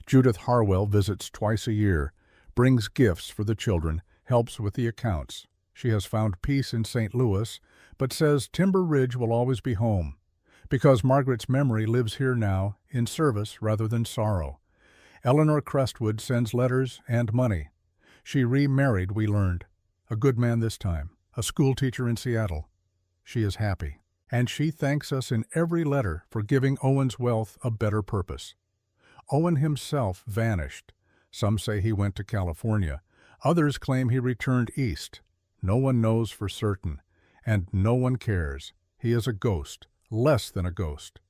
Judith Harwell visits twice a year, brings gifts for the children, helps with the accounts. She has found peace in St. Louis, but says Timber Ridge will always be home, because Margaret's memory lives here now, in service rather than sorrow. Eleanor Crestwood sends letters and money. She remarried, we learned. A good man this time, a schoolteacher in Seattle. She is happy, and she thanks us in every letter for giving Owen's wealth a better purpose. Owen himself vanished. Some say he went to California. Others claim he returned east. No one knows for certain, and no one cares. He is a ghost, less than a ghost.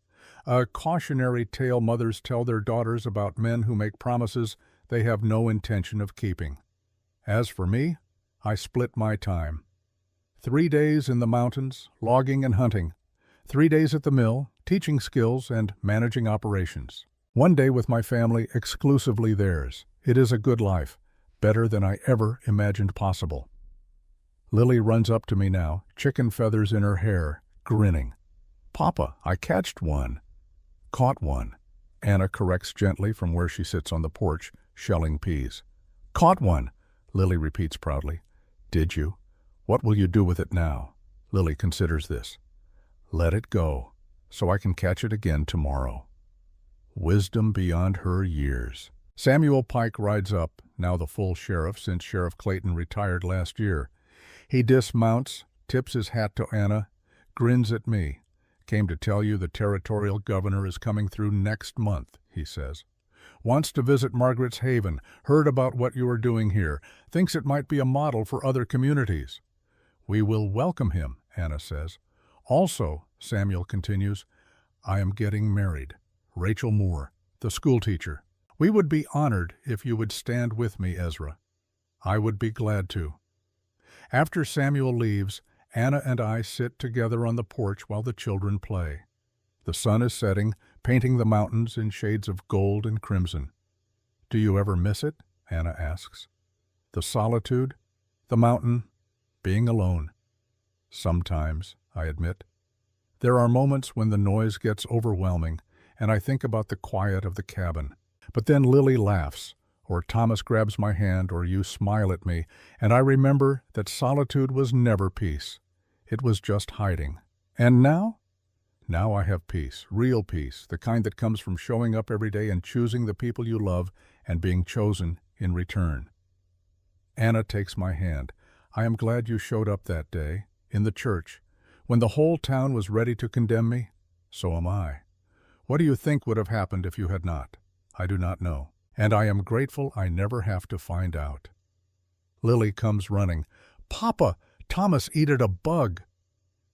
A cautionary tale mothers tell their daughters about men who make promises they have no intention of keeping. As for me, I split my time. 3 days in the mountains, logging and hunting. 3 days at the mill, teaching skills and managing operations. 1 day with my family, exclusively theirs. It is a good life, better than I ever imagined possible. Lily runs up to me now, chicken feathers in her hair, grinning. "Papa, I catched one." "Caught one," Anna corrects gently from where she sits on the porch, shelling peas. "Caught one," Lily repeats proudly. "Did you? What will you do with it now?" Lily considers this. "Let it go, so I can catch it again tomorrow." Wisdom beyond her years. Samuel Pike rides up, now the full sheriff since Sheriff Clayton retired last year. He dismounts, tips his hat to Anna, grins at me. "Came to tell you the territorial governor is coming through next month," he says. "Wants to visit Margaret's Haven, heard about what you are doing here, thinks it might be a model for other communities." "We will welcome him," Anna says. "Also," Samuel continues, "I am getting married. Rachel Moore, the schoolteacher. We would be honored if you would stand with me, Ezra." "I would be glad to." After Samuel leaves, Anna and I sit together on the porch while the children play. The sun is setting, painting the mountains in shades of gold and crimson. "Do you ever miss it?" Anna asks. "The solitude, the mountain, being alone." "Sometimes," I admit. There are moments when the noise gets overwhelming, and I think about the quiet of the cabin. But then Lily laughs, or Thomas grabs my hand, or you smile at me, and I remember that solitude was never peace. It was just hiding. And now? Now I have peace, real peace, the kind that comes from showing up every day and choosing the people you love and being chosen in return. Anna takes my hand. "I am glad you showed up that day, in the church, when the whole town was ready to condemn me. So am I. What do you think would have happened if you had not? I do not know. And I am grateful I never have to find out." Lily comes running. "Papa, Thomas eated a bug."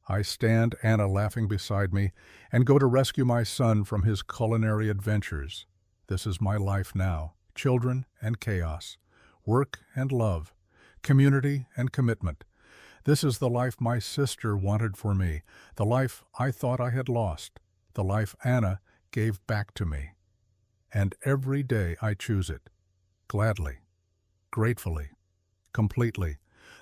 I stand, Anna laughing beside me, and go to rescue my son from his culinary adventures. This is my life now, children and chaos, work and love, community and commitment. This is the life my sister wanted for me, the life I thought I had lost, the life Anna gave back to me. And every day I choose it, gladly, gratefully, completely.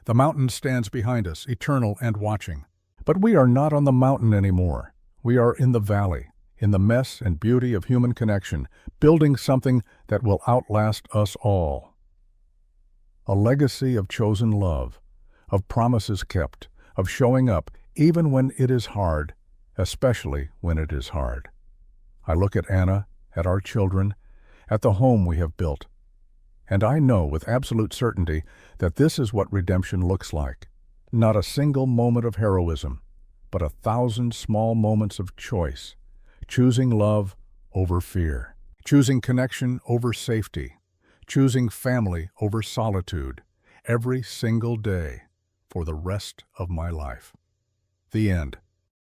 The mountain stands behind us, eternal and watching. But we are not on the mountain anymore. We are in the valley, in the mess and beauty of human connection, building something that will outlast us all. A legacy of chosen love, of promises kept, of showing up even when it is hard, especially when it is hard. I look at Anna, at our children, at the home we have built, and I know with absolute certainty that this is what redemption looks like. Not a single moment of heroism, but 1,000 small moments of choice, choosing love over fear, choosing connection over safety, choosing family over solitude, every single day for the rest of my life. The end.